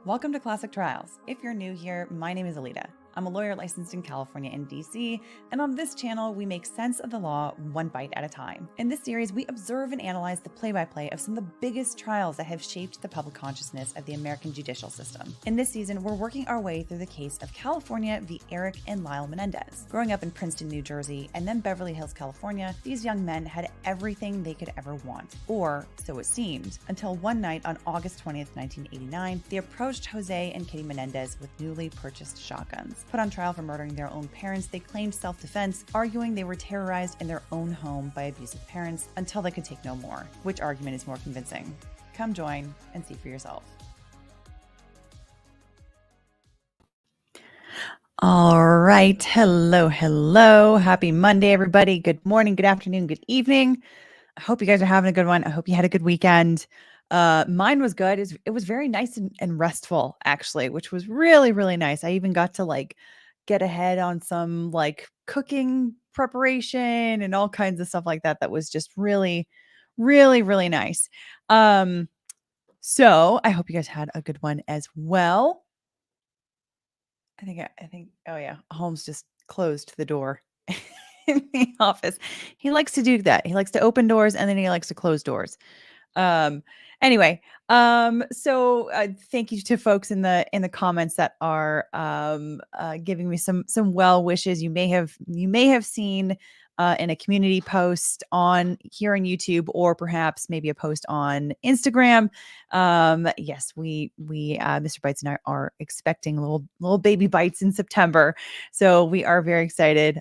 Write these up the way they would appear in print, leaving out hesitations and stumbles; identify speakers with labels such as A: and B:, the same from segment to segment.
A: Welcome to Classic Trials. If you're new here, my name is Alita. I'm a lawyer licensed in California and DC, and on this channel, we make sense of the law one bite at a time. In this series, we observe and analyze the play-by-play of some of the biggest trials that have shaped the public consciousness of the American judicial system. In this season, we're working our way through the case of California v. Erik and Lyle Menendez. Growing up in Princeton, New Jersey, and then Beverly Hills, California, these young men had everything they could ever want, or so it seemed, until one night on August 20th, 1989, they approached Jose and Kitty Menendez with newly purchased shotguns. Put on trial for murdering their own parents, they claimed self-defense, arguing they were terrorized in their own home by abusive parents until they could take no more. Which argument is more convincing? Come join and see for yourself. All right. Hello. Happy Monday, everybody. Good morning, good afternoon, good evening. I hope you guys are having a good one. I hope you had a good weekend. Mine was good. It was very nice and restful, actually, which was really, really nice. I even got to get ahead on some cooking preparation and all kinds of stuff like that. That was just really, really, really nice. So I hope you guys had a good one as well. I think, oh yeah, Holmes just closed the door in the office. He likes to do that. He likes to open doors and then he likes to close doors. Anyway, so thank you to folks in the comments that are giving me some well wishes. You may have seen in a community post on here on YouTube, or perhaps maybe a post on Instagram. Yes, we Mr. Bites and I are expecting little baby bites in September, so we are very excited.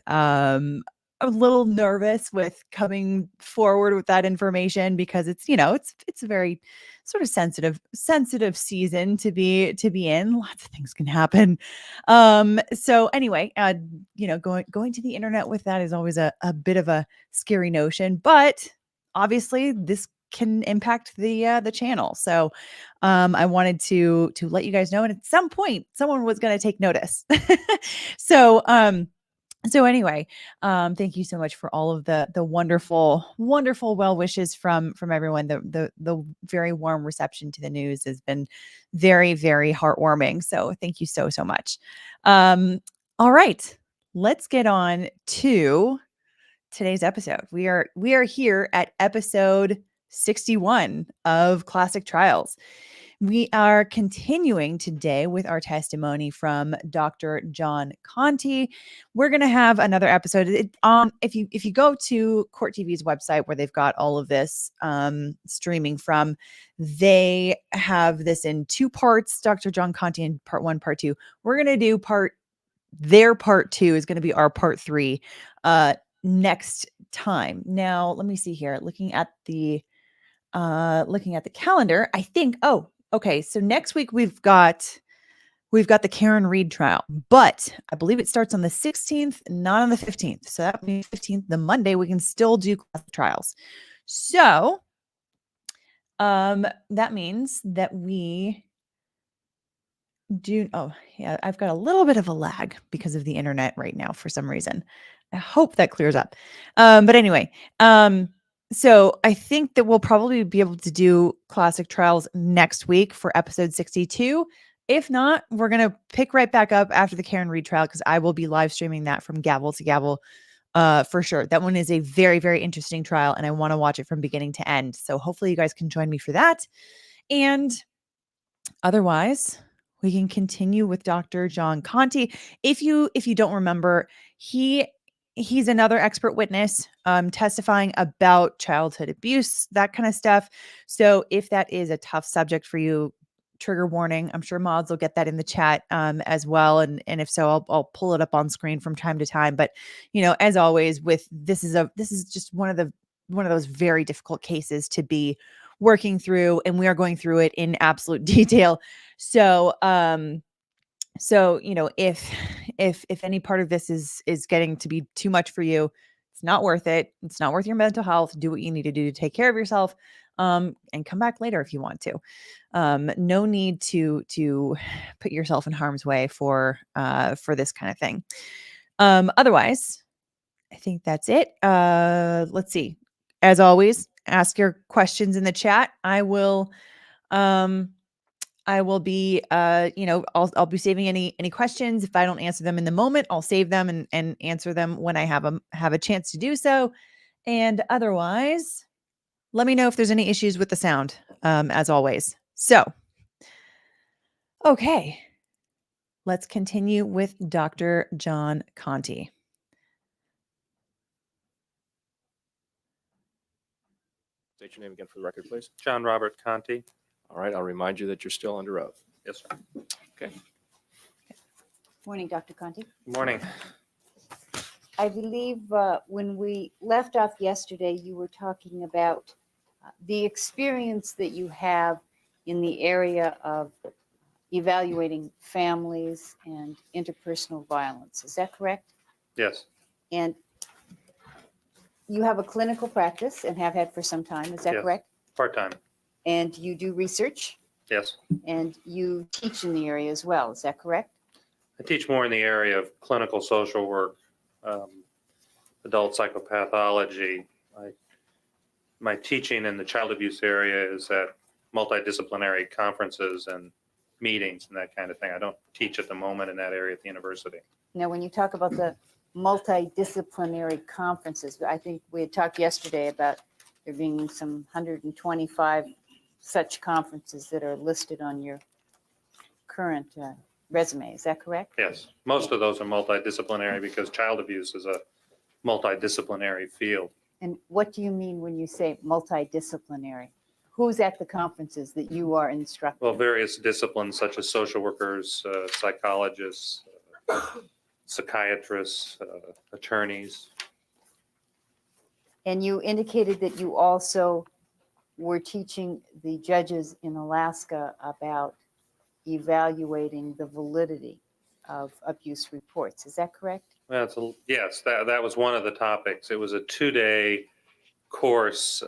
A: A little nervous with coming forward with that information because it's a very sort of sensitive season to be in. Lots of things can happen. So anyway, going to the internet with that is always a bit of a scary notion, but obviously this can impact the channel. So I wanted to let you guys know, and at some point someone was going to take notice. So anyway, thank you so much for all of the wonderful well wishes from everyone. The very warm reception to the news has been very, very heartwarming. So thank you so much. All right, let's get on to today's episode. We are here at episode 61 of Classic Trials. We are continuing today with our testimony from Dr. John Conte. We're going to have another episode. If you go to Court TV's website where they've got all of this streaming from, they have this in two parts. Dr. John Conte in part 1, part 2. We're going to do part 2 is going to be our part 3 next time. Now, let me see here. Looking at the calendar, I think, okay, so next week we've got the Karen Reed trial, but I believe it starts on the 16th, not on the 15th. So that means 15th, the Monday, we can still do classic trials. So that means that we do, I've got a little bit of a lag because of the internet right now for some reason. I hope that clears up. But anyway, so I think that we'll probably be able to do classic trials next week for episode 62. If not, we're going to pick right back up after the Karen Reed trial, because I will be live streaming that from gavel to gavel for sure. That one is a very, very interesting trial, and I want to watch it from beginning to end. So hopefully you guys can join me for that. And otherwise, we can continue with Dr. John Conte. If you don't remember, he's another expert witness testifying about childhood abuse, that kind of stuff. So if that is a tough subject for you, trigger warning. I'm sure mods will get that in the chat as well. And if so, I'll pull it up on screen from time to time. But as always, this is just one of those very difficult cases to be working through, and we are going through it in absolute detail. So if any part of this is getting to be too much for you, it's not worth it. It's not worth your mental health. Do what you need to do to take care of yourself, and come back later if you want to. No need to put yourself in harm's way for this kind of thing. Otherwise, I think that's it. Let's see. As always, ask your questions in the chat. I will I will be, I'll be saving any questions. If I don't answer them in the moment, I'll save them and answer them when I have a chance to do so. And otherwise, let me know if there's any issues with the sound, as always. So, okay, let's continue with Dr. John Conte.
B: State your name again for the record, please.
C: John Robert Conte.
B: All right, I'll remind you that you're still under oath.
C: Yes, sir.
B: Okay.
D: Morning, Dr. Conte.
C: Good morning.
D: I believe when we left off yesterday, you were talking about the experience that you have in the area of evaluating families and interpersonal violence. Is that correct?
C: Yes,
D: And you have a clinical practice and have had for some time. Is that
C: Yes.
D: correct?
C: part-time.
D: And you do research
C: Yes.
D: and you teach in the area as well. Is that correct?
C: I teach more in the area of clinical social work, adult psychopathology. My teaching in the child abuse area is at multidisciplinary conferences and meetings and that kind of thing. I don't teach at the moment in that area at the university.
D: Now, when you talk about the multidisciplinary conferences, I think we had talked yesterday about there being some 125 such conferences that are listed on your current resume. Is that correct?
C: Yes, most of those are multidisciplinary because child abuse is a multidisciplinary field.
D: And what do you mean when you say multidisciplinary? Who's at the conferences that you are instructing?
C: Well, various disciplines such as social workers, psychologists, psychiatrists, attorneys.
D: And you indicated that you also were teaching the judges in Alaska about evaluating the validity of abuse reports. Is that correct?
C: Yes, that was one of the topics. It was a 2-day course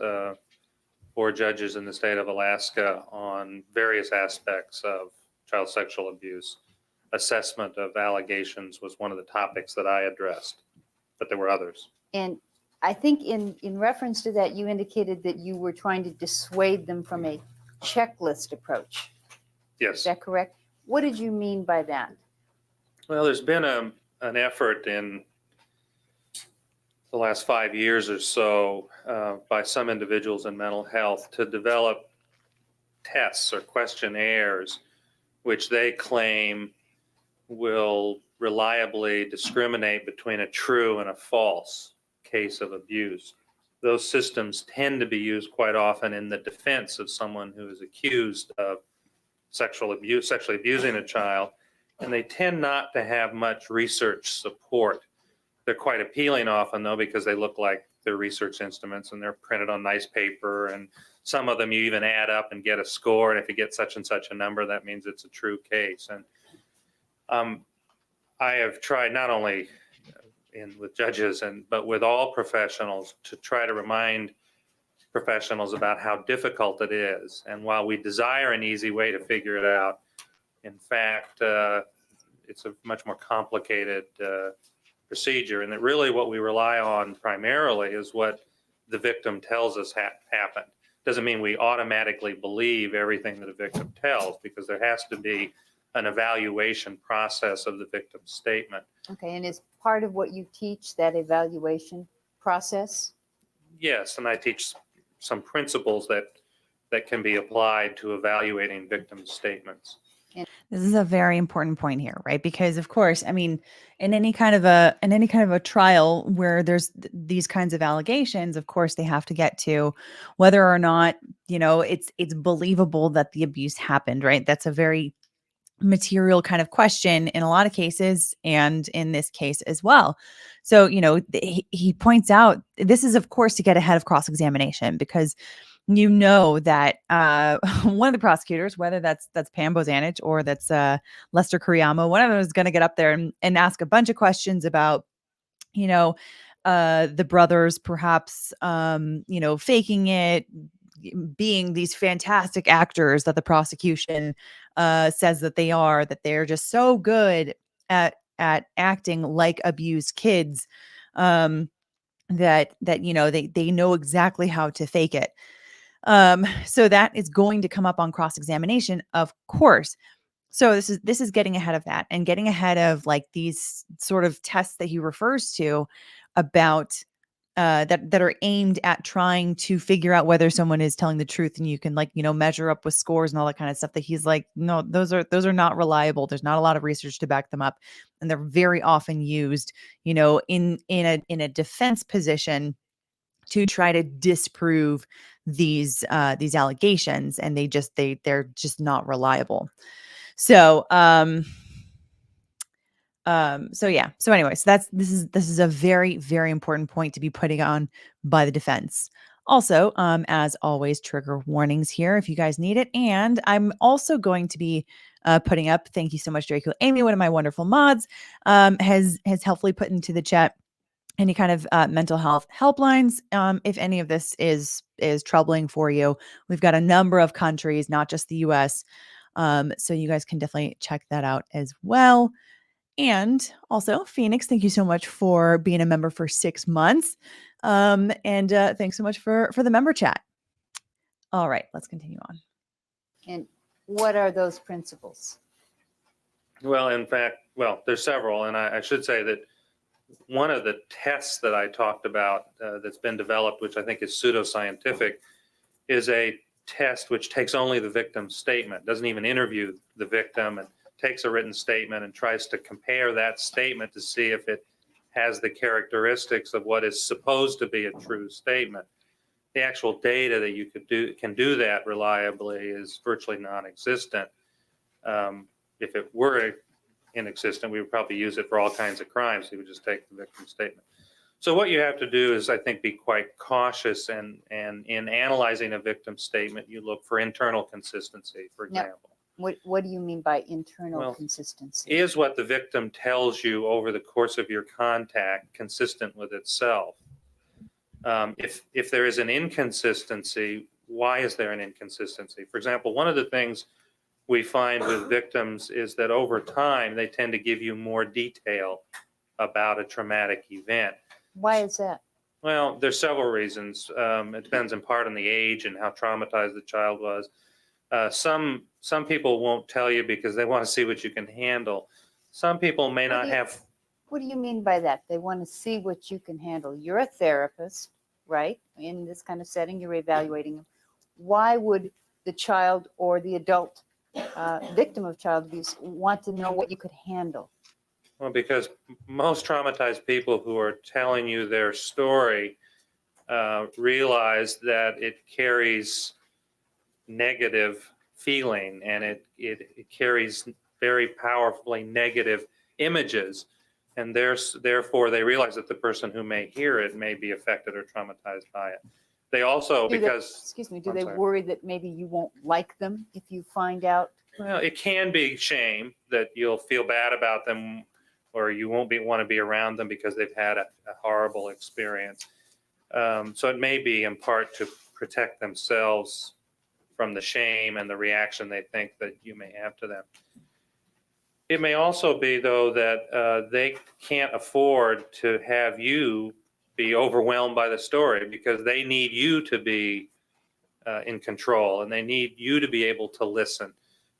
C: for judges in the state of Alaska on various aspects of child sexual abuse. Assessment of allegations was one of the topics that I addressed, but there were others.
D: And I think in reference to that, you indicated that you were trying to dissuade them from a checklist approach. Is
C: Yes.
D: that correct? What did you mean by that?
C: Well, there's been an effort in the last 5 years or so by some individuals in mental health to develop tests or questionnaires which they claim will reliably discriminate between a true and a false case of abuse. Those systems tend to be used quite often in the defense of someone who is accused of sexually abusing a child, and they tend not to have much research support. They're quite appealing often, though, because they look like they're research instruments and they're printed on nice paper, and some of them you even add up and get a score, and if you get such and such a number, that means it's a true case. And I have tried not only with judges but with all professionals to try to remind professionals about how difficult it is. And while we desire an easy way to figure it out, in fact, it's a much more complicated procedure. And that really what we rely on primarily is what the victim tells us happened. Doesn't mean we automatically believe everything that a victim tells, because there has to be an evaluation process of the victim's statement.
D: Okay, and is part of what you teach that evaluation process?
C: Yes, and I teach some principles that can be applied to evaluating victims' statements.
A: This is a very important point here, right? Because of course, I mean, in any kind of a trial where there's these kinds of allegations, of course, they have to get to whether or not, it's believable that the abuse happened, right? That's a very material kind of question in a lot of cases, and in this case as well. So, he points out this is, of course, to get ahead of cross-examination, because that one of the prosecutors, whether that's Pam Bozanich or that's Lester Kuriyama, one of them is going to get up there and ask a bunch of questions about, the brothers perhaps, faking it, being these fantastic actors that the prosecution says that they're just so good at acting like abused kids, that they know exactly how to fake it. So that is going to come up on cross-examination, of course. So this is getting ahead of that and getting ahead of like these sort of tests that he refers to about that are aimed at trying to figure out whether someone is telling the truth, and you can like, measure up with scores and all that kind of stuff, that he's like, no, those are not reliable. There's not a lot of research to back them up. And they're very often used, in a defense position to try to disprove these allegations, and they're just not reliable. So so yeah. So anyways, this is a very, very important point to be putting on by the defense. Also, as always, trigger warnings here if you guys need it. And I'm also going to be putting up, thank you so much, Draco Amy, one of my wonderful mods, has helpfully put into the chat any kind of mental health helplines. If any of this is troubling for you, we've got a number of countries, not just the US. So you guys can definitely check that out as well. And also, Phoenix, thank you so much for being a member for 6 months. And thanks so much for the member chat. All right, let's continue on.
D: And what are those principles?
C: Well, in fact, there's several, and I should say that one of the tests that I talked about that's been developed, which I think is pseudoscientific, is a test which takes only the victim's statement, doesn't even interview the victim, and takes a written statement and tries to compare that statement to see if it has the characteristics of what is supposed to be a true statement. The actual data that you can do that reliably is virtually non-existent. If it were inexistent, we would probably use it for all kinds of crimes. You would just take the victim's statement. So what you have to do is, I think, be quite cautious, and in analyzing a victim's statement, you look for internal consistency, for example.
D: What do you mean by internal consistency?
C: Is what the victim tells you over the course of your contact consistent with itself? If there is an inconsistency, why is there an inconsistency? For example, one of the things we find with victims is that over time, they tend to give you more detail about a traumatic event.
D: Why is that?
C: Well, there's several reasons. It depends in part on the age and how traumatized the child was. Some people won't tell you because they want to see what you can handle. Some people may not have.
D: What do you mean by that? They want to see what you can handle. You're a therapist, right? In this kind of setting, you're evaluating them. Why would the child or the adult victim of child abuse want to know what you could handle?
C: Well, because most traumatized people who are telling you their story realize that it carries negative feeling, and it carries very powerfully negative images, and therefore they realize that the person who may hear it may be affected or traumatized by it. They also, do
D: they worry that maybe you won't like them if you find out?
C: Well, it can be shame that you'll feel bad about them, or you won't want to be around them because they've had a horrible experience. So it may be in part to protect themselves from the shame and the reaction they think that you may have to them. It may also be, though, that they can't afford to have you be overwhelmed by the story, because they need you to be in control, and they need you to be able to listen.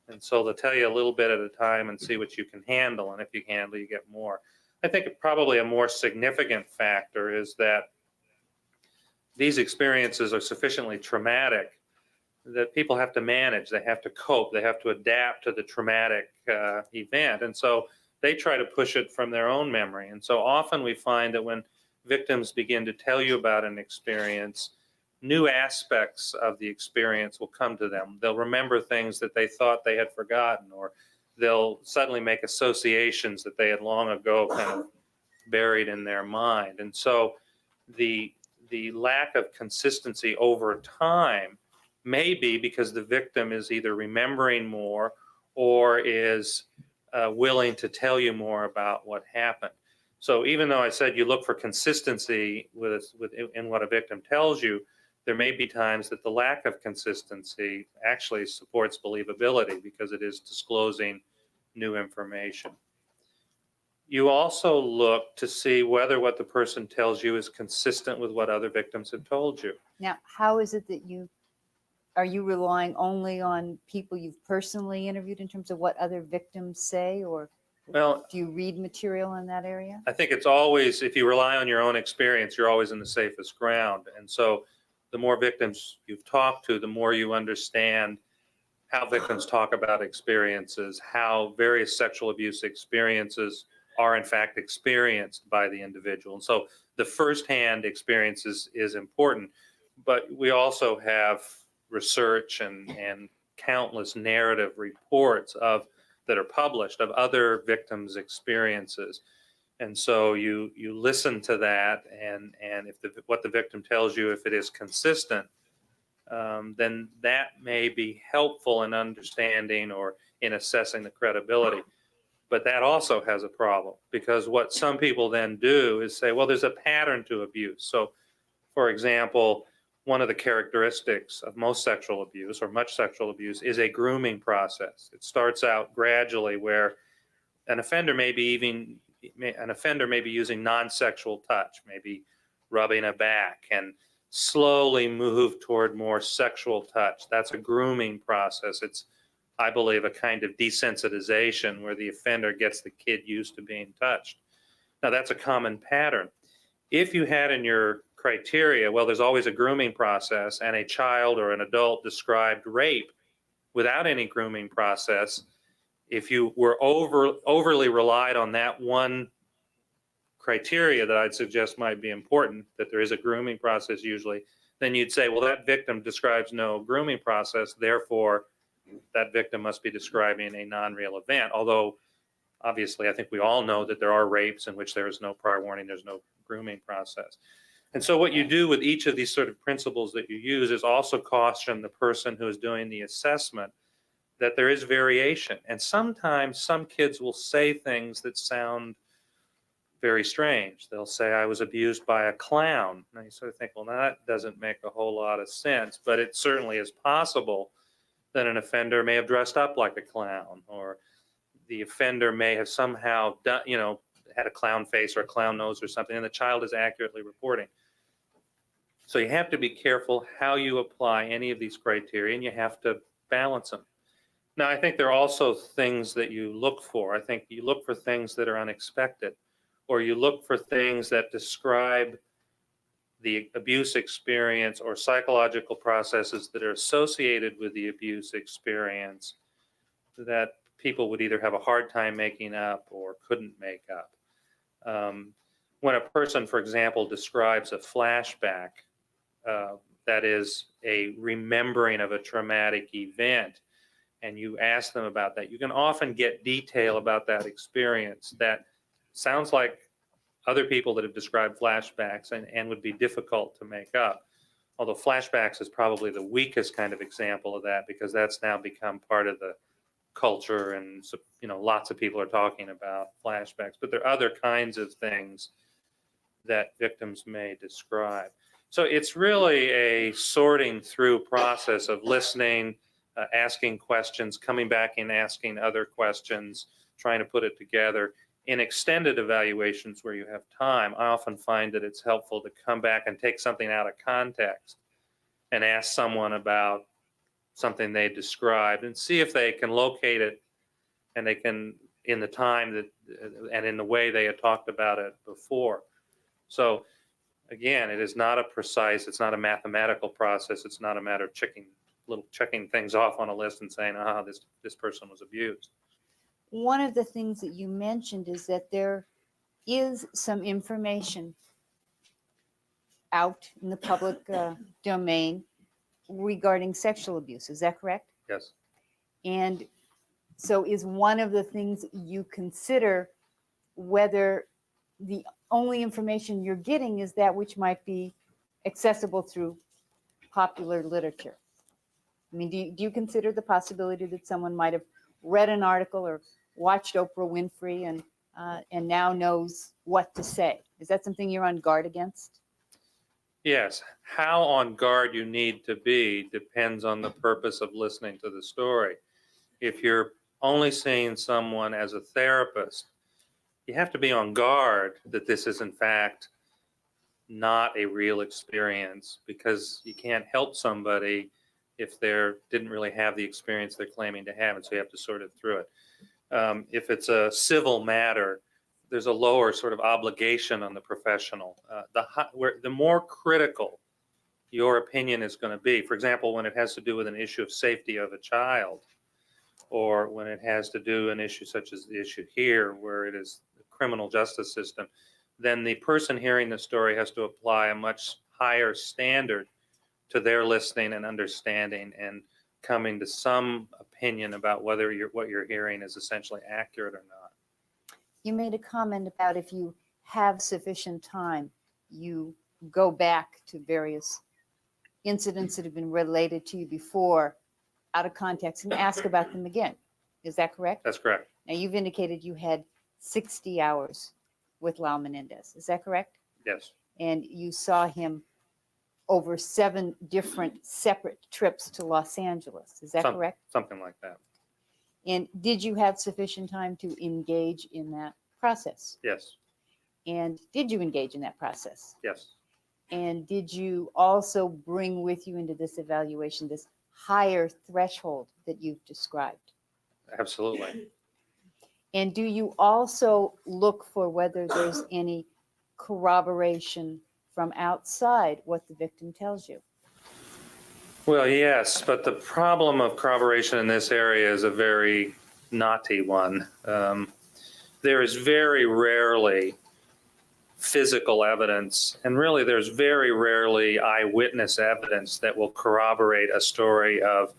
C: And so they'll tell you a little bit at a time and see what you can handle. And if you handle, you get more. I think probably a more significant factor is that these experiences are sufficiently traumatic that people have to manage, they have to cope, they have to adapt to the traumatic event. And so they try to push it from their own memory. And so often we find that when victims begin to tell you about an experience, new aspects of the experience will come to them. They'll remember things that they thought they had forgotten, or they'll suddenly make associations that they had long ago kind of buried in their mind. And so the lack of consistency over time may be because the victim is either remembering more or is willing to tell you more about what happened. So even though I said you look for consistency in what a victim tells you, there may be times that the lack of consistency actually supports believability because it is disclosing new information. You also look to see whether what the person tells you is consistent with what other victims have told you.
D: Now, how is it that you are you relying only on people you've personally interviewed in terms of what other victims say, or
C: Well,
D: do you read material in that area?
C: I think it's always, if you rely on your own experience, you're always in the safest ground. And so the more victims you've talked to, the more you understand how victims talk about experiences, how various sexual abuse experiences are in fact experienced by the individual. And so the firsthand experience is important, but we also have research and countless narrative reports that are published of other victims' experiences. And so you listen to that, and if what the victim tells you, if it is consistent, then that may be helpful in understanding or in assessing the credibility. But that also has a problem, because what some people then do is say, well, there's a pattern to abuse. So, for example, one of the characteristics of most sexual abuse, or much sexual abuse, is a grooming process. It starts out gradually, where an offender may be using non-sexual touch, maybe rubbing a back, and slowly move toward more sexual touch. That's a grooming process. It's, I believe, a kind of desensitization where the offender gets the kid used to being touched. Now, that's a common pattern. If you had in your criteria, well, there's always a grooming process, and a child or an adult described rape without any grooming process, if you were overly relied on that one criteria that I'd suggest might be important, that there is a grooming process usually, then you'd say, well, that victim describes no grooming process, therefore that victim must be describing a non-real event. Although, obviously, I think we all know that there are rapes in which there is no prior warning, there's no grooming process. And so what you do with each of these sort of principles that you use is also caution the person who is doing the assessment that there is variation. And sometimes some kids will say things that sound very strange. They'll say, I was abused by a clown. And you sort of think, well, that doesn't make a whole lot of sense, but it certainly is possible that an offender may have dressed up like a clown, or the offender may have somehow done, had a clown face or a clown nose or something, and the child is accurately reporting. So you have to be careful how you apply any of these criteria, and you have to balance them. Now, I think there are also things that you look for. I think you look for things that are unexpected, or you look for things that describe the abuse experience or psychological processes that are associated with the abuse experience that people would either have a hard time making up or couldn't make up. When a person, for example, describes a flashback, that is a remembering of a traumatic event, and you ask them about that, you can often get detail about that experience that sounds like other people that have described flashbacks and would be difficult to make up. Although flashbacks is probably the weakest kind of example of that, because that's now become part of the culture, and lots of people are talking about flashbacks. But there are other kinds of things that victims may describe. So it's really a sorting through process of listening, asking questions, coming back and asking other questions, trying to put it together. In extended evaluations where you have time, I often find that it's helpful to come back and take something out of context and ask someone about something they described and see if they can locate it, and they can, in the time that and in the way they had talked about it before. So again, it is not a precise, it's not a mathematical process. It's not a matter of checking things off on a list and saying, this person was abused.
D: One of the things that you mentioned is that there is some information out in the public domain regarding sexual abuse. Is that correct?
C: Yes.
D: And so is one of the things you consider whether the only information you're getting is that which might be accessible through popular literature? I mean, do you consider the possibility that someone might have read an article or watched Oprah Winfrey and now knows what to say? Is that something you're on guard against?
C: Yes. How on guard you need to be depends on the purpose of listening to the story. If you're only seeing someone as a therapist, you have to be on guard that this is in fact not a real experience, because you can't help somebody if they didn't really have the experience they're claiming to have, and so you have to sort it through it. If it's a civil matter, there's a lower sort of obligation on the professional. The more critical your opinion is going to be, for example, when it has to do with an issue of safety of a child, or when it has to do an issue such as the issue here, where it is the criminal justice system, then the person hearing the story has to apply a much higher standard to their listening and understanding and coming to some opinion about whether what you're hearing is essentially accurate or not.
D: You made a comment about if you have sufficient time, you go back to various incidents that have been related to you before out of context and ask about them again. Is that correct?
C: That's correct.
D: Now, you've indicated you had 60 hours with Lyle Menendez. Is that correct?
C: Yes.
D: And you saw him over 7 different separate trips to Los Angeles. Is that correct?
C: Something like that.
D: And did you have sufficient time to engage in that process?
C: Yes.
D: And did you engage in that process?
C: Yes.
D: And did you also bring with you into this evaluation this higher threshold that you've described?
C: Absolutely.
D: And do you also look for whether there's any corroboration from outside what the victim tells you?
C: Well, yes, but the problem of corroboration in this area is a very knotty one. There is very rarely physical evidence, and really there's very rarely eyewitness evidence that will corroborate a story of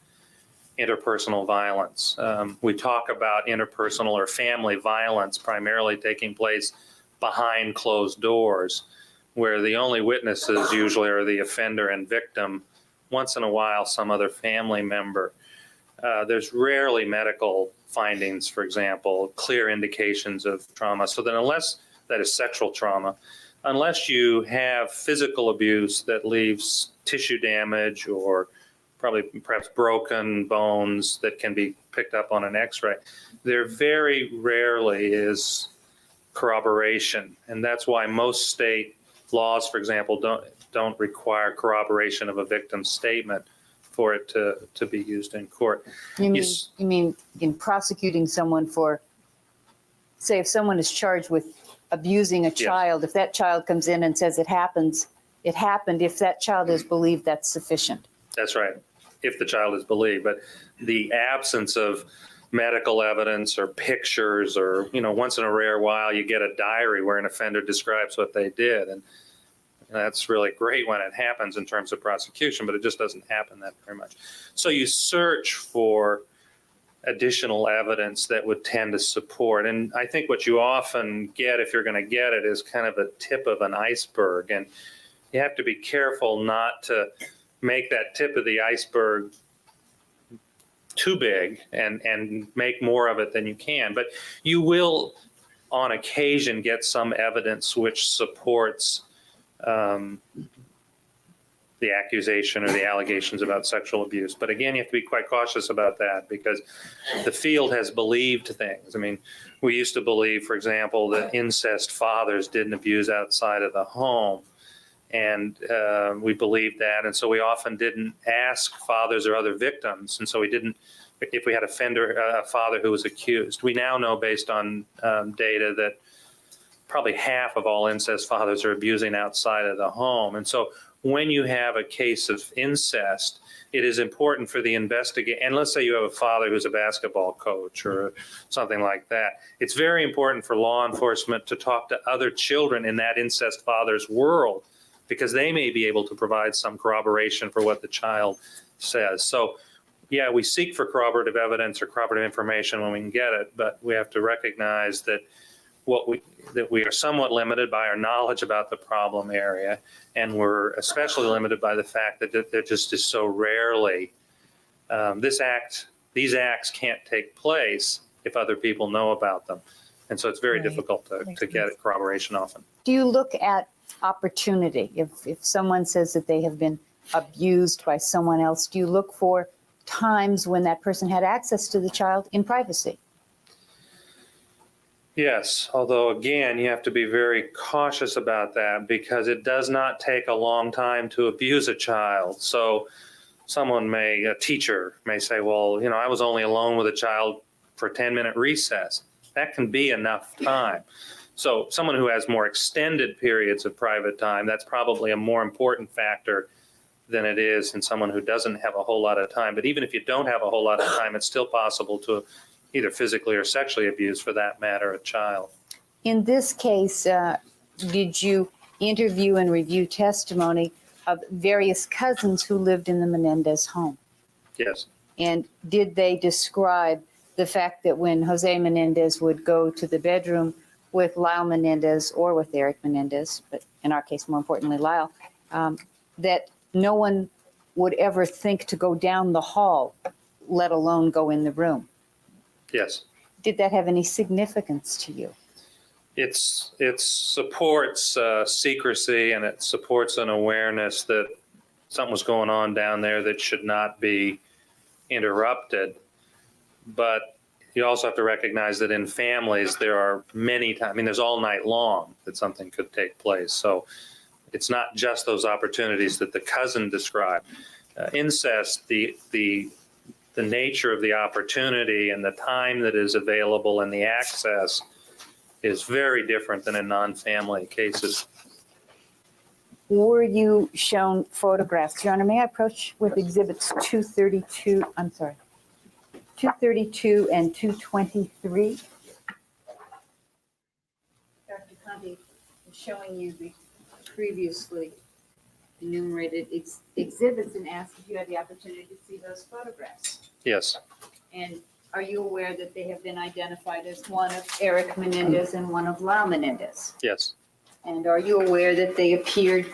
C: interpersonal violence. We talk about interpersonal or family violence primarily taking place behind closed doors, where the only witnesses usually are the offender and victim, once in a while some other family member. There's rarely medical findings, for example, clear indications of trauma. So then unless that is sexual trauma, unless you have physical abuse that leaves tissue damage or perhaps broken bones that can be picked up on an x-ray, there very rarely is corroboration. And that's why most state laws, for example, don't require corroboration of a victim's statement for it to be used in court.
D: You mean in prosecuting someone for, say, if someone is charged with abusing a child, if that child comes in and says it happened, if that child is believed, that's sufficient.
C: That's right, if the child is believed. But the absence of medical evidence or pictures, or, once in a rare while you get a diary where an offender describes what they did. And that's really great when it happens in terms of prosecution, but it just doesn't happen that very much. So you search for additional evidence that would tend to support. And I think what you often get, if you're going to get it, is kind of a tip of an iceberg. And you have to be careful not to make that tip of the iceberg too big and make more of it than you can. But you will, on occasion, get some evidence which supports the accusation or the allegations about sexual abuse. But again, you have to be quite cautious about that, because the field has believed things. I mean, we used to believe, for example, that incest fathers didn't abuse outside of the home. And we believed that. And so we often didn't ask fathers or other victims. And so we didn't, if we had a father who was accused. We now know, based on data, that probably half of all incest fathers are abusing outside of the home. And so when you have a case of incest, it is important for the investigator, and let's say you have a father who's a basketball coach or something like that, it's very important for law enforcement to talk to other children in that incest father's world, because they may be able to provide some corroboration for what the child says. So yeah, we seek for corroborative evidence or corroborative information when we can get it, but we have to recognize that we are somewhat limited by our knowledge about the problem area, and we're especially limited by the fact that there just is so rarely these acts can't take place if other people know about them, and so it's very difficult to get corroboration often.
D: Do you look at opportunity? If someone says that they have been abused by someone else, do you look for times when that person had access to the child in privacy?
C: Yes, although again, you have to be very cautious about that, because it does not take a long time to abuse a child. So a teacher may say, well, I was only alone with a child for a 10-minute recess. That can be enough time. So someone who has more extended periods of private time, that's probably a more important factor than it is in someone who doesn't have a whole lot of time. But even if you don't have a whole lot of time, it's still possible to either physically or sexually abuse, for that matter, a child.
D: In this case, did you interview and review testimony of various cousins who lived in the Menendez home?
C: Yes.
D: And did they describe the fact that when Jose Menendez would go to the bedroom with Lyle Menendez or with Erik Menendez, but in our case, more importantly, Lyle, that no one would ever think to go down the hall, let alone go in the room?
C: Yes.
D: Did that have any significance to you?
C: It supports secrecy, and it supports an awareness that something was going on down there that should not be interrupted. But you also have to recognize that in families, there are many times, there's all night long that something could take place. So it's not just those opportunities that the cousin described. Incest, the nature of the opportunity and the time that is available and the access is very different than in non-family cases.
D: Were you shown photographs? Your Honor, may I approach with exhibits 232, 232 and 223? Dr. Conte is showing you the previously enumerated exhibits and asked if you had the opportunity to see those photographs.
C: Yes.
D: And are you aware that they have been identified as one of Erik Menendez and one of Lyle Menendez?
C: Yes.
D: And are you aware that they appeared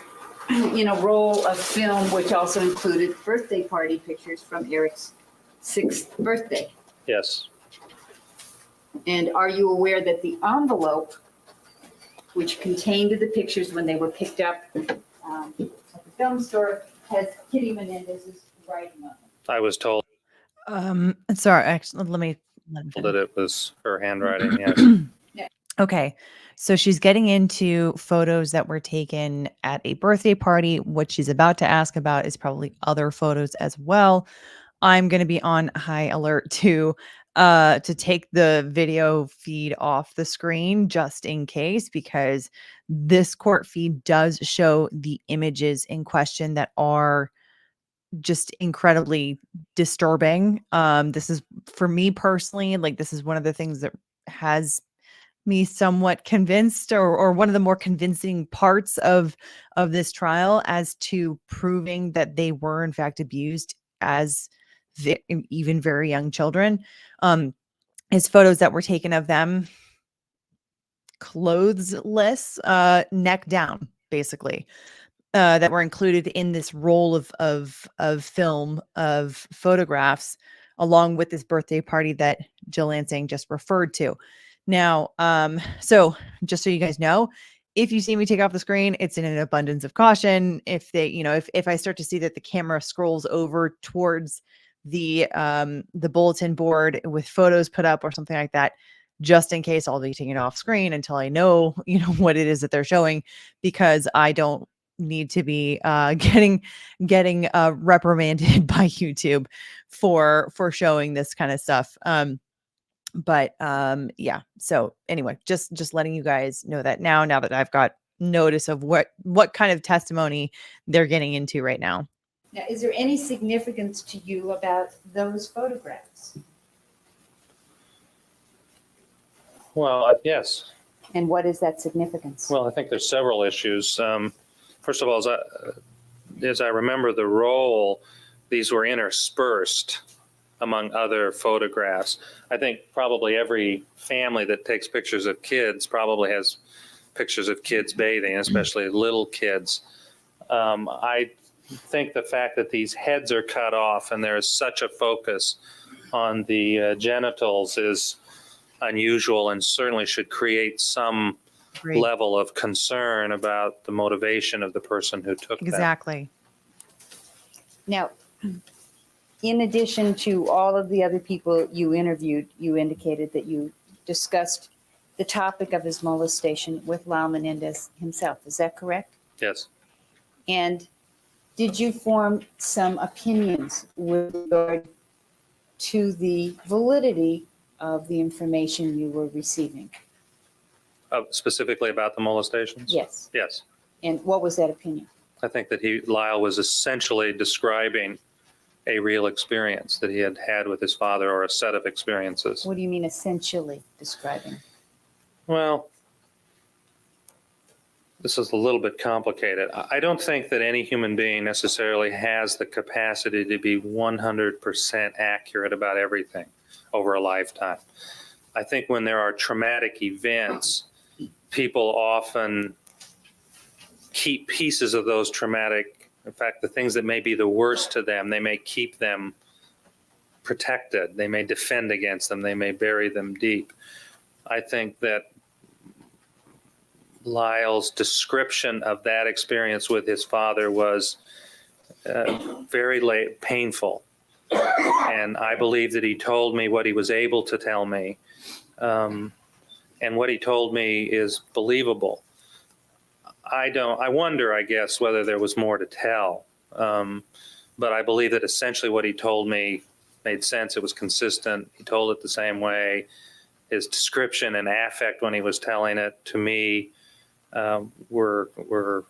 D: in a roll of film which also included birthday party pictures from Erik's 6th birthday?
C: Yes.
D: And are you aware that the envelope which contained the pictures when they were picked up at the film store has Kitty Menendez's writing on it?
C: I was told
A: Sorry, actually, let me
C: that
A: finish.
C: it was her handwriting. Yes.
A: Okay. So she's getting into photos that were taken at a birthday party. What she's about to ask about is probably other photos as well. I'm going to be on high alert to take the video feed off the screen just in case, because this court feed does show the images in question that are just incredibly disturbing. This is, for me personally, like, this is one of the things that has me somewhat convinced, or one of the more convincing parts of this trial, as to proving that they were in fact abused as even very young children, is photos that were taken of them clothesless, neck down, basically, that were included in this roll of film of photographs, along with this birthday party that Jill Lansing just referred to. Now, so just so you guys know, if you see me take off the screen, it's in an abundance of caution. If they, if I start to see that the camera scrolls over towards the bulletin board with photos put up or something like that, just in case, I'll be taking it off screen until I know, what it is that they're showing, because I don't need to be getting reprimanded by YouTube for showing this kind of stuff. But yeah, so anyway, just letting you guys know that now that I've got notice of what kind of testimony they're getting into right now.
D: Now, is there any significance to you about those photographs?
C: Well, yes.
D: And what is that significance?
C: Well, I think there's several issues. First of all, as I remember the roll, these were interspersed among other photographs. I think probably every family that takes pictures of kids probably has pictures of kids bathing, especially little kids. I think the fact that these heads are cut off and there is such a focus on the genitals is unusual, and certainly should create some level of concern about the motivation of the person who took that.
A: Exactly.
D: Now, in addition to all of the other people you interviewed, you indicated that you discussed the topic of his molestation with Lyle Menendez himself. Is that correct?
C: Yes.
D: And Did you form some opinions with regard to the validity of the information you were receiving?
C: Specifically about the molestations?
D: Yes.
C: Yes.
D: And what was that opinion?
C: I think that Lyle was essentially describing a real experience that he had had with his father, or a set of experiences.
D: What do you mean essentially describing?
C: Well, this is a little bit complicated. I don't think that any human being necessarily has the capacity to be 100% accurate about everything over a lifetime. I think when there are traumatic events, people often keep pieces of those traumatic, in fact, the things that may be the worst to them, they may keep them protected. They may defend against them. They may bury them deep. I think that Lyle's description of that experience with his father was very painful. And I believe that he told me what he was able to tell me. And what he told me is believable. I wonder, I guess, whether there was more to tell. But I believe that essentially what he told me made sense. It was consistent. He told it the same way. His description and affect when he was telling it to me were,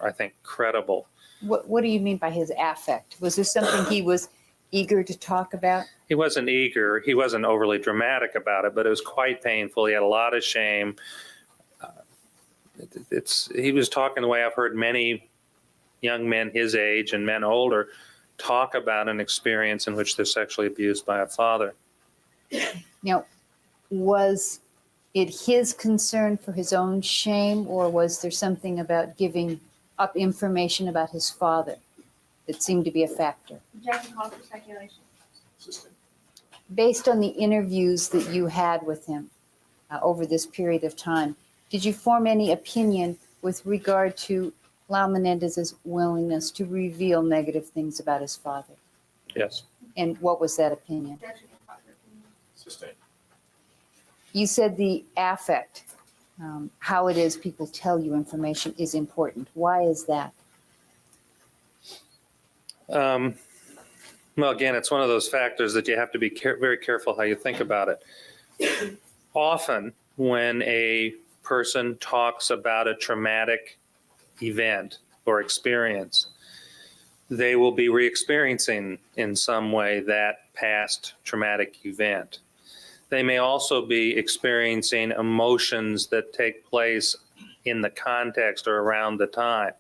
C: I think, credible.
D: What do you mean by his affect? Was this something he was eager to talk about?
C: He wasn't eager. He wasn't overly dramatic about it, but it was quite painful. He had a lot of shame. He was talking the way I've heard many young men his age and men older talk about an experience in which they're sexually abused by a father.
D: Now, was it his concern for his own shame, or was there something about giving up information about his father that seemed to be a factor?
E: Objection called for speculation.
D: Based on the interviews that you had with him over this period of time, did you form any opinion with regard to Lyle Menendez's willingness to reveal negative things about his father?
C: Yes.
D: And what was that opinion?
E: Objection called for opinion.
B: Sustained.
D: You said the affect, how it is people tell you information is important. Why is that?
C: Well, again, it's one of those factors that you have to be very careful how you think about it. Often, when a person talks about a traumatic event or experience, they will be re-experiencing in some way that past traumatic event. They may also be experiencing emotions that take place in the context or around the time.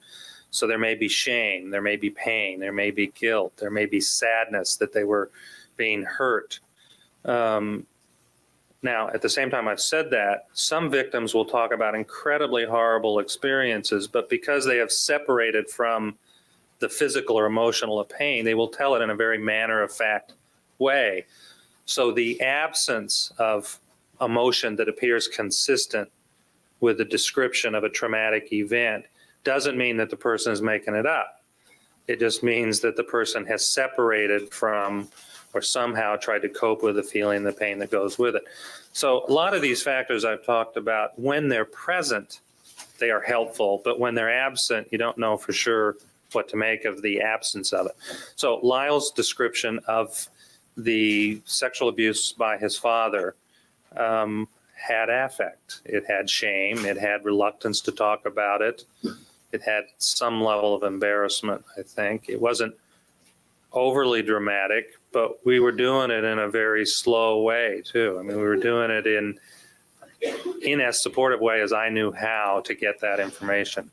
C: So there may be shame, there may be pain, there may be guilt, there may be sadness that they were being hurt. Now, at the same time I've said that, some victims will talk about incredibly horrible experiences, but because they have separated from the physical or emotional pain, they will tell it in a very matter-of-fact way. So the absence of emotion that appears consistent with the description of a traumatic event doesn't mean that the person is making it up. It just means that the person has separated from or somehow tried to cope with the feeling, the pain that goes with it. So a lot of these factors I've talked about, when they're present, they are helpful, but when they're absent, you don't know for sure what to make of the absence of it. So Lyle's description of the sexual abuse by his father had affect. It had shame. It had reluctance to talk about it. It had some level of embarrassment, I think. It wasn't overly dramatic, but we were doing it in a very slow way, too. I mean, we were doing it in as supportive way as I knew how to get that information.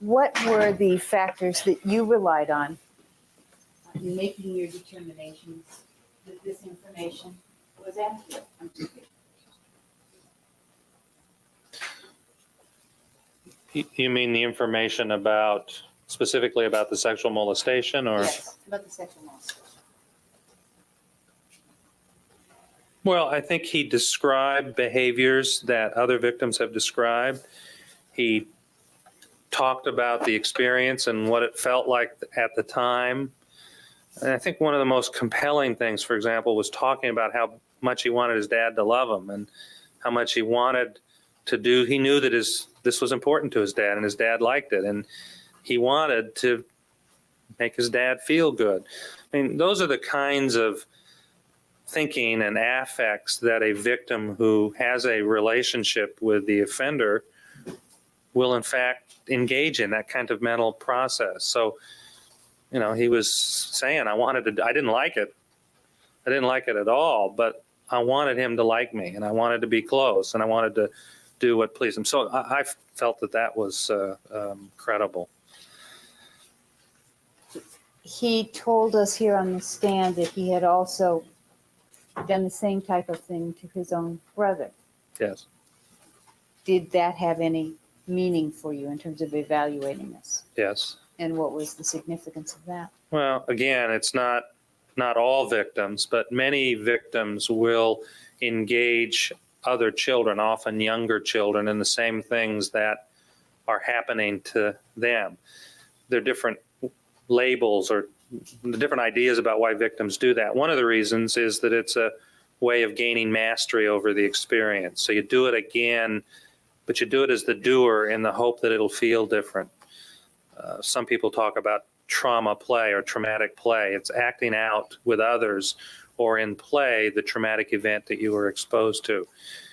D: What were the factors that you relied on in making your determinations that this information was accurate?
C: You mean the information about, specifically about the sexual molestation, or?
D: Yes, about the sexual molestation.
C: Well, I think he described behaviors that other victims have described. He talked about the experience and what it felt like at the time. And I think one of the most compelling things, for example, was talking about how much he wanted his dad to love him and how much he wanted to do. He knew that this was important to his dad, and his dad liked it. And he wanted to make his dad feel good. I mean, those are the kinds of thinking and affects that a victim who has a relationship with the offender will in fact engage in, that kind of mental process. So, you know, he was saying, I didn't like it. I didn't like it at all, but I wanted him to like me, and I wanted to be close, and I wanted to do what pleased him. So I felt that was credible.
D: He told us here on the stand that he had also done the same type of thing to his own brother.
C: Yes.
D: Did that have any meaning for you in terms of evaluating this?
C: Yes.
D: And what was the significance of that?
C: Well, again, it's not all victims, but many victims will engage other children, often younger children, in the same things that are happening to them. There are different labels or the different ideas about why victims do that. One of the reasons is that it's a way of gaining mastery over the experience. So you do it again, but you do it as the doer in the hope that it'll feel different. Some people talk about trauma play or traumatic play. It's acting out with others or in play the traumatic event that you were exposed to.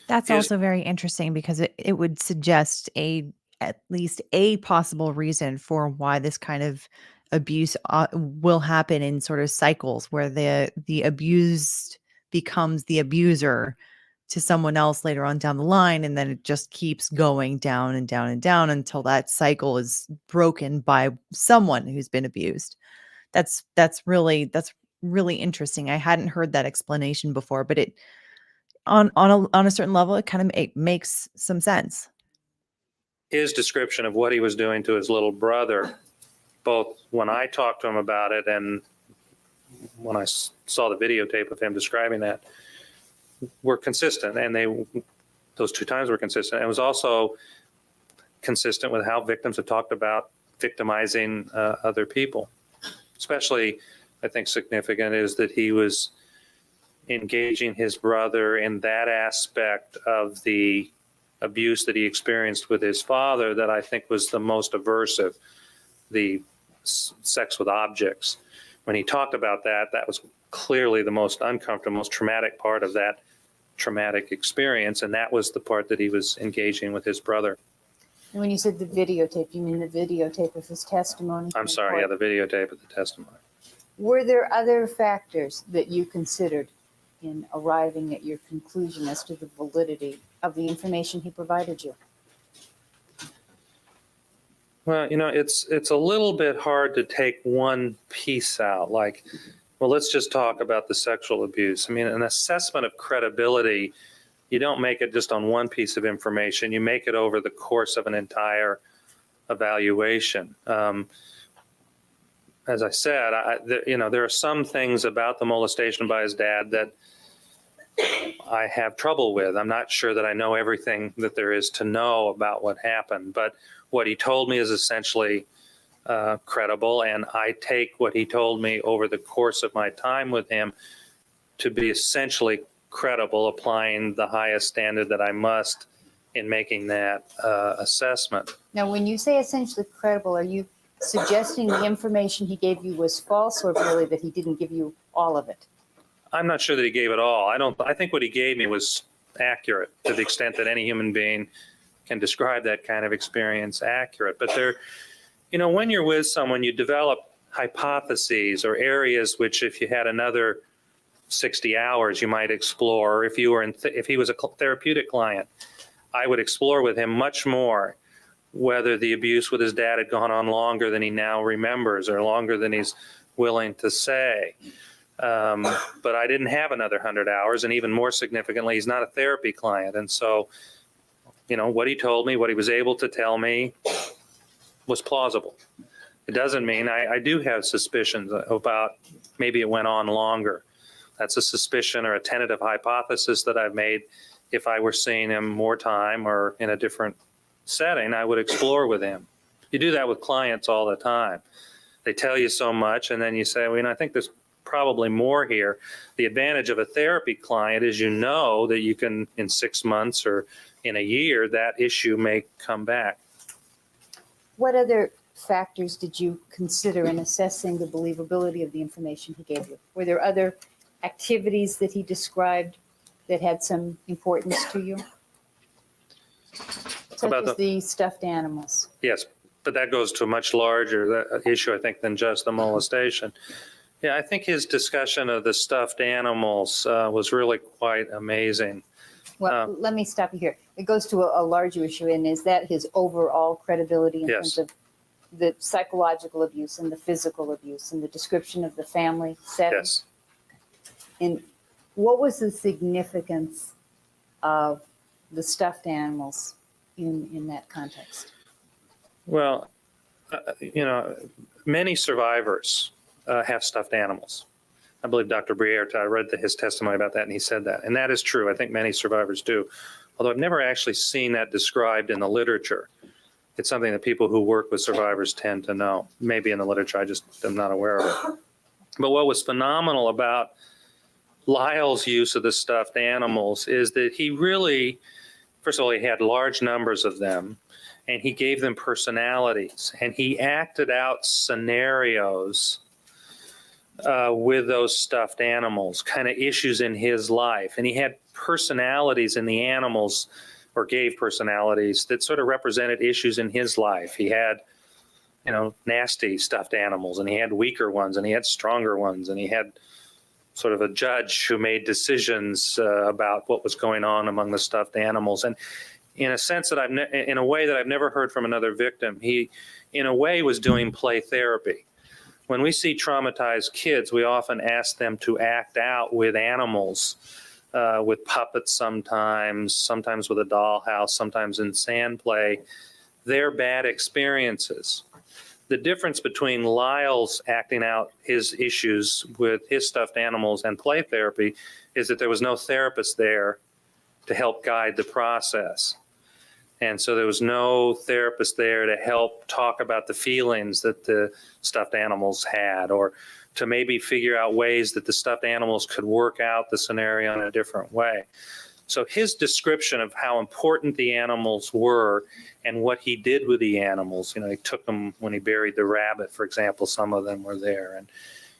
A: That's also very interesting because it would suggest at least a possible reason for why this kind of abuse will happen in sort of cycles where the abused becomes the abuser to someone else later on down the line, and then it just keeps going down and down and down until that cycle is broken by someone who's been abused. That's really interesting. I hadn't heard that explanation before, but it on a certain level, it kind of makes some sense.
C: His description of what he was doing to his little brother, both when I talked to him about it and when I saw the videotape of him describing that, were consistent. And those two times were consistent. And it was also consistent with how victims have talked about victimizing other people. Especially, I think, significant is that he was engaging his brother in that aspect of the abuse that he experienced with his father that I think was the most aversive, the sex with objects. When he talked about that, that was clearly the most uncomfortable, most traumatic part of that traumatic experience, and that was the part that he was engaging with his brother.
D: And when you said the videotape, you mean the videotape of his testimony?
C: I'm sorry, yeah, the videotape of the testimony.
D: Were there other factors that you considered in arriving at your conclusion as to the validity of the information he provided you?
C: Well, you know, it's a little bit hard to take one piece out. Like, well, let's just talk about the sexual abuse. I mean, an assessment of credibility, you don't make it just on one piece of information. You make it over the course of an entire evaluation. As I said, there are some things about the molestation by his dad that I have trouble with. I'm not sure that I know everything that there is to know about what happened, but what he told me is essentially credible, and I take what he told me over the course of my time with him to be essentially credible, applying the highest standard that I must in making that assessment.
D: Now, when you say essentially credible, are you suggesting the information he gave you was false, or really that he didn't give you all of it?
C: I'm not sure that he gave it all. I think what he gave me was accurate to the extent that any human being can describe that kind of experience accurate. But when you're with someone, you develop hypotheses or areas which, if you had another 60 hours, you might explore. Or if he was a therapeutic client, I would explore with him much more whether the abuse with his dad had gone on longer than he now remembers or longer than he's willing to say. But I didn't have another 100 hours, and even more significantly, he's not a therapy client. And so, what he told me, what he was able to tell me was plausible. It doesn't mean I do have suspicions about maybe it went on longer. That's a suspicion or a tentative hypothesis that I've made. If I were seeing him more time or in a different setting, I would explore with him. You do that with clients all the time. They tell you so much, and then you say, well, I think there's probably more here. The advantage of a therapy client is that you can, in 6 months or in a year, that issue may come back.
D: What other factors did you consider in assessing the believability of the information he gave you? Were there other activities that he described that had some importance to you? Such
C: About
D: as the stuffed animals.
C: Yes, but that goes to a much larger issue, I think, than just the molestation. Yeah, I think his discussion of the stuffed animals was really quite amazing.
D: Well, let me stop you here. It goes to a larger issue, and is that his overall credibility in
C: Yes.
D: terms of the psychological abuse and the physical abuse and the description of the family setting?
C: Yes.
D: And what was the significance of the stuffed animals in that context?
C: Well, many survivors have stuffed animals. I believe Dr. Briere, I read his testimony about that, and he said that. And that is true. I think many survivors do. Although I've never actually seen that described in the literature. It's something that people who work with survivors tend to know. Maybe in the literature, I just am not aware of it. But what was phenomenal about Lyle's use of the stuffed animals is that he really, first of all, he had large numbers of them, and he gave them personalities, and he acted out scenarios with those stuffed animals, kind of issues in his life. And he had personalities in the animals, or gave personalities that sort of represented issues in his life. He had, nasty stuffed animals, and he had weaker ones, and he had stronger ones, and he had sort of a judge who made decisions about what was going on among the stuffed animals. And in a sense that in a way that I've never heard from another victim, he, in a way, was doing play therapy. When we see traumatized kids, we often ask them to act out with animals, with puppets sometimes with a dollhouse, sometimes in sand play, their bad experiences. The difference between Lyle's acting out his issues with his stuffed animals and play therapy is that there was no therapist there to help guide the process. And so there was no therapist there to help talk about the feelings that the stuffed animals had, or to maybe figure out ways that the stuffed animals could work out the scenario in a different way. So his description of how important the animals were and what he did with the animals, he took them when he buried the rabbit, for example, some of them were there. And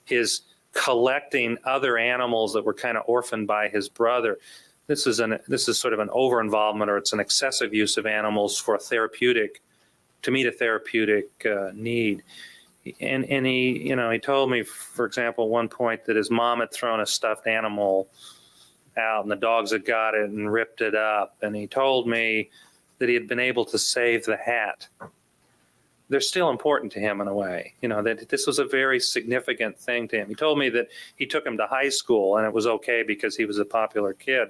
C: his collecting other animals that were kind of orphaned by his brother. This is sort of an over-involvement, or it's an excessive use of animals for to meet a therapeutic need. And he told me, for example, at one point that his mom had thrown a stuffed animal out and the dogs had got it and ripped it up. And he told me that he had been able to save the hat. They're still important to him in a way, that this was a very significant thing to him. He told me that he took him to high school and it was okay because he was a popular kid.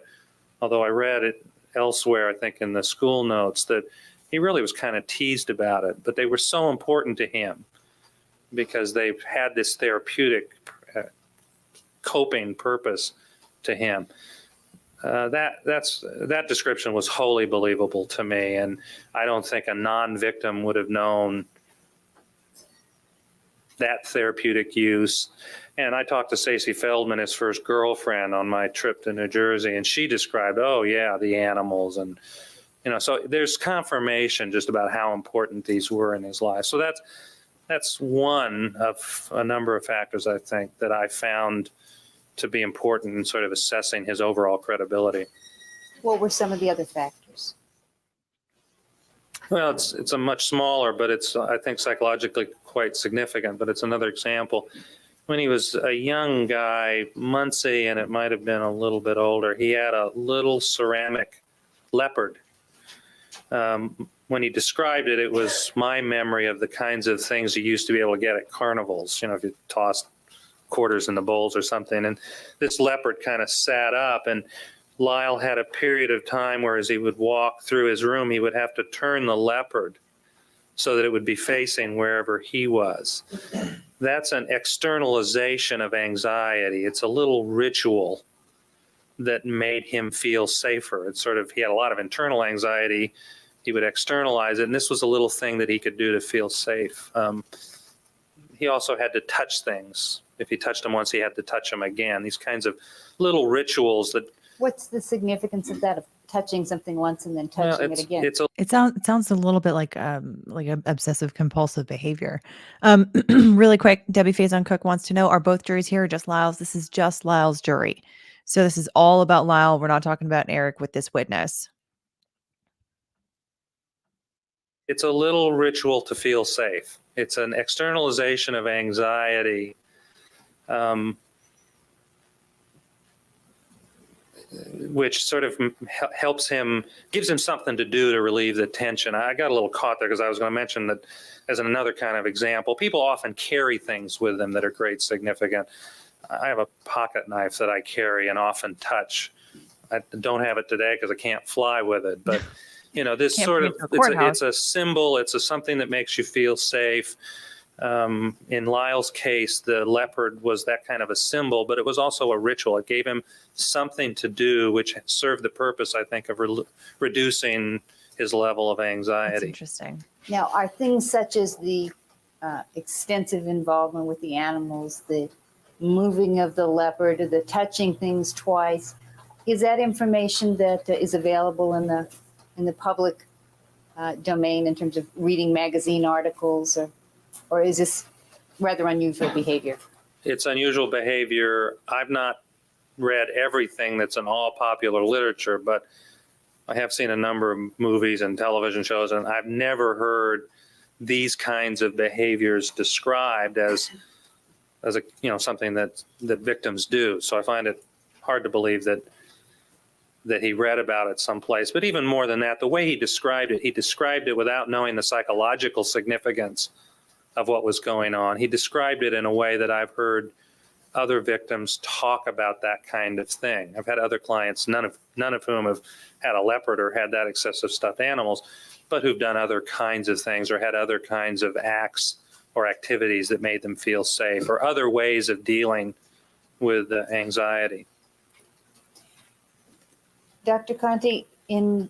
C: Although I read it elsewhere, I think in the school notes, that he really was kind of teased about it. But they were so important to him because they had this therapeutic coping purpose to him. That description was wholly believable to me, and I don't think a non-victim would have known that therapeutic use. And I talked to Stacey Feldman, his first girlfriend, on my trip to New Jersey, and she described, the animals. And, so there's confirmation just about how important these were in his life. So that's one of a number of factors, I think, that I found to be important in sort of assessing his overall credibility.
D: What were some of the other factors?
C: Well, it's a much smaller, but it's, I think, psychologically quite significant, but it's another example. When he was a young guy, Muncie, and it might have been a little bit older, he had a little ceramic leopard. When he described it, it was my memory of the kinds of things you used to be able to get at carnivals, if you tossed quarters in the bowls or something. And this leopard kind of sat up, and Lyle had a period of time where as he would walk through his room, he would have to turn the leopard so that it would be facing wherever he was. That's an externalization of anxiety. It's a little ritual that made him feel safer. It's sort of, he had a lot of internal anxiety. He would externalize it, and this was a little thing that he could do to feel safe. He also had to touch things. If he touched them once, he had to touch them again. These kinds of little rituals that
D: What's the significance of that, of touching something once and then
C: Well,
D: touching it again?
C: it's a
A: It sounds a little bit like obsessive compulsive behavior. Really quick, Debbie Faison Cook wants to know: are both juries here or just Lyle's? This is just Lyle's jury, so this is all about Lyle. We're not talking about Erik with this witness.
C: it's a little ritual to feel safe. It's an externalization of anxiety. Which sort of helps him, gives him something to do to relieve the tension. I got a little caught there because I was going to mention that as another kind of example. People often carry things with them that are great significant. I have a pocket knife that I carry and often touch. I don't have it today because I can't fly with it, but you know, this
A: Can't
C: sort
A: bring
C: of,
A: it to a courthouse.
C: it's a symbol, it's something that makes you feel safe. In Lyle's case, the leopard was that kind of a symbol, but it was also a ritual. It gave him something to do, which served the purpose, I think, of reducing his level of
A: That's
C: anxiety.
A: interesting.
D: Now, are things such as the extensive involvement with the animals, the moving of the leopard, or the touching things twice, is that information that is available in the public domain in terms of reading magazine articles, or is this rather unusual behavior?
C: It's unusual behavior. I've not read everything that's in all popular literature, but I have seen a number of movies and television shows, and I've never heard these kinds of behaviors described as a, you know, something that victims do. So I find it hard to believe that he read about it someplace. But even more than that, the way he described it without knowing the psychological significance of what was going on. He described it in a way that I've heard other victims talk about that kind of thing. I've had other clients, none of whom have had a leopard or had that excessive stuffed animals, but who've done other kinds of things or had other kinds of acts or activities that made them feel safe, or other ways of dealing with anxiety.
D: Dr. Conte, in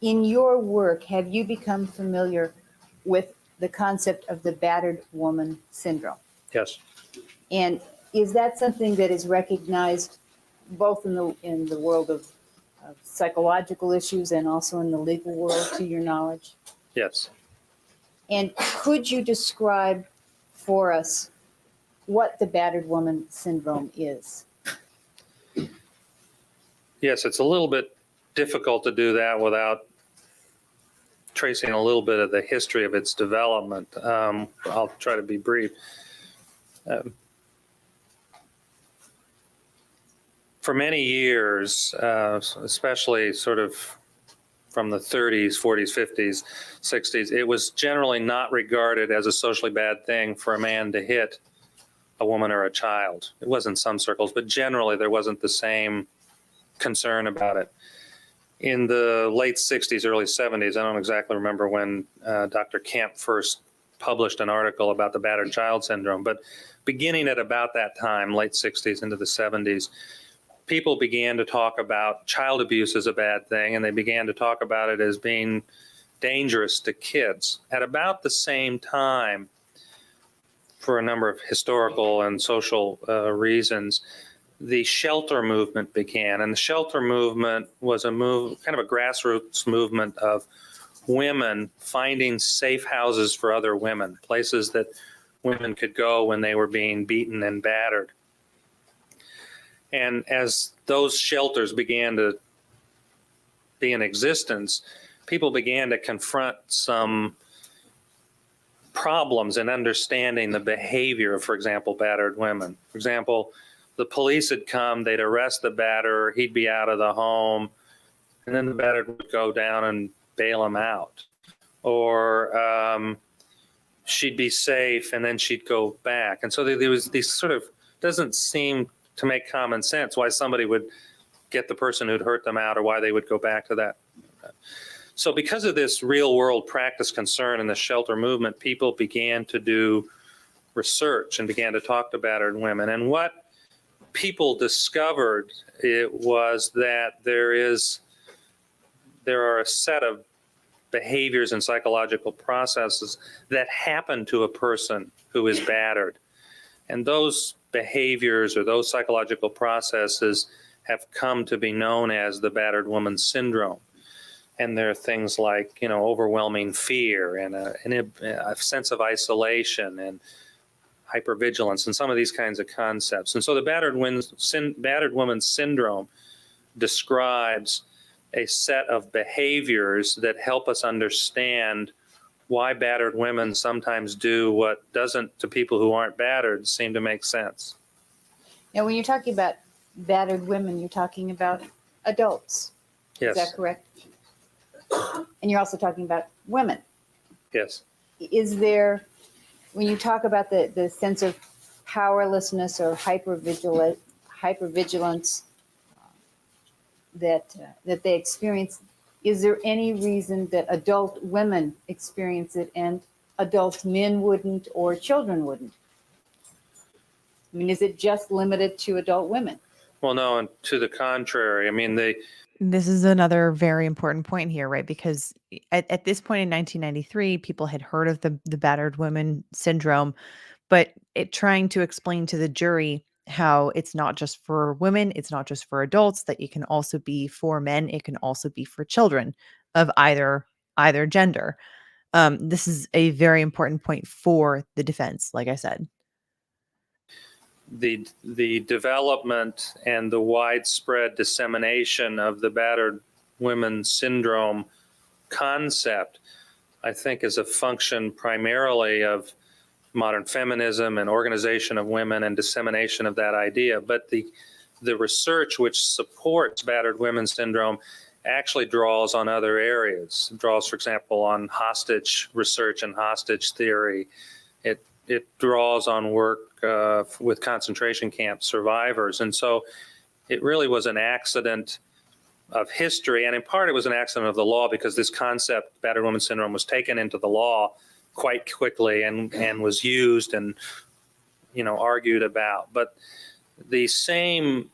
D: your work, have you become familiar with the concept of the battered woman syndrome?
C: Yes.
D: And is that something that is recognized both in the world of psychological issues and also in the legal world, to your knowledge?
C: Yes.
D: And could you describe for us what the battered woman syndrome is?
C: Yes, it's a little bit difficult to do that without tracing a little bit of the history of its development. I'll try to be brief. For many years, especially sort of from the 30s, 40s, 50s, 60s, it was generally not regarded as a socially bad thing for a man to hit a woman or a child. It was in some circles, but generally there wasn't the same concern about it. In the late 60s, early 70s, I don't exactly remember when Dr. Kemp first published an article about the battered child syndrome, but beginning at about that time, late 60s into the 70s, people began to talk about child abuse as a bad thing, and they began to talk about it as being dangerous to kids. At about the same time, for a number of historical and social reasons, the shelter movement began. And the shelter movement was kind of a grassroots movement of women finding safe houses for other women, places that women could go when they were being beaten and battered. And as those shelters began to be in existence, people began to confront some problems in understanding the behavior of, for example, battered women. For example, the police had come, they'd arrest the batterer, he'd be out of the home, and then the battered would go down and bail him out. Or she'd be safe, and then she'd go back. And so there was these sort of, doesn't seem to make common sense why somebody would get the person who'd hurt them out or why they would go back to that. So because of this real world practice concern in the shelter movement, people began to do research and began to talk to battered women. And what people discovered, it was that there are a set of behaviors and psychological processes that happen to a person who is battered And those behaviors or those psychological processes have come to be known as the battered woman syndrome. And there are things like, overwhelming fear and a sense of isolation and hypervigilance and some of these kinds of concepts. And so the battered woman syndrome describes a set of behaviors that help us understand why battered women sometimes do what doesn't, to people who aren't battered, seem to make sense.
D: Now, when you're talking about battered women, you're talking about adults.
C: Yes.
D: Is that correct? And you're also talking about women.
C: Yes.
D: Is there, when you talk about the sense of powerlessness or hypervigilance that they experience, is there any reason that adult women experience it and adult men wouldn't or children wouldn't? I mean, is it just limited to adult women?
C: Well, no, and to the contrary. I mean,
A: This is another very important point here, right? Because at this point in 1993, people had heard of the battered women syndrome, but trying to explain to the jury how it's not just for women, it's not just for adults, that it can also be for men, it can also be for children of either gender. This is a very important point for the defense, like I said.
C: the development and the widespread dissemination of the battered women syndrome concept, I think, is a function primarily of modern feminism and organization of women and dissemination of that idea. But the research which supports battered women syndrome actually draws on other areas. It draws, for example, on hostage research and hostage theory. It draws on work with concentration camp survivors. And so it really was an accident of history. And in part, it was an accident of the law, because this concept, battered woman syndrome, was taken into the law quite quickly and was used and, argued about. But the same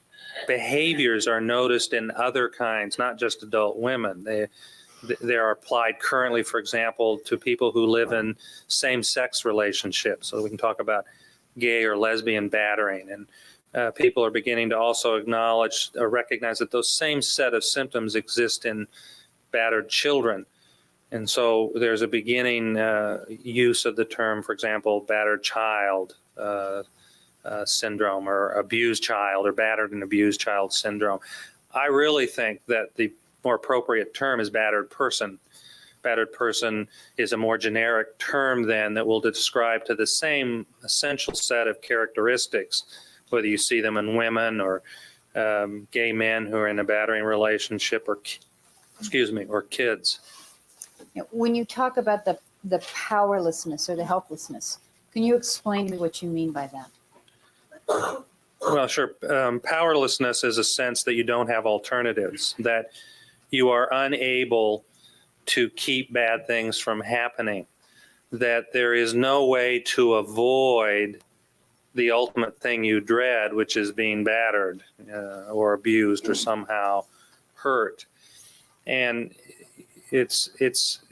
C: behaviors are noticed in other kinds, not just adult women. They are applied currently, for example, to people who live in same-sex relationships. So we can talk about gay or lesbian battering. And people are beginning to also acknowledge or recognize that those same set of symptoms exist in battered children. And so there's a beginning use of the term, for example, battered child syndrome, or abused child, or battered and abused child syndrome. I really think that the more appropriate term is battered person. Battered person is a more generic term then that will describe to the same essential set of characteristics, whether you see them in women or gay men who are in a battering relationship, or kids.
D: Now, when you talk about the powerlessness or the helplessness, can you explain to me what you mean by that?
C: Well, sure. Powerlessness is a sense that you don't have alternatives, that you are unable to keep bad things from happening, that there is no way to avoid the ultimate thing you dread, which is being battered or abused or somehow hurt. And it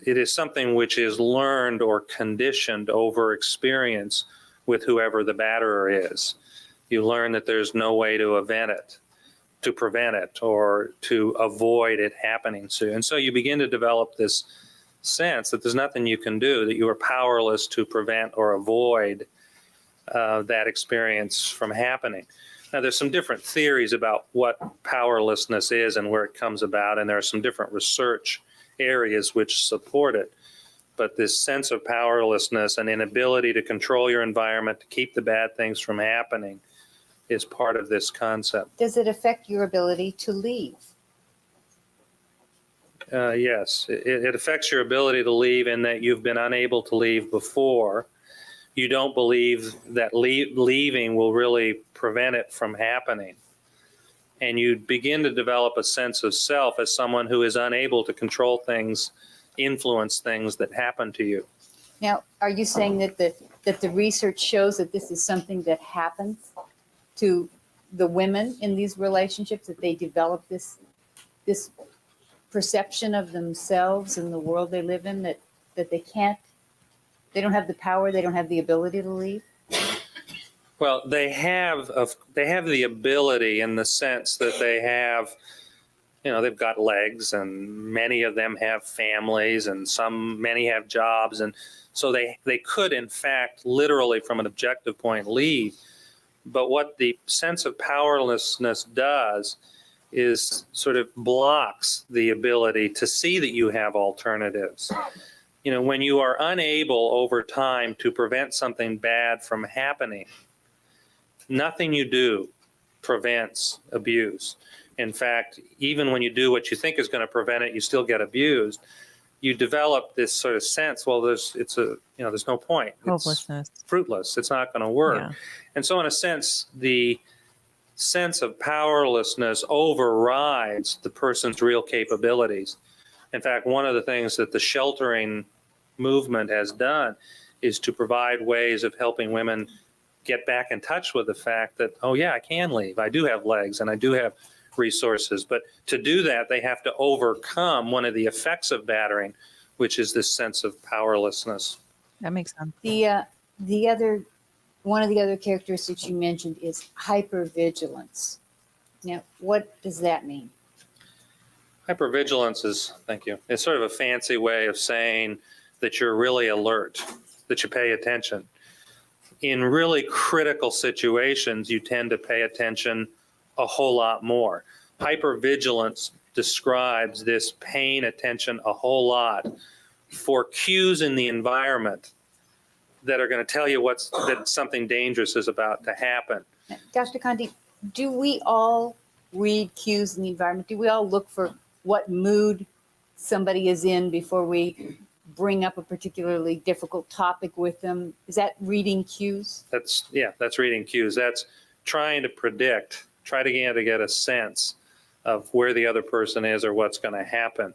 C: is something which is learned or conditioned over experience with whoever the batterer is. You learn that there's no way to prevent it, or to avoid it happening soon. And so you begin to develop this sense that there's nothing you can do, that you are powerless to prevent or avoid that experience from happening. Now, there's some different theories about what powerlessness is and where it comes about, and there are some different research areas which support it. But this sense of powerlessness and inability to control your environment, to keep the bad things from happening, is part of this concept.
D: Does it affect your ability to leave?
C: Yes, it affects your ability to leave in that you've been unable to leave before. You don't believe that leaving will really prevent it from happening. And you begin to develop a sense of self as someone who is unable to control things, influence things that happen to you.
D: Now, are you saying that the research shows that this is something that happens to the women in these relationships, that they develop this perception of themselves and the world they live in, that they don't have the power, they don't have the ability to leave?
C: Well, they have the ability in the sense that they have, they've got legs, and many of them have families, and many have jobs, and so they could, in fact, literally from an objective point, leave. But what the sense of powerlessness does is sort of blocks the ability to see that you have alternatives. When you are unable over time to prevent something bad from happening, nothing you do prevents abuse. In fact, even when you do what you think is going to prevent it, you still get abused. You develop this sort of sense, well, there's no point.
A: Hopelessness.
C: It's fruitless. It's not going to work.
A: Yeah.
C: And so in a sense, the sense of powerlessness overrides the person's real capabilities. In fact, one of the things that the sheltering movement has done is to provide ways of helping women get back in touch with the fact that, oh yeah, I can leave. I do have legs and I do have resources. But to do that, they have to overcome one of the effects of battering, which is this sense of powerlessness.
A: That makes sense.
D: One of the other characteristics you mentioned is hypervigilance. Now, what does that mean?
C: Hypervigilance is, thank you, it's sort of a fancy way of saying that you're really alert, that you pay attention. In really critical situations, you tend to pay attention a whole lot more. Hypervigilance describes this paying attention a whole lot for cues in the environment that are going to tell you that something dangerous is about to happen.
D: Now, Dr. Conte, do we all read cues in the environment? Do we all look for what mood somebody is in before we bring up a particularly difficult topic with them? Is that reading cues?
C: That's reading cues. That's trying to predict, try to get a sense of where the other person is or what's going to happen.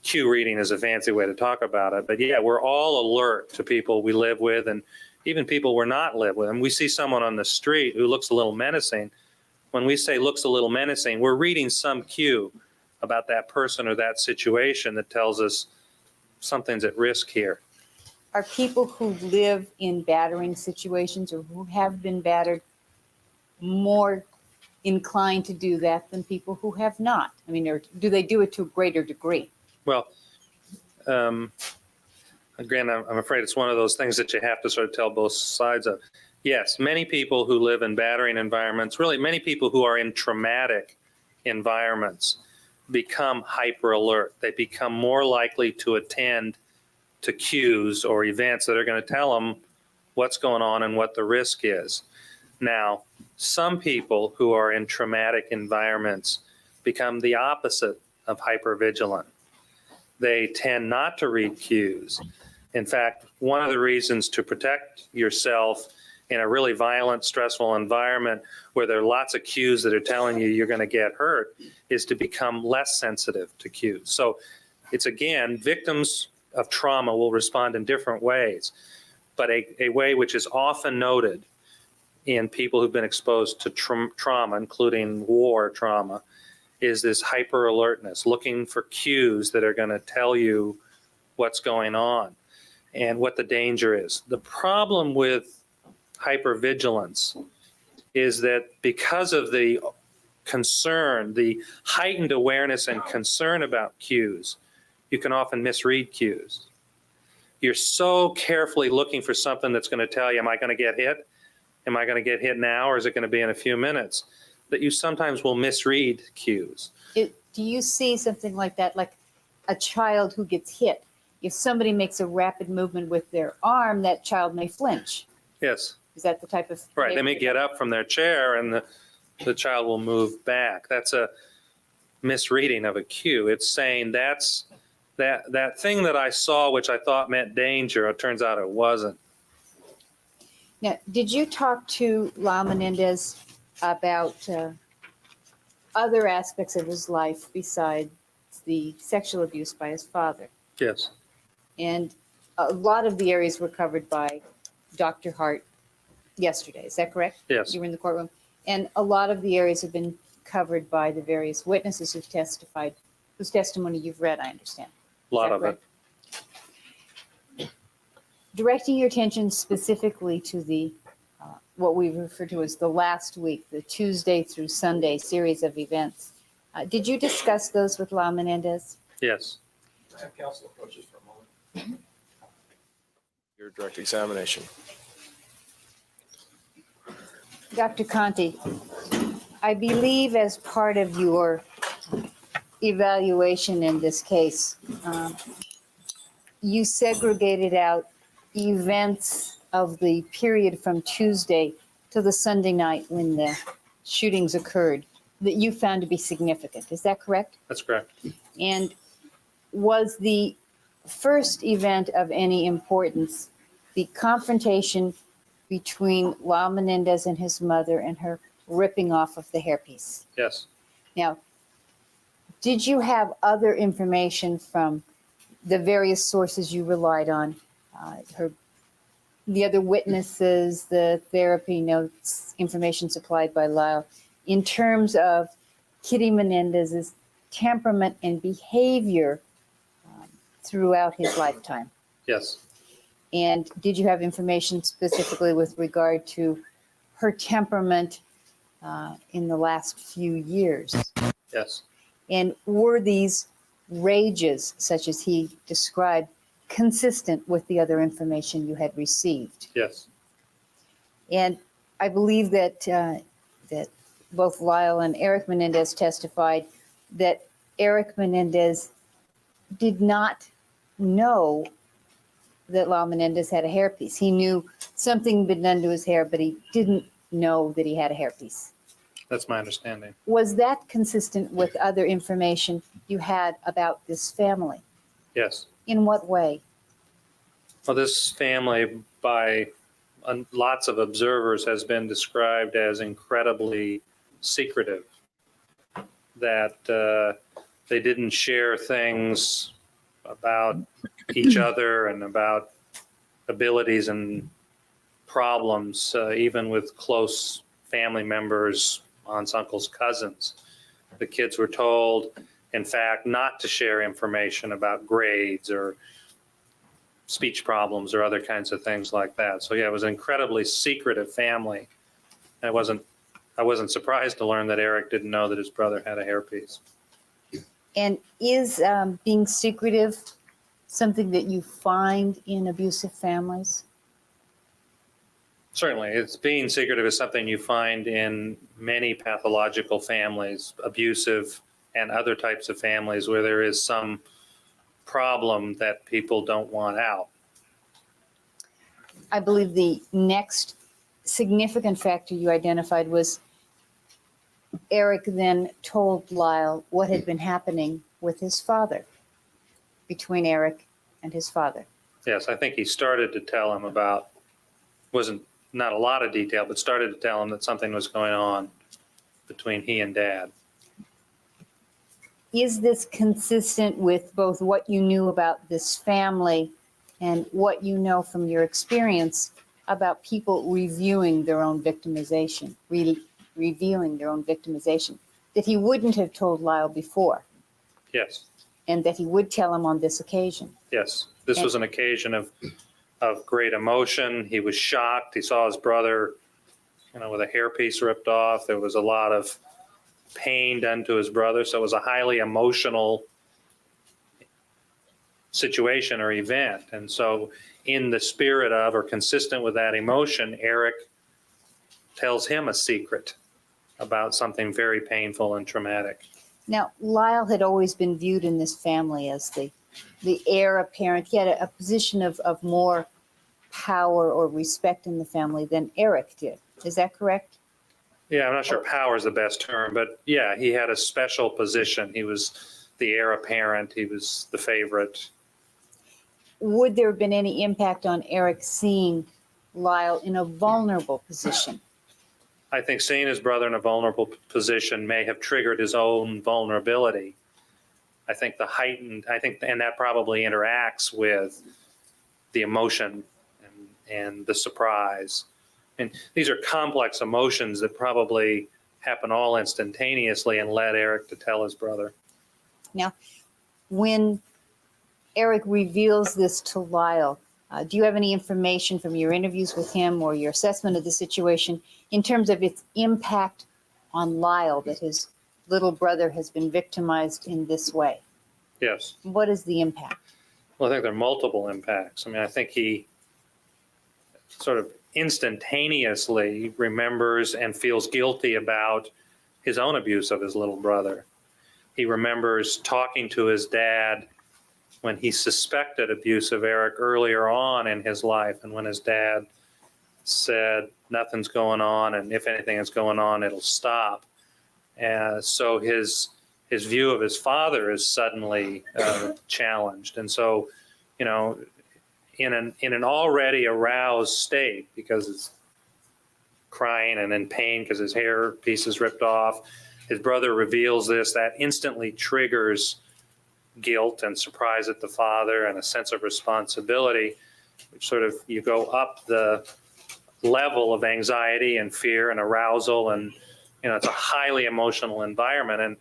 C: Cue reading is a fancy way to talk about it. But yeah, we're all alert to people we live with and even people we're not live with. And we see someone on the street who looks a little menacing. When we say looks a little menacing, we're reading some cue about that person or that situation that tells us something's at risk here.
D: Are people who live in battering situations or who have been battered more inclined to do that than people who have not? I mean, or do they do it to a greater degree?
C: Well, again, I'm afraid it's one of those things that you have to sort of tell both sides of. Yes, many people who live in battering environments, really many people who are in traumatic environments become hyper alert. They become more likely to attend to cues or events that are going to tell them what's going on and what the risk is. Now, some people who are in traumatic environments become the opposite of hypervigilant. They tend not to read cues. In fact, one of the reasons to protect yourself in a really violent, stressful environment where there are lots of cues that are telling you you're going to get hurt is to become less sensitive to cues. So it's, again, victims of trauma will respond in different ways, but a way which is often noted in people who've been exposed to trauma, including war trauma, is this hyper alertness, looking for cues that are going to tell you what's going on and what the danger is. The problem with hypervigilance is that because of the concern, the heightened awareness and concern about cues, you can often misread cues. You're so carefully looking for something that's going to tell you, am I going to get hit? Am I going to get hit now, or is it going to be in a few minutes? That you sometimes will misread cues.
D: Do you see something like that, like a child who gets hit? If somebody makes a rapid movement with their arm, that child may flinch.
C: Yes.
D: Is that the type of...
C: Right. They may get up from their chair and the child will move back. That's a misreading of a cue. It's saying that's that thing that I saw, which I thought meant danger, it turns out it wasn't.
D: Now, did you talk to Lyle Menendez about other aspects of his life besides the sexual abuse by his father?
C: Yes.
D: And a lot of the areas were covered by Dr. Hart yesterday. Is that correct?
C: Yes.
D: You were in the courtroom. And a lot of the areas have been covered by the various witnesses who've testified, whose testimony you've read, I understand.
C: A lot of it.
D: Directing your attention specifically to the what we refer to as the last week, the Tuesday through Sunday series of events. Did you discuss those with Lyle Menendez?
C: Yes.
B: Can I have counsel approach this for a moment? Your direct examination.
D: Dr. Conte, I believe as part of your evaluation in this case, you segregated out events of the period from Tuesday to the Sunday night when the shootings occurred that you found to be significant. Is that correct?
C: That's correct.
D: And was the first event of any importance the confrontation between Lyle Menendez and his mother and her ripping off of the hairpiece?
C: Yes.
D: Now, did you have other information from the various sources you relied on, the other witnesses, the therapy notes, information supplied by Lyle, in terms of Kitty Menendez's temperament and behavior throughout his lifetime?
C: Yes.
D: And did you have information specifically with regard to her temperament in the last few years?
C: Yes.
D: And were these rages, such as he described, consistent with the other information you had received?
C: Yes.
D: And I believe that that both Lyle and Erik Menendez testified that Erik Menendez did not know that Lyle Menendez had a hairpiece. He knew something had been done to his hair, but he didn't know that he had a hairpiece.
C: That's my understanding.
D: Was that consistent with other information you had about this family?
C: Yes.
D: In what way?
C: Well, this family, by lots of observers, has been described as incredibly secretive, that they didn't share things about each other and about abilities and problems, even with close family members, aunts, uncles, cousins. The kids were told, in fact, not to share information about grades or speech problems or other kinds of things like that. So yeah, it was an incredibly secretive family. I wasn't surprised to learn that Erik didn't know that his brother had a hairpiece.
D: And is being secretive something that you find in abusive families?
C: Certainly, it's being secretive is something you find in many pathological families, abusive and other types of families where there is some problem that people don't want out.
D: I believe the next significant factor you identified was Erik then told Lyle what had been happening with his father, between Erik and his father.
C: Yes, I think he started to tell him about, wasn't not a lot of detail, but started to tell him that something was going on between he and Dad.
D: Is this consistent with both what you knew about this family and what you know from your experience about people reviewing their own victimization, reviewing their own victimization, that he wouldn't have told Lyle before
C: Yes,
D: and that he would tell him on this occasion?
C: yes. This was an occasion of great emotion. He was shocked. He saw his brother, with a hairpiece ripped off. There was a lot of pain done to his brother. So it was a highly emotional situation or event. And so in the spirit of, or consistent with that emotion, Erik tells him a secret about something very painful and traumatic.
D: Now, Lyle had always been viewed in this family as the heir apparent. He had a position of more power or respect in the family than Erik did. Is that correct?
C: Yeah, I'm not sure power is the best term, but yeah, he had a special position. He was the heir apparent. He was the favorite.
D: Would there have been any impact on Erik seeing Lyle in a vulnerable position?
C: I think seeing his brother in a vulnerable position may have triggered his own vulnerability. I think and that probably interacts with the emotion and the surprise. And these are complex emotions that probably happen all instantaneously and led Erik to tell his brother.
D: Now, when Erik reveals this to Lyle, Do you have any information from your interviews with him or your assessment of the situation in terms of its impact on Lyle, that his little brother has been victimized in this way?
C: Yes.
D: What is the impact?
C: Well, I think there are multiple impacts. I mean, I think he sort of instantaneously remembers and feels guilty about his own abuse of his little brother. He remembers talking to his dad when he suspected abuse of Erik earlier on in his life, and when his dad said, nothing's going on, and if anything is going on, it'll stop. And so his view of his father is suddenly challenged. And so, you know, in an already aroused state, because it's crying and in pain because his hair piece is ripped off, his brother reveals this, that instantly triggers guilt and surprise at the father and a sense of responsibility, which sort of, you go up the level of anxiety and fear and arousal, and you know, it's a highly emotional environment. And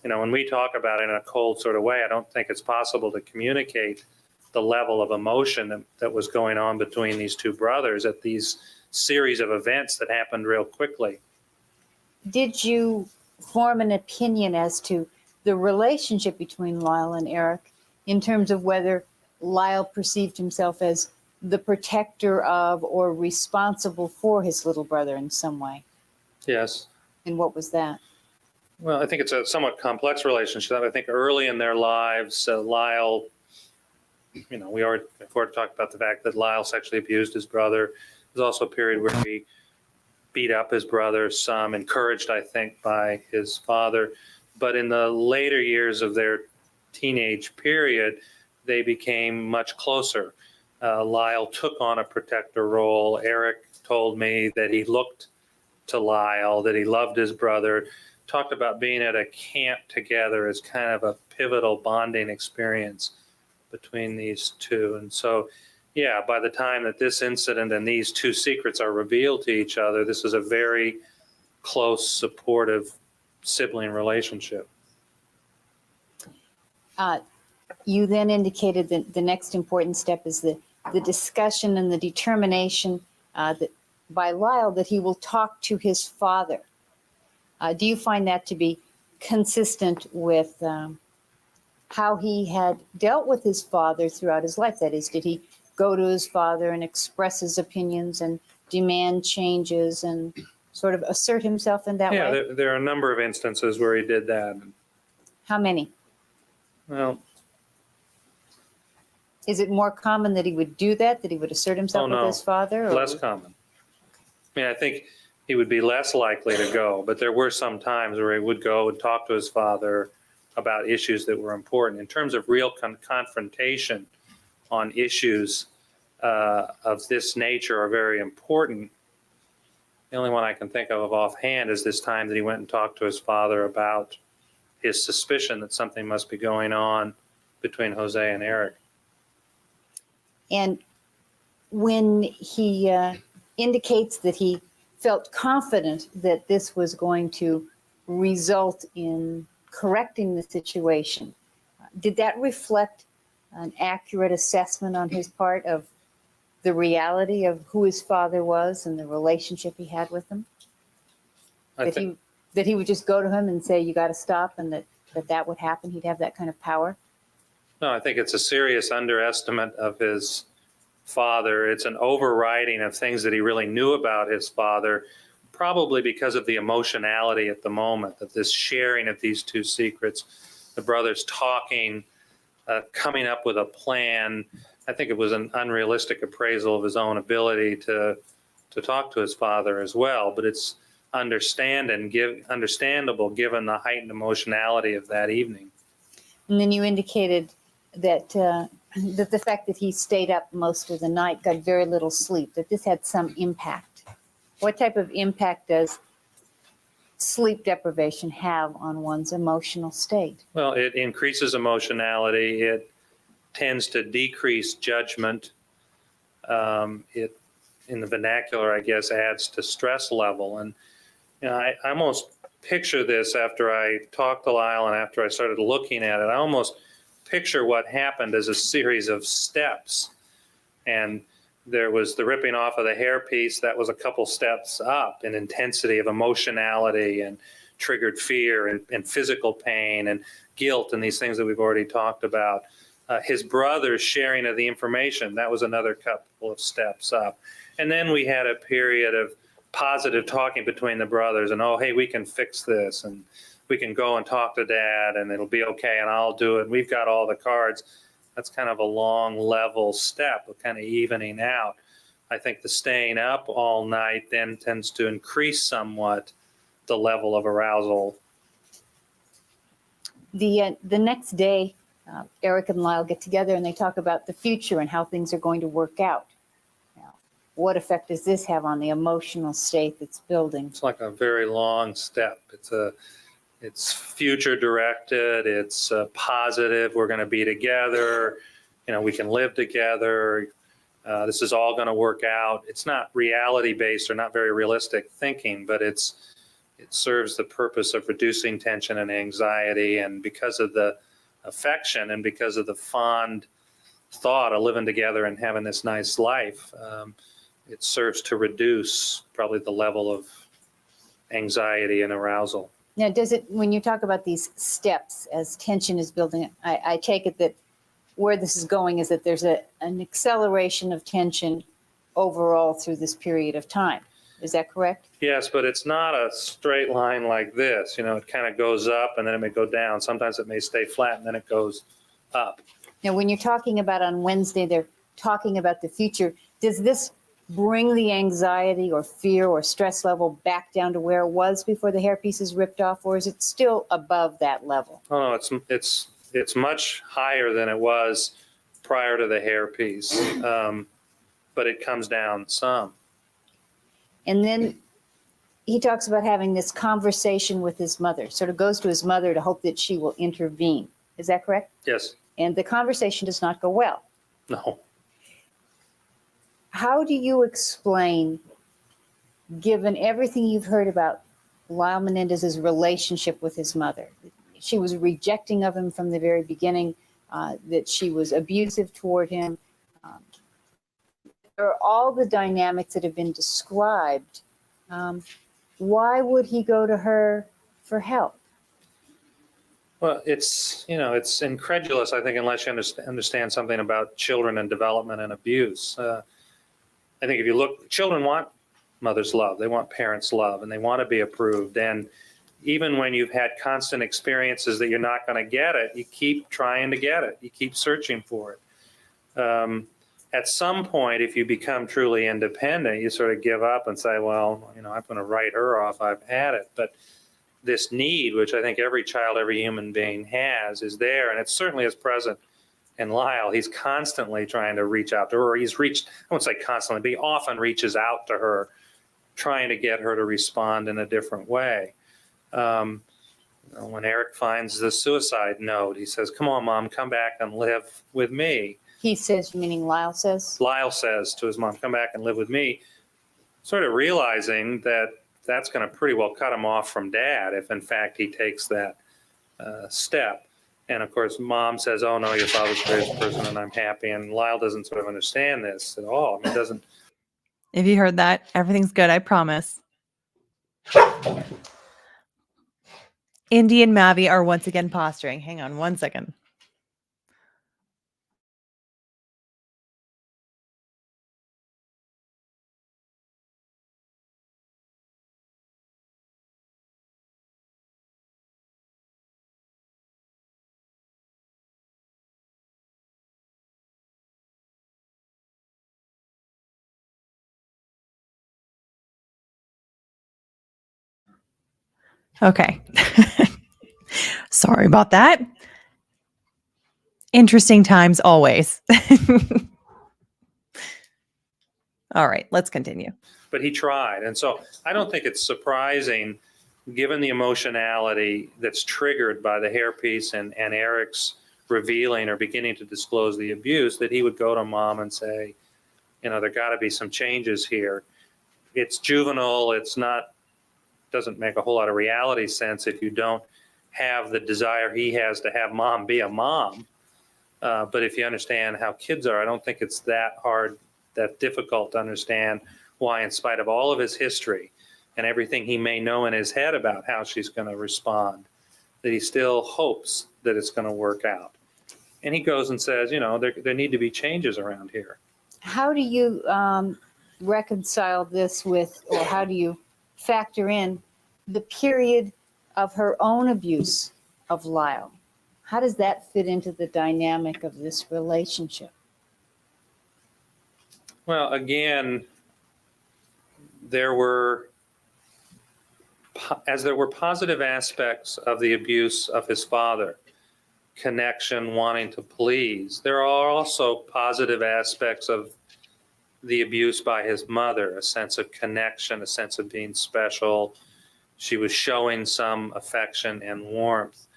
C: you know, when we talk about it in a cold sort of way, I don't think it's possible to communicate the level of emotion that was going on between these two brothers at these series of events that happened real quickly.
D: Did you form an opinion as to the relationship between Lyle and Erik in terms of whether Lyle perceived himself as the protector of or responsible for his little brother in some way?
C: Yes.
D: And what was that?
C: Well, I think it's a somewhat complex relationship. I think early in their lives, Lyle, you know, we've already talked about the fact that Lyle sexually abused his brother. There's also a period where he beat up his brother some, encouraged, I think, by his father. But in the later years of their teenage period, they became much closer. Lyle took on a protector role. Erik told me that he looked to Lyle, that he loved his brother, talked about being at a camp together as kind of a pivotal bonding experience between these two. And so, yeah, by the time that this incident and these two secrets are revealed to each other, this is a very close, supportive sibling relationship.
D: You then indicated that the next important step is the discussion and the determination that by Lyle that he will talk to his father. Do you find that to be consistent with how he had dealt with his father throughout his life? That is, did he go to his father and express his opinions and demand changes and sort of assert himself in that way?
C: Yeah, there are a number of instances where he did that.
D: How many?
C: Well,
D: is it more common that he would do that he would assert himself with his father? Or
C: less common. I mean, I think he would be less likely to go, but there were some times where he would go and talk to his father about issues that were important. In terms of real confrontation on issues of this nature are very important. The only one I can think of offhand is this time that he went and talked to his father about his suspicion that something must be going on between Jose and Erik.
D: And when he indicates that he felt confident that this was going to result in correcting the situation, did that reflect an accurate assessment on his part of the reality of who his father was and the relationship he had with him? That he would just go to him and say, you got to stop, and that would happen? He'd have that kind of power?
C: No, I think it's a serious underestimate of his father. It's an overriding of things that he really knew about his father, probably because of the emotionality at the moment, of this sharing of these two secrets, the brothers talking, coming up with a plan. I think it was an unrealistic appraisal of his own ability to talk to his father as well, but it's understandable given the heightened emotionality of that evening.
D: And then you indicated that that the fact that he stayed up most of the night, got very little sleep, that this had some impact. What type of impact does sleep deprivation have on one's emotional state?
C: Well, it increases emotionality. It tends to decrease judgment. It, in the vernacular, I guess, adds to stress level. And you know, I almost picture this after I talked to Lyle and after I started looking at it. I almost picture what happened as a series of steps. And there was the ripping off of the hairpiece. That was a couple steps up in intensity of emotionality and triggered fear and physical pain and guilt and these things that we've already talked about. His brother's sharing of the information, that was another couple of steps up. And then we had a period of positive talking between the brothers and, oh, hey, we can fix this and we can go and talk to dad and it'll be okay and I'll do it. We've got all the cards. That's kind of a long level step of kind of evening out. I think the staying up all night then tends to increase somewhat the level of arousal.
D: The next day, Erik and Lyle get together and they talk about the future and how things are going to work out. Now, what effect does this have on the emotional state that's building?
C: It's like a very long step. It's future directed. It's positive. We're going to be together. We can live together. This is all going to work out. It's not reality based or not very realistic thinking, but it serves the purpose of reducing tension and anxiety. And because of the affection and because of the fond thought of living together and having this nice life, it serves to reduce probably the level of anxiety and arousal.
D: Now, when you talk about these steps as tension is building, I take it that where this is going is that there's an acceleration of tension overall through this period of time. Is that correct?
C: Yes, but it's not a straight line like this. It kind of goes up and then it may go down. Sometimes it may stay flat and then it goes up.
D: Now, when you're talking about on Wednesday, they're talking about the future. Does this bring the anxiety or fear or stress level back down to where it was before the hairpiece is ripped off, or is it still above that level?
C: Oh, no, it's much higher than it was prior to the hairpiece, but it comes down some.
D: And then he talks about having this conversation with his mother, sort of goes to his mother to hope that she will intervene. Is that correct?
C: Yes.
D: And the conversation does not go well.
C: No.
D: How do you explain, given everything you've heard about Lyle Menendez's relationship with his mother? She was rejecting of him from the very beginning, that she was abusive toward him. There are all the dynamics that have been described. Why would he go to her for help?
C: Well, it's incredulous, I think, unless you understand something about children and development and abuse. I think if you look, children want mother's love. They want parents' love, and they want to be approved. And even when you've had constant experiences that you're not going to get it, you keep trying to get it. You keep searching for it. At some point, if you become truly independent, you sort of give up and say, well, I'm going to write her off. I've had it. But this need, which I think every child, every human being has, is there. And it certainly is present in Lyle. He's constantly trying to reach out to her. He's reached, I won't say constantly, but he often reaches out to her, trying to get her to respond in a different way. When Erik finds the suicide note, he says, come on, Mom, come back and live with me.
D: He says, meaning Lyle says?
C: Lyle says to his mom, come back and live with me, sort of realizing that that's going to pretty well cut him off from dad if, in fact, he takes that step. And, of course, Mom says, oh, no, your father's the greatest person and I'm happy. And Lyle doesn't sort of understand this at all. It doesn't.
A: If you heard that, everything's good, I promise. Indy and Mavi are once again posturing. Hang on one second. Okay. Sorry about that. Interesting times always. All right, let's continue.
C: But he tried. And so I don't think it's surprising, given the emotionality that's triggered by the hairpiece and Erik's revealing or beginning to disclose the abuse, that he would go to Mom and say, there got to be some changes here. It's juvenile. It's not, doesn't make a whole lot of reality sense if you don't have the desire he has to have Mom be a mom. But if you understand how kids are, I don't think it's that hard, that difficult to understand why, in spite of all of his history and everything he may know in his head about how she's going to respond, that he still hopes that it's going to work out. And he goes and says, you know, there need to be changes around here.
D: How do you reconcile this with, or how do you factor in the period of her own abuse of Lyle? How does that fit into the dynamic of this relationship?
C: Well, again, there were positive aspects of the abuse of his father, connection, wanting to please, there are also positive aspects of the abuse by his mother, a sense of connection, a sense of being special. She was showing some affection and warmth.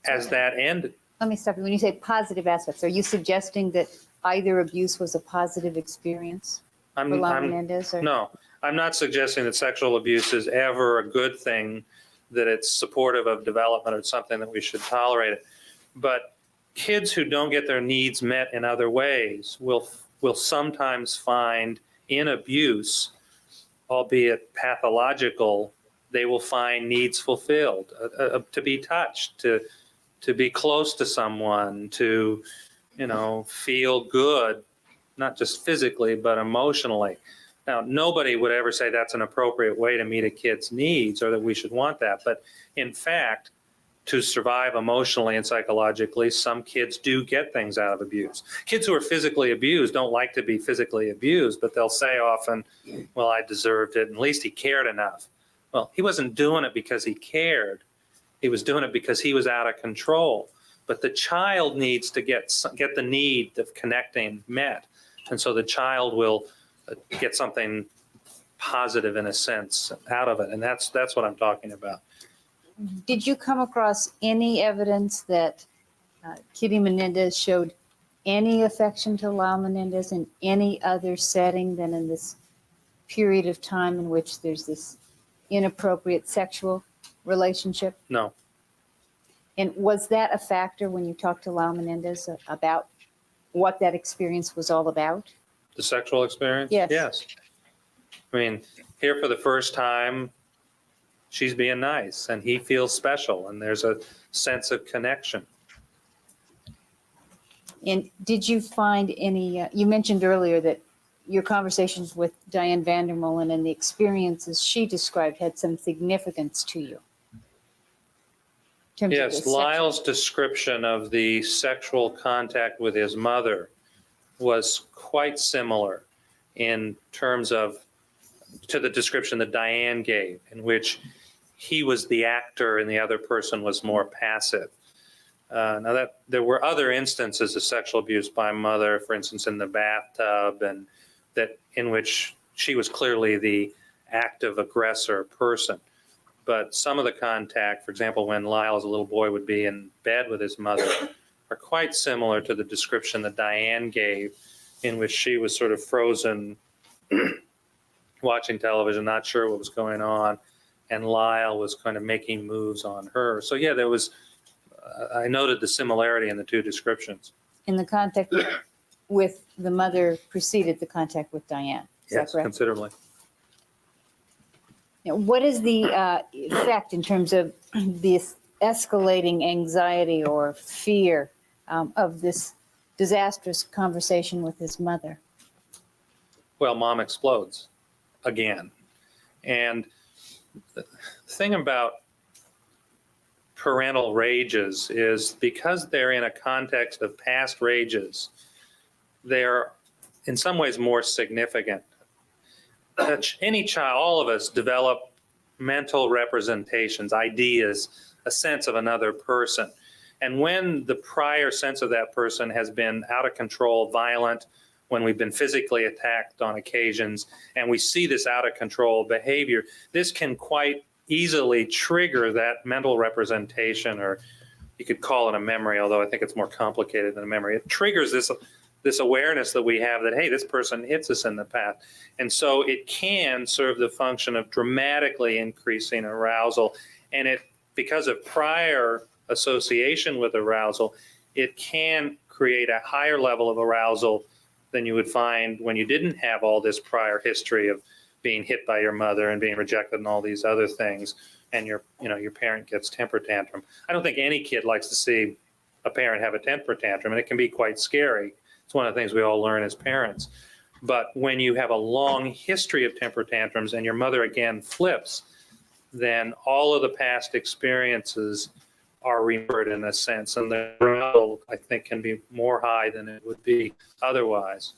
C: As that ended,
D: Let me stop you. When you say positive aspects, are you suggesting that either abuse was a positive experience for Lyle Menendez? Or?
C: No, I'm not suggesting that sexual abuse is ever a good thing, that it's supportive of development or something that we should tolerate it. But kids who don't get their needs met in other ways will sometimes find in abuse, albeit pathological, they will find needs fulfilled, to be touched, to be close to someone, to, you know, feel good, not just physically, but emotionally. Now, nobody would ever say that's an appropriate way to meet a kid's needs or that we should want that. But in fact, to survive emotionally and psychologically, some kids do get things out of abuse. Kids who are physically abused don't like to be physically abused, but they'll say often, well, I deserved it, and at least he cared enough. Well, he wasn't doing it because he cared. He was doing it because he was out of control. But the child needs to get the need of connecting met. And so the child will get something positive, in a sense, out of it. And that's what I'm talking about.
D: Did you come across any evidence that Kitty Menendez showed any affection to Lyle Menendez in any other setting than in this period of time in which there's this inappropriate sexual relationship?
C: No.
D: And was that a factor when you talked to Lyle Menendez about what that experience was all about?
C: The sexual experience?
D: Yes.
C: Yes. I mean, here for the first time, she's being nice and he feels special and there's a sense of connection.
D: And did you find any, you mentioned earlier that your conversations with Diane Vandermolen and the experiences she described had some significance to you? In terms of the
C: Yes,
D: sexual-
C: Lyle's description of the sexual contact with his mother was quite similar in terms of to the description that Diane gave, in which he was the actor and the other person was more passive. Now that there were other instances of sexual abuse by mother, for instance, in the bathtub, and that in which she was clearly the active aggressor person. But some of the contact, for example, when Lyle as a little boy would be in bed with his mother, are quite similar to the description that Diane gave, in which she was sort of frozen, watching television, not sure what was going on, and Lyle was kind of making moves on her. So yeah, there was, I noted the similarity in the two descriptions.
D: In the contact with the mother preceded the contact with Diane. Is that
C: Yes,
D: correct?
C: considerably.
D: Now, what is the effect in terms of this escalating anxiety or fear of this disastrous conversation with his mother?
C: Well, mom explodes again. And the thing about parental rages is because they're in a context of past rages, they're in some ways more significant. Any child, all of us develop mental representations, ideas, a sense of another person. And when the prior sense of that person has been out of control, violent, when we've been physically attacked on occasions, and we see this out of control behavior, this can quite easily trigger that mental representation, or you could call it a memory, although I think it's more complicated than a memory. It triggers this awareness that we have that, hey, this person hits us in the past. And so it can serve the function of dramatically increasing arousal. And it, because of prior association with arousal, it can create a higher level of arousal than you would find when you didn't have all this prior history of being hit by your mother and being rejected and all these other things, and your parent gets temper tantrum. I don't think any kid likes to see a parent have a temper tantrum, and it can be quite scary. It's one of the things we all learn as parents. But when you have a long history of temper tantrums and your mother again flips, then all of the past experiences are remembered in a sense, and the arousal, I think, can be more high than it would be otherwise.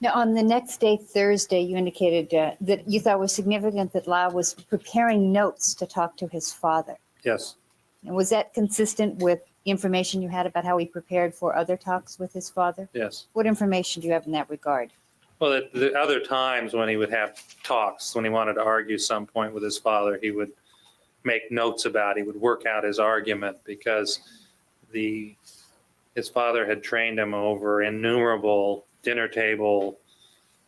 D: Now, on the next day, Thursday, you indicated that you thought it was significant that Lyle was preparing notes to talk to his father.
C: Yes.
D: And was that consistent with information you had about how he prepared for other talks with his father?
C: Yes.
D: What information do you have in that regard?
C: Well, the other times when he would have talks, when he wanted to argue some point with his father, he would make notes about it. He would work out his argument because his father had trained him over innumerable dinner table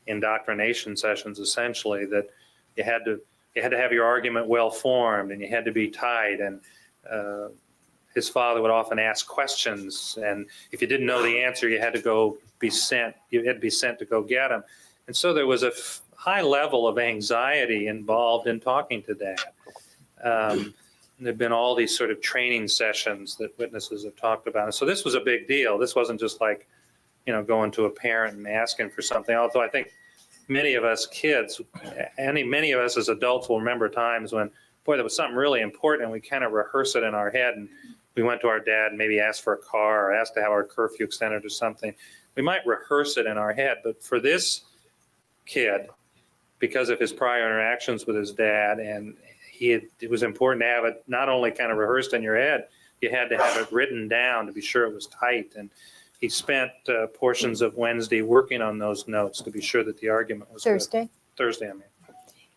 C: indoctrination sessions, essentially, that you had to have your argument well formed, and you had to be tight. And his father would often ask questions, and if you didn't know the answer, you had to be sent to go get him. And so there was a high level of anxiety involved in talking to Dad. There've been all these sort of training sessions that witnesses have talked about. And so this was a big deal. This wasn't just like, going to a parent and asking for something. Although I think many of us kids, many of us as adults will remember times when, boy, there was something really important, and we kind of rehearse it in our head. And we went to our dad and maybe asked for a car or asked to have our curfew extended or something. We might rehearse it in our head. But for this kid, because of his prior interactions with his dad, and it was important to have it not only kind of rehearsed in your head, you had to have it written down to be sure it was tight. And he spent portions of Wednesday working on those notes to be sure that the argument was
D: Thursday?
C: good. Thursday, I mean.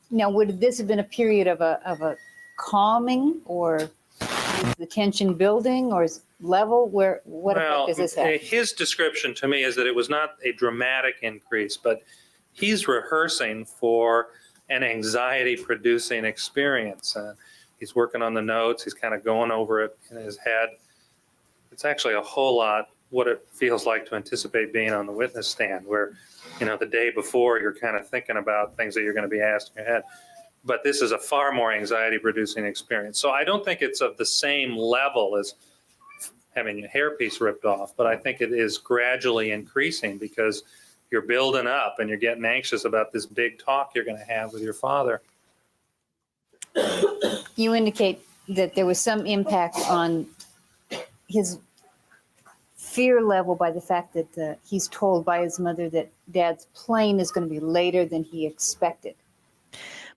D: Now, would this have been a period of a calming, or is the tension building, or is level? What effect does this have?
C: His description to me is that it was not a dramatic increase, but he's rehearsing for an anxiety-producing experience. He's working on the notes. He's kind of going over it in his head. It's actually a whole lot what it feels like to anticipate being on the witness stand, where, the day before you're kind of thinking about things that you're going to be asked in your head. But this is a far more anxiety-producing experience. So I don't think it's of the same level as having your hairpiece ripped off, but I think it is gradually increasing because you're building up and you're getting anxious about this big talk you're going to have with your father.
D: You indicate that there was some impact on his fear level by the fact that he's told by his mother that Dad's plane is going to be later than he expected.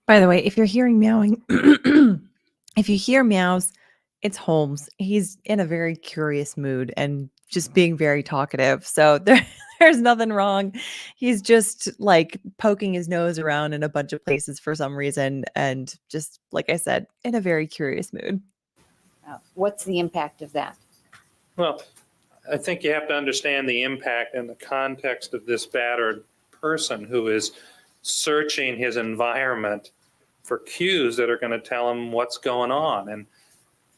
A: By the way, if you're hearing meowing, if you hear meows, it's Holmes. He's in a very curious mood and just being very talkative. So there's nothing wrong. He's just like poking his nose around in a bunch of places for some reason. And just, like I said, in a very curious mood.
D: What's the impact of that?
C: Well, I think you have to understand the impact in the context of this battered person who is searching his environment for cues that are going to tell him what's going on. And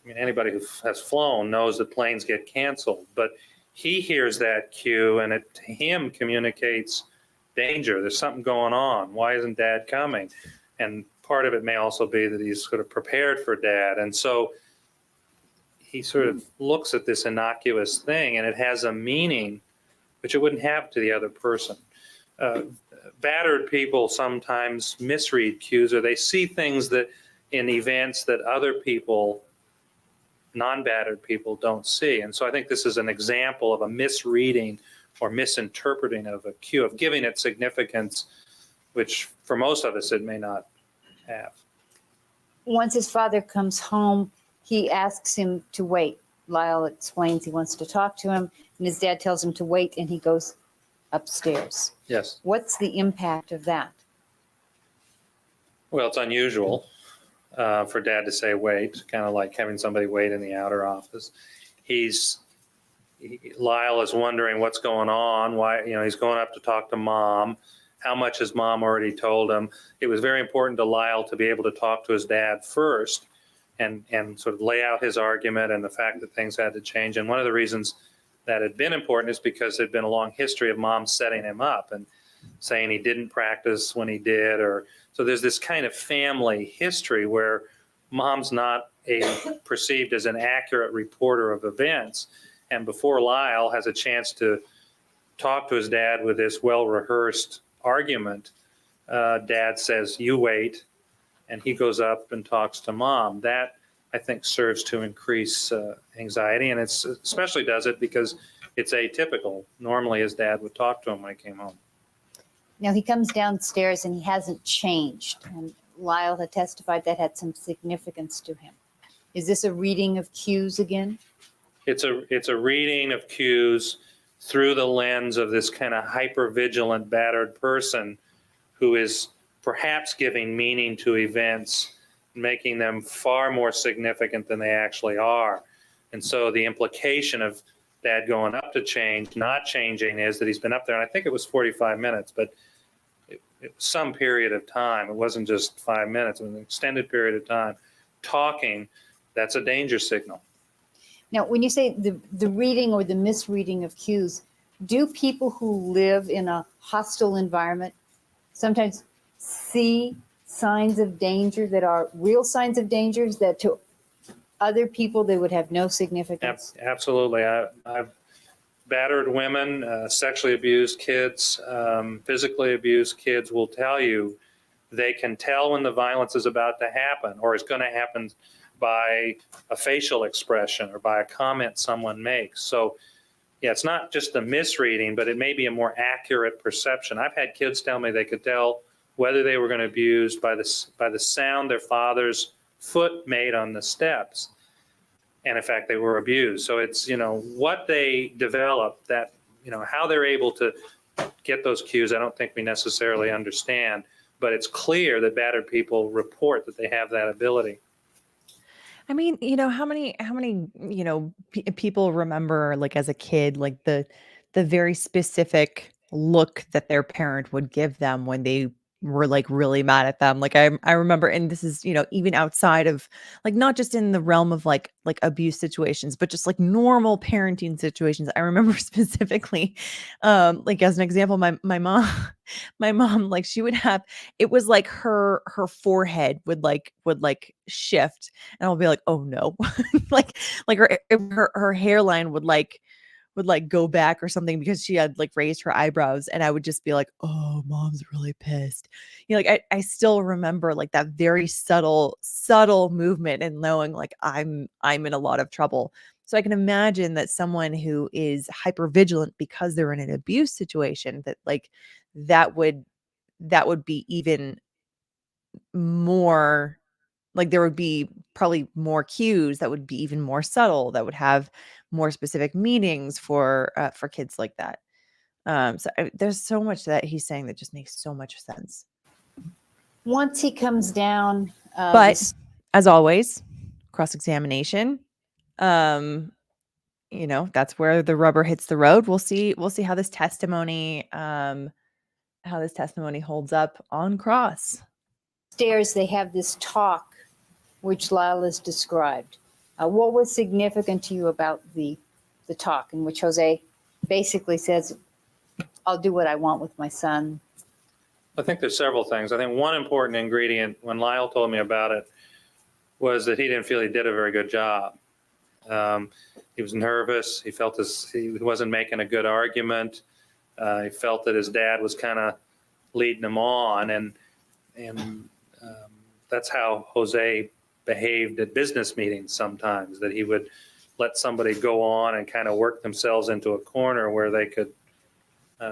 C: I mean, anybody who has flown knows that planes get canceled, but he hears that cue and it to him communicates danger. There's something going on. Why isn't Dad coming? And part of it may also be that he's sort of prepared for Dad. And so he sort of looks at this innocuous thing and it has a meaning which it wouldn't have to the other person. Battered people sometimes misread cues, or they see things that in events that other people, non-battered people, don't see. And so I think this is an example of a misreading or misinterpreting of a cue, of giving it significance, which for most of us it may not have.
D: Once his father comes home, he asks him to wait. Lyle explains he wants to talk to him, and his dad tells him to wait, and he goes upstairs.
C: Yes.
D: What's the impact of that?
C: Well, it's unusual for Dad to say wait, kind of like having somebody wait in the outer office. Lyle is wondering what's going on, why, he's going up to talk to Mom. How much has Mom already told him? It was very important to Lyle to be able to talk to his dad first and sort of lay out his argument and the fact that things had to change. And one of the reasons that had been important is because there'd been a long history of mom setting him up and saying he didn't practice when he did, or so there's this kind of family history where mom's not perceived as an accurate reporter of events. And before Lyle has a chance to talk to his dad with this well-rehearsed argument, dad says, "You wait," and he goes up and talks to mom. That, I think, serves to increase anxiety, and it's especially does it because it's atypical. Normally his dad would talk to him when he came home.
D: Now he comes downstairs and he hasn't changed. And Lyle had testified that had some significance to him. Is this a reading of cues again?
C: It's a reading of cues through the lens of this kind of hyper-vigilant, battered person who is perhaps giving meaning to events, making them far more significant than they actually are. And so the implication of dad going up to change, not changing, is that he's been up there, and I think it was 45 minutes, but it was some period of time. It wasn't just 5 minutes, it was an extended period of time talking. That's a danger signal.
D: Now, when you say the reading or the misreading of cues, do people who live in a hostile environment sometimes see signs of danger that are real signs of dangers that to other people they would have no significance?
C: Absolutely. I've battered women, sexually abused kids, physically abused kids will tell you they can tell when the violence is about to happen or is going to happen by a facial expression or by a comment someone makes. So yeah, it's not just a misreading, but it may be a more accurate perception. I've had kids tell me they could tell whether they were going to abuse by the sound their father's foot made on the steps. And in fact, they were abused. So it's, what they develop, that, how they're able to get those cues, I don't think we necessarily understand, but it's clear that battered people report that they have that ability.
A: I mean, how many, people remember, like, as a kid, like the very specific look that their parent would give them when they were, like, really mad at them. Like, I remember, and this is, even outside of, like, not just in the realm of like abuse situations, but just like normal parenting situations. I remember specifically, like, as an example, my mom, like, she would have, it was like her forehead would shift, and I'll be like, "Oh no." like her hairline would go back or something because she had like raised her eyebrows, and I would just be like, "Oh, mom's really pissed." Like I still remember like that very subtle movement and knowing like I'm in a lot of trouble. So I can imagine that someone who is hyper vigilant because they're in an abuse situation, that would be even more, like, there would be probably more cues that would be even more subtle, that would have more specific meanings for kids like that. There's so much that he's saying that just makes so much sense.
D: Once he comes down,
A: But as always, cross-examination, that's where the rubber hits the road. We'll see how this testimony holds up on cross.
D: stairs, they have this talk, which Lyle has described. What was significant to you about the talk in which Jose basically says, "I'll do what I want with my son"?
C: I think there's several things. I think one important ingredient when Lyle told me about it was that he didn't feel he did a very good job. He was nervous. He felt he wasn't making a good argument. He felt that his dad was kind of leading him on, and that's how Jose behaved at business meetings sometimes, that he would let somebody go on and kind of work themselves into a corner where they could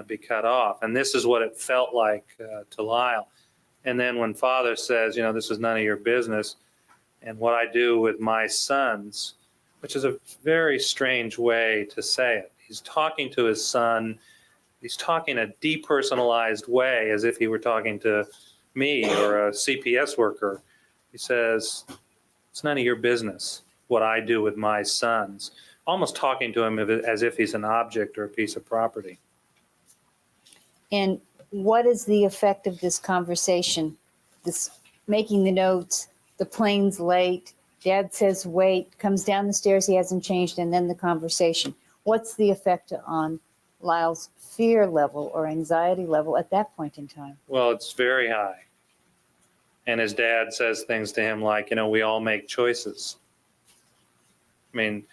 C: be cut off. And this is what it felt like to Lyle. And then when father says, this is none of your business, and what I do with my sons, which is a very strange way to say it. He's talking to his son. He's talking a depersonalized way, as if he were talking to me or a CPS worker. He says, it's none of your business what I do with my sons. Almost talking to him as if he's an object or a piece of property.
D: And what is the effect of this conversation? This making the notes, the plane's late, Dad says, wait, comes down the stairs, he hasn't changed, and then the conversation. What's the effect on Lyle's fear level or anxiety level at that point in time?
C: Well, it's very high. And his dad says things to him like, we all make choices. I mean,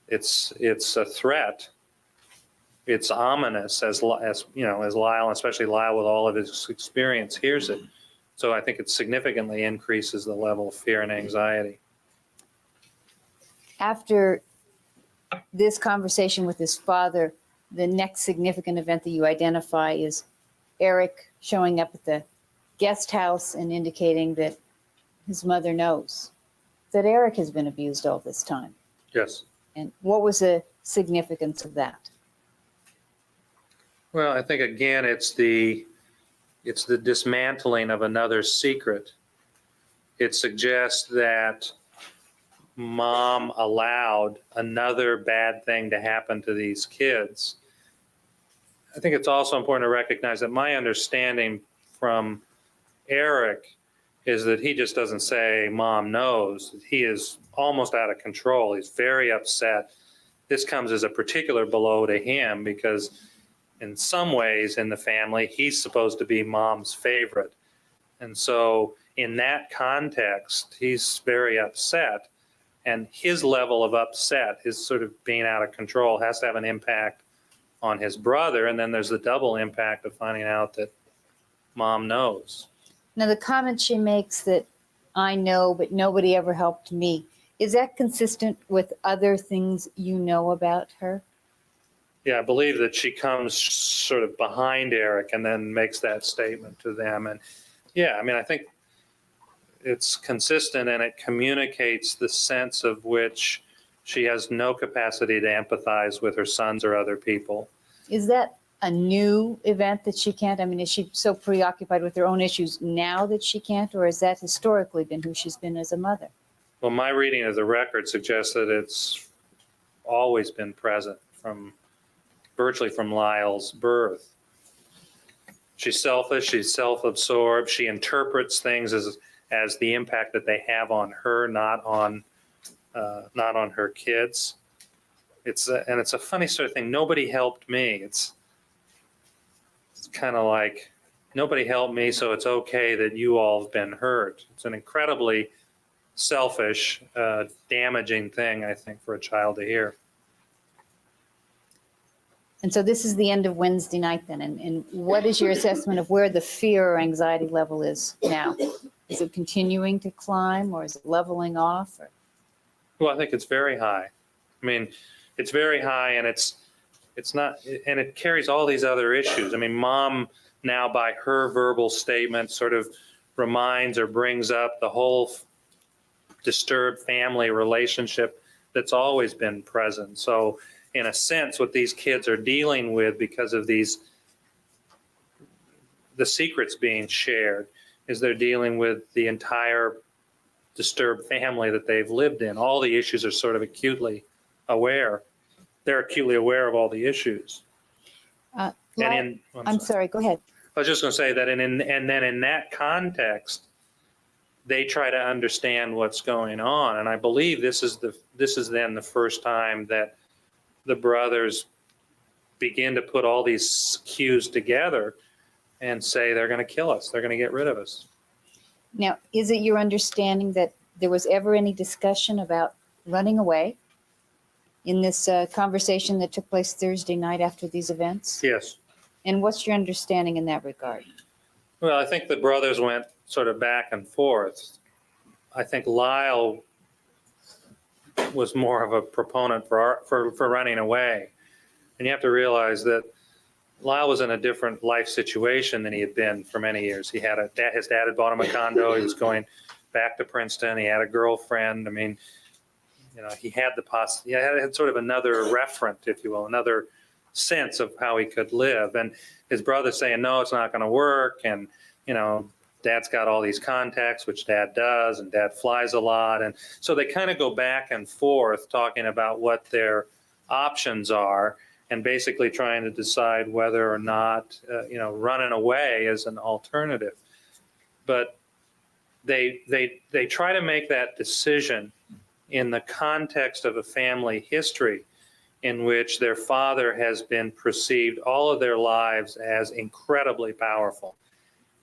C: it's a threat. It's ominous as Lyle, especially Lyle with all of his experience, hears it. So I think it significantly increases the level of fear and anxiety.
D: After this conversation with his father, the next significant event that you identify is Erik showing up at the guest house and indicating that his mother knows that Erik has been abused all this time.
C: Yes.
D: And what was the significance of that?
C: Well, I think again, it's the dismantling of another secret. It suggests that mom allowed another bad thing to happen to these kids. I think it's also important to recognize that my understanding from Erik is that he just doesn't say mom knows. He is almost out of control. He's very upset. This comes as a particular blow to him because in some ways in the family, he's supposed to be mom's favorite. And so in that context, he's very upset. And his level of upset, his sort of being out of control, has to have an impact on his brother. And then there's the double impact of finding out that mom knows.
D: Now, the comment she makes that I know, but nobody ever helped me, is that consistent with other things you know about her?
C: Yeah, I believe that she comes sort of behind Erik and then makes that statement to them. And yeah, I mean, I think it's consistent and it communicates the sense of which she has no capacity to empathize with her sons or other people.
D: Is that a new event that she can't? I mean, is she so preoccupied with her own issues now that she can't, or has that historically been who she's been as a mother?
C: Well, my reading of the record suggests that it's always been present virtually from Lyle's birth. She's selfish, she's self-absorbed, she interprets things as the impact that they have on her, not on her kids. It's a funny sort of thing. Nobody helped me. It's kind of like nobody helped me, so it's okay that you all have been hurt. It's an incredibly selfish, damaging thing, I think, for a child to hear.
D: And so this is the end of Wednesday night then. And what is your assessment of where the fear or anxiety level is now? Is it continuing to climb or is it leveling off? Or?
C: Well, I think it's very high. I mean, it's very high and it's not, and it carries all these other issues. I mean, mom now by her verbal statement sort of reminds or brings up the whole disturbed family relationship that's always been present. So in a sense, what these kids are dealing with because of the secrets being shared is they're dealing with the entire disturbed family that they've lived in. All the issues are sort of acutely aware. They're acutely aware of all the issues.
D: I'm sorry, go ahead.
C: I was just going to say that, and then in that context, they try to understand what's going on. And I believe this is then the first time that the brothers begin to put all these cues together and say they're going to kill us. They're going to get rid of us.
D: Now, is it your understanding that there was ever any discussion about running away in this conversation that took place Thursday night after these events?
C: Yes.
D: And what's your understanding in that regard?
C: Well, I think the brothers went sort of back and forth. I think Lyle was more of a proponent for running away. And you have to realize that Lyle was in a different life situation than he had been for many years. His dad had bought him a condo. He was going back to Princeton. He had a girlfriend. I mean, he had he had sort of another referent, if you will, another sense of how he could live. And his brother's saying, no, it's not going to work. And, dad's got all these contacts, which dad does, and dad flies a lot. And so they kind of go back and forth talking about what their options are and basically trying to decide whether or not, running away is an alternative. But they try to make that decision in the context of a family history in which their father has been perceived all of their lives as incredibly powerful.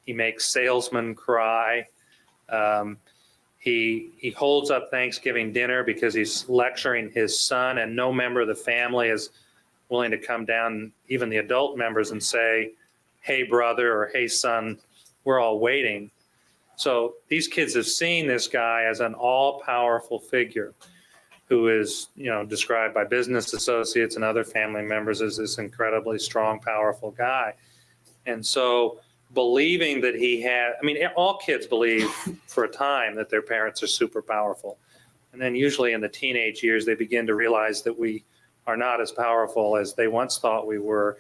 C: He makes salesmen cry. He holds up Thanksgiving dinner because he's lecturing his son, and no member of the family is willing to come down, even the adult members, and say, "Hey, brother," or "Hey, son, we're all waiting." So these kids have seen this guy as an all-powerful figure who is, described by business associates and other family members as this incredibly strong, powerful guy. And so believing that all kids believe for a time that their parents are super powerful. And then usually in the teenage years, they begin to realize that we are not as powerful as they once thought we were.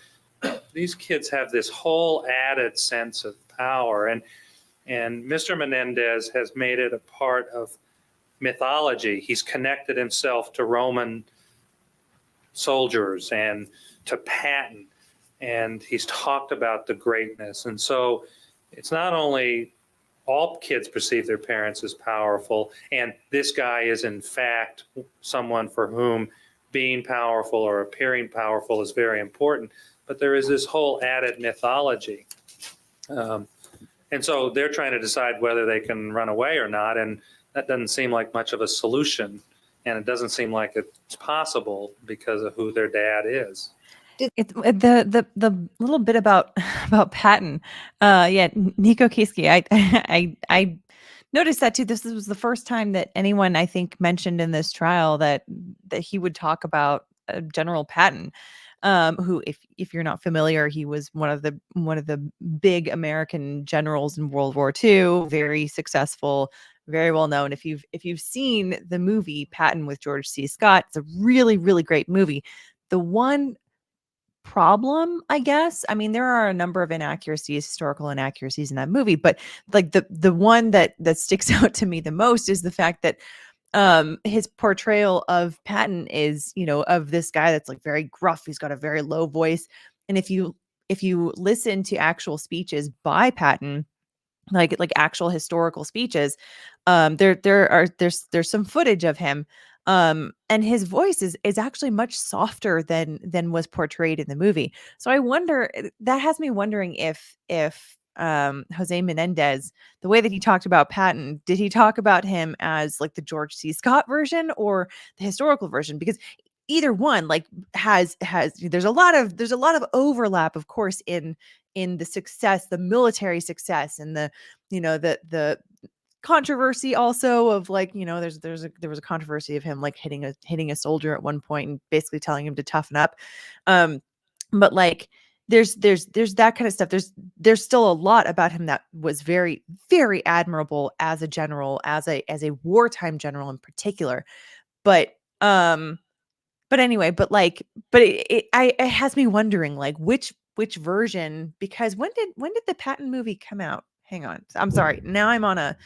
C: These kids have this whole added sense of power. And Mr. Menendez has made it a part of mythology. He's connected himself to Roman soldiers and to Patton, and he's talked about the greatness. And so it's not only all kids perceive their parents as powerful, and this guy is in fact someone for whom being powerful or appearing powerful is very important, but there is this whole added mythology. And so they're trying to decide whether they can run away or not, and that doesn't seem like much of a solution, and it doesn't seem like it's possible because of who their dad is.
A: It's the little bit about Patton. Nico Kiski. I noticed that too. This was the first time that anyone, I think, mentioned in this trial that he would talk about General Patton, who, if you're not familiar, he was one of the big American generals in World War II, very successful, very well known. If you've seen the movie Patton with George C. Scott, it's a really, really great movie. The one problem, I guess, I mean, there are a number of historical inaccuracies in that movie, but like the one that sticks out to me the most is the fact that his portrayal of Patton is, of this guy that's like very gruff. He's got a very low voice. And if you listen to actual speeches by Patton, like actual historical speeches, there's some footage of him, and his voice is actually much softer than was portrayed in the movie. So I wonder, that has me wondering if Jose Menendez, the way that he talked about Patton, did he talk about him as like the George C. Scott version or the historical version? Because either one like has there's a lot of overlap, of course, in the success, the military success, and the controversy also of like, there was a controversy of him like hitting a soldier at one point and basically telling him to toughen up. But like there's that kind of stuff. There's still a lot about him that was very, very admirable as a general, as a wartime general in particular. But anyway, it has me wondering like which version, because when did the Patton movie come out? Hang on. I'm sorry. Now I'm on a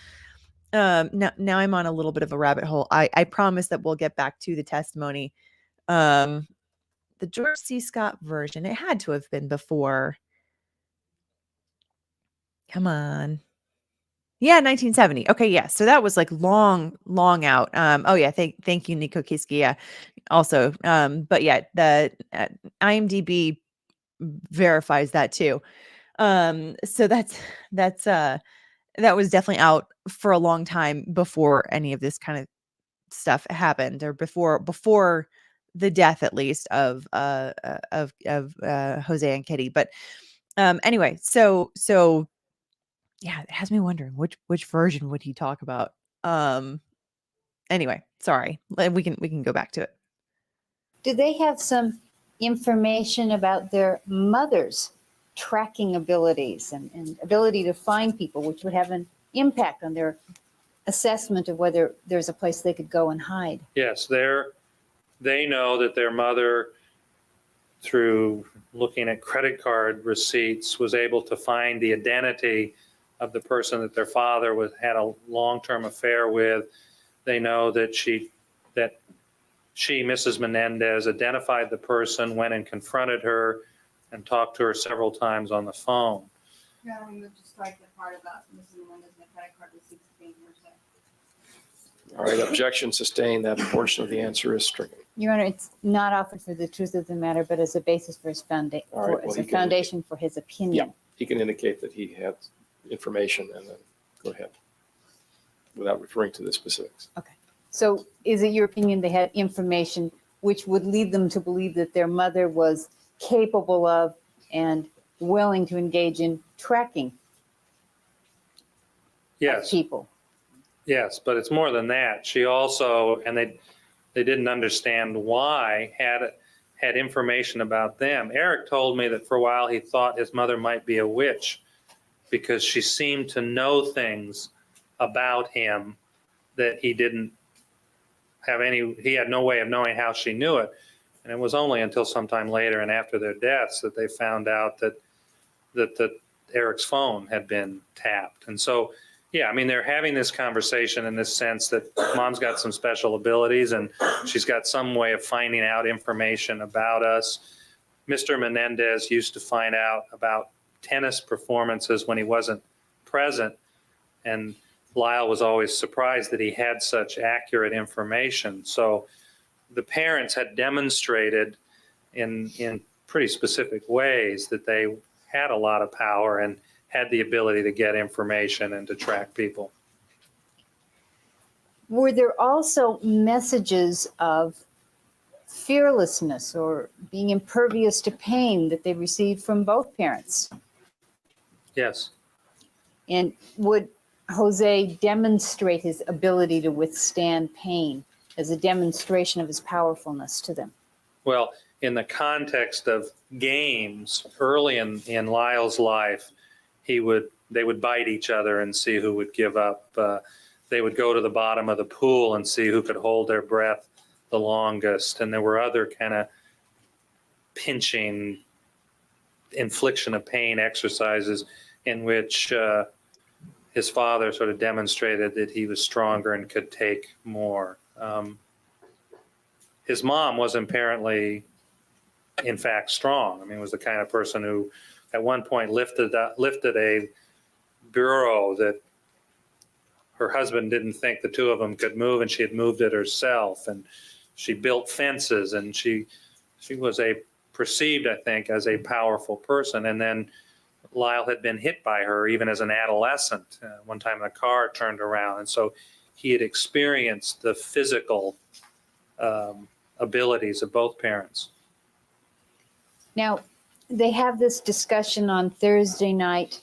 A: now I'm on a little bit of a rabbit hole. I promise that we'll get back to the testimony. The George C. Scott version, it had to have been before. Come on. Yeah, 1970. Okay, yeah. So that was like long out. Oh yeah, thank you, Nico Kiski. Yeah. Also, but yeah, the IMDb verifies that too. So that was definitely out for a long time before any of this kind of stuff happened, or before the death, at least, of Jose and Kitty. But anyway, so yeah, it has me wondering which version would he talk about. Anyway, sorry. We can go back to it.
D: Do they have some information about their mother's tracking abilities and ability to find people, which would have an impact on their assessment of whether there's a place they could go and hide?
C: Yes, they know that their mother, through looking at credit card receipts, was able to find the identity of the person that their father had a long-term affair with. They know that she, Mrs. Menendez, identified the person, went and confronted her, and talked to her several times on the phone.
E: Yeah, we would just strike the part about Mrs. Menendez and the credit card receipts being hearsay.
B: All right, objection sustained. That portion of the answer is stricken.
D: Your Honor, it's not offered for the truth of the matter, but as a basis for his
B: All right, well,
D: as a
B: he can-
D: foundation for his opinion.
B: He can indicate that he had information and then go ahead without referring to the specifics.
D: So is it your opinion they had information which would lead them to believe that their mother was capable of and willing to engage in tracking of
C: Yes,
D: people?
C: yes, but it's more than that. She also, and they didn't understand why, had information about them. Eric told me that for a while he thought his mother might be a witch because she seemed to know things about him that he didn't have he had no way of knowing how she knew it. And it was only until sometime later and after their deaths that they found out that Eric's phone had been tapped. And so, yeah, I mean, they're having this conversation in this sense that mom's got some special abilities and she's got some way of finding out information about us. Mr. Menendez used to find out about tennis performances when he wasn't present. And Lyle was always surprised that he had such accurate information. So the parents had demonstrated in pretty specific ways that they had a lot of power and had the ability to get information and to track people.
D: Were there also messages of fearlessness or being impervious to pain that they received from both parents?
C: Yes.
D: And would Jose demonstrate his ability to withstand pain as a demonstration of his powerfulness to them?
C: Well, in the context of games, early in Lyle's life, they would bite each other and see who would give up. They would go to the bottom of the pool and see who could hold their breath the longest. And there were other kind of pinching, infliction of pain exercises in which his father sort of demonstrated that he was stronger and could take more. His mom was apparently, in fact, strong. I mean, was the kind of person who at one point lifted a bureau that her husband didn't think the two of them could move, and she had moved it herself. And she built fences, and she was perceived, I think, as a powerful person. And then Lyle had been hit by her even as an adolescent. One time a car turned around, and so he had experienced the physical abilities of both parents.
D: Now, they have this discussion on Thursday night.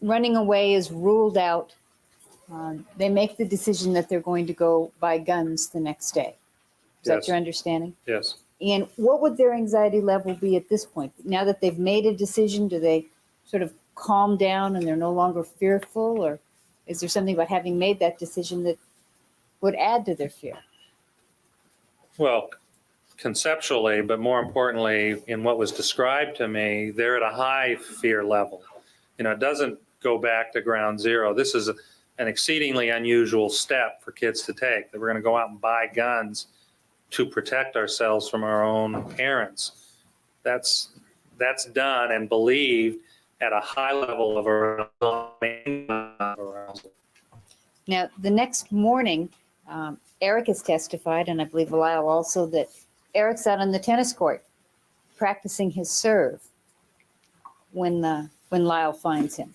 D: Running away is ruled out. They make the decision that they're going to go buy guns the next day. Is that
C: Yes.
D: your understanding?
C: Yes.
D: And what would their anxiety level be at this point? Now that they've made a decision, do they sort of calm down and they're no longer fearful? Or is there something about having made that decision that would add to their fear?
C: Well, conceptually, but more importantly, in what was described to me, they're at a high fear level. You know, it doesn't go back to ground zero. This is an exceedingly unusual step for kids to take, that we're going to go out and buy guns to protect ourselves from our own parents. That's done and believed at a high level of arousal.
D: Now, the next morning, Eric has testified, and I believe Lyle also, that Eric's out on the tennis court practicing his serve when Lyle finds him.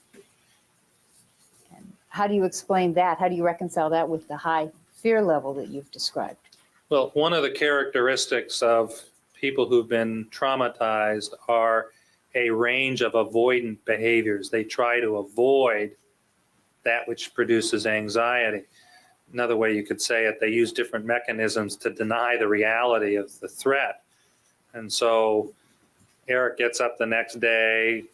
D: And how do you explain that? How do you reconcile that with the high fear level that you've described?
C: Well, one of the characteristics of people who've been traumatized are a range of avoidant behaviors. They try to avoid that which produces anxiety. Another way you could say it, they use different mechanisms to deny the reality of the threat. And so Eric gets up the next day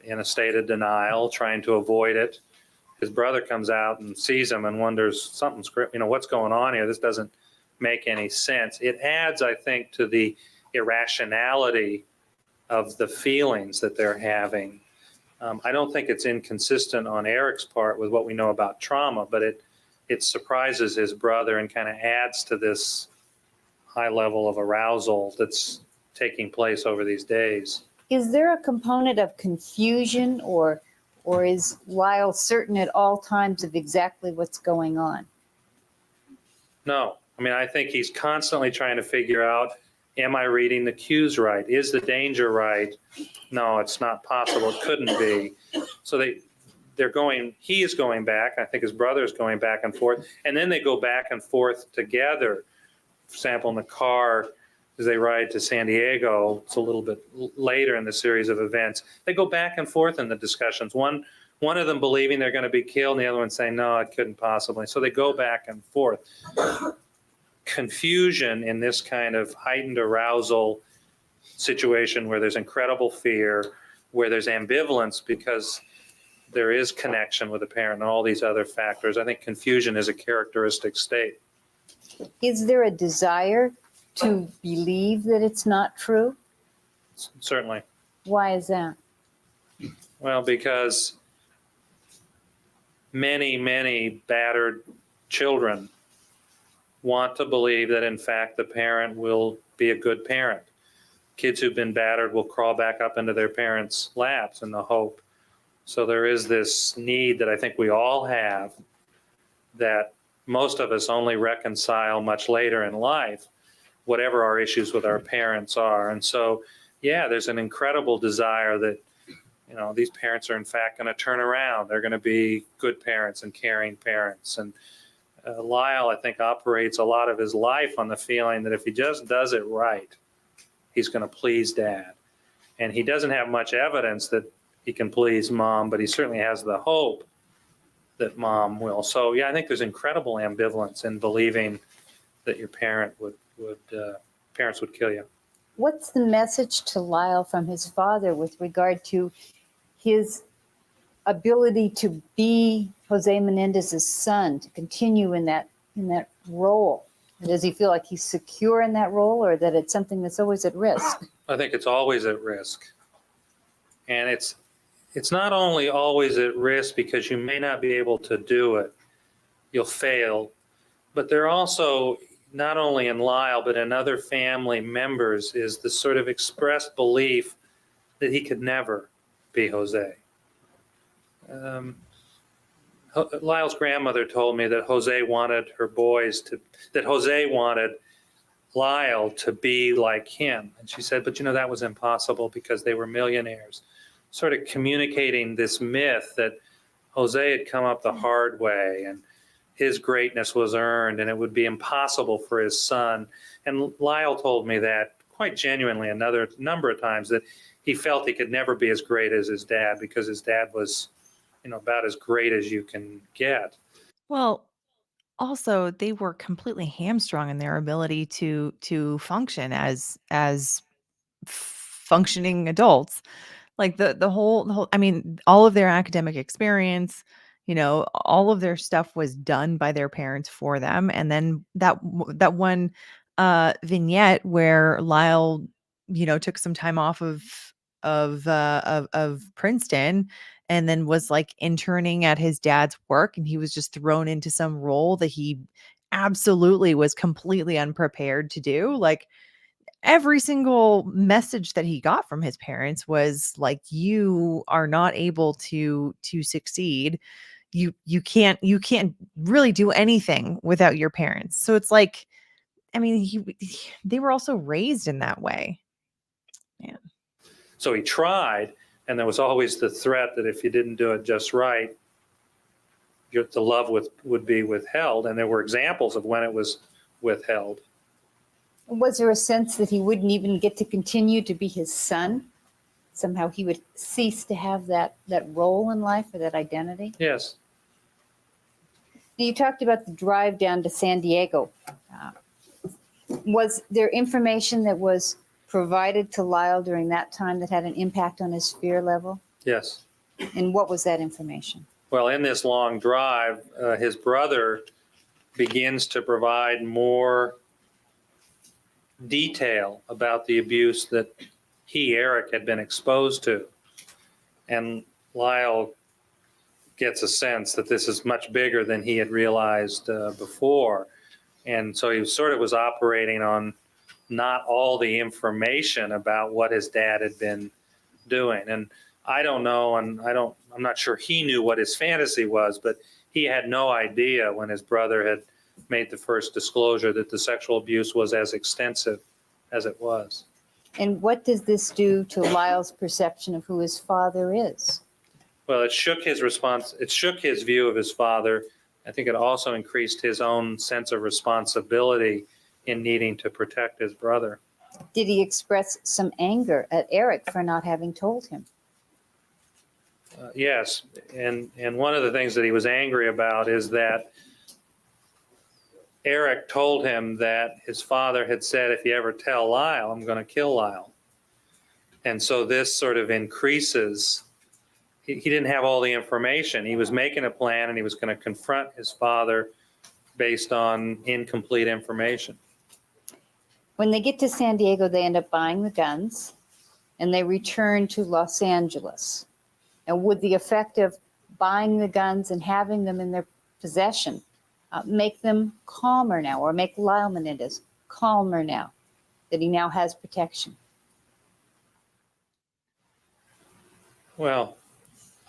C: in a state of denial, trying to avoid it. His brother comes out and sees him and wonders, what's going on here? This doesn't make any sense. It adds, I think, to the irrationality of the feelings that they're having. I don't think it's inconsistent on Eric's part with what we know about trauma, but it surprises his brother and kind of adds to this high level of arousal that's taking place over these days.
D: Is there a component of confusion or Or is Lyle certain at all times of exactly what's going on?
C: No, I mean, I think he's constantly trying to figure out, am I reading the cues right? Is the danger right? No, it's not possible. It couldn't be. So he is going back. I think his brother is going back and forth. And then they go back and forth together. For example, in the car, as they ride to San Diego, it's a little bit later in the series of events. They go back and forth in the discussions. One of them believing they're going to be killed, and the other one saying, no, it couldn't possibly. So they go back and forth. Confusion in this kind of heightened arousal situation where there's incredible fear, where there's ambivalence because there is connection with the parent and all these other factors. I think confusion is a characteristic state.
D: Is there a desire to believe that it's not true?
C: Certainly.
D: Why is that?
C: Well, because many battered children want to believe that, in fact, the parent will be a good parent. Kids who've been battered will crawl back up into their parents' laps in the hope. So there is this need that I think we all have that most of us only reconcile much later in life, whatever our issues with our parents are. And so, yeah, there's an incredible desire that, these parents are in fact going to turn around. They're going to be good parents and caring parents. And Lyle, I think, operates a lot of his life on the feeling that if he just does it right, he's going to please dad. And he doesn't have much evidence that he can please mom, but he certainly has the hope that mom will. So, yeah, I think there's incredible ambivalence in believing that your parents would kill you.
D: What's the message to Lyle from his father with regard to his ability to be Jose Menendez's son, to continue in that role? Does he feel like he's secure in that role, or that it's something that's always at risk?
C: I think it's always at risk. And it's not only always at risk because you may not be able to do it, you'll fail, but they're also, not only in Lyle, but in other family members, is the sort of expressed belief that he could never be Jose. Lyle's grandmother told me that Jose wanted Lyle to be like him. And she said, but that was impossible because they were millionaires. Sort of communicating this myth that Jose had come up the hard way and his greatness was earned and it would be impossible for his son. And Lyle told me that quite genuinely another number of times, that he felt he could never be as great as his dad because his dad was, about as great as you can get.
A: Well, also they were completely hamstrung in their ability to function as functioning adults. Like the whole, I mean, all of their academic experience, all of their stuff was done by their parents for them. And then that one vignette where Lyle, took some time off of Princeton and then was like interning at his dad's work, and he was just thrown into some role that he absolutely was completely unprepared to do. Like, every single message that he got from his parents was like, you are not able to succeed. You can't really do anything without your parents. So it's like, I mean, they were also raised in that way. Man.
C: So he tried, and there was always the threat that if you didn't do it just right, the love would be withheld. And there were examples of when it was withheld.
D: Was there a sense that he wouldn't even get to continue to be his son? Somehow he would cease to have that role in life or that identity?
C: Yes.
D: Now, you talked about the drive down to San Diego. Was there information that was provided to Lyle during that time that had an impact on his fear level?
C: Yes.
D: And what was that information?
C: Well, in this long drive, his brother begins to provide more detail about the abuse that Erik, had been exposed to. And Lyle gets a sense that this is much bigger than he had realized before. And so he sort of was operating on not all the information about what his dad had been doing. And I don't know, and I'm not sure he knew what his fantasy was, but he had no idea when his brother had made the first disclosure that the sexual abuse was as extensive as it was.
D: And what does this do to Lyle's perception of who his father is?
C: Well, it shook his view of his father. I think it also increased his own sense of responsibility in needing to protect his brother.
D: Did he express some anger at Erik for not having told him?
C: Yes, and one of the things that he was angry about is that Erik told him that his father had said, if you ever tell Lyle, I'm going to kill Lyle. And so this sort of increases, he didn't have all the information. He was making a plan and he was going to confront his father based on incomplete information.
D: When they get to San Diego, they end up buying the guns and they return to Los Angeles. And would the effect of buying the guns and having them in their possession make them calmer now, or make Lyle Menendez calmer now that he now has protection?
C: Well,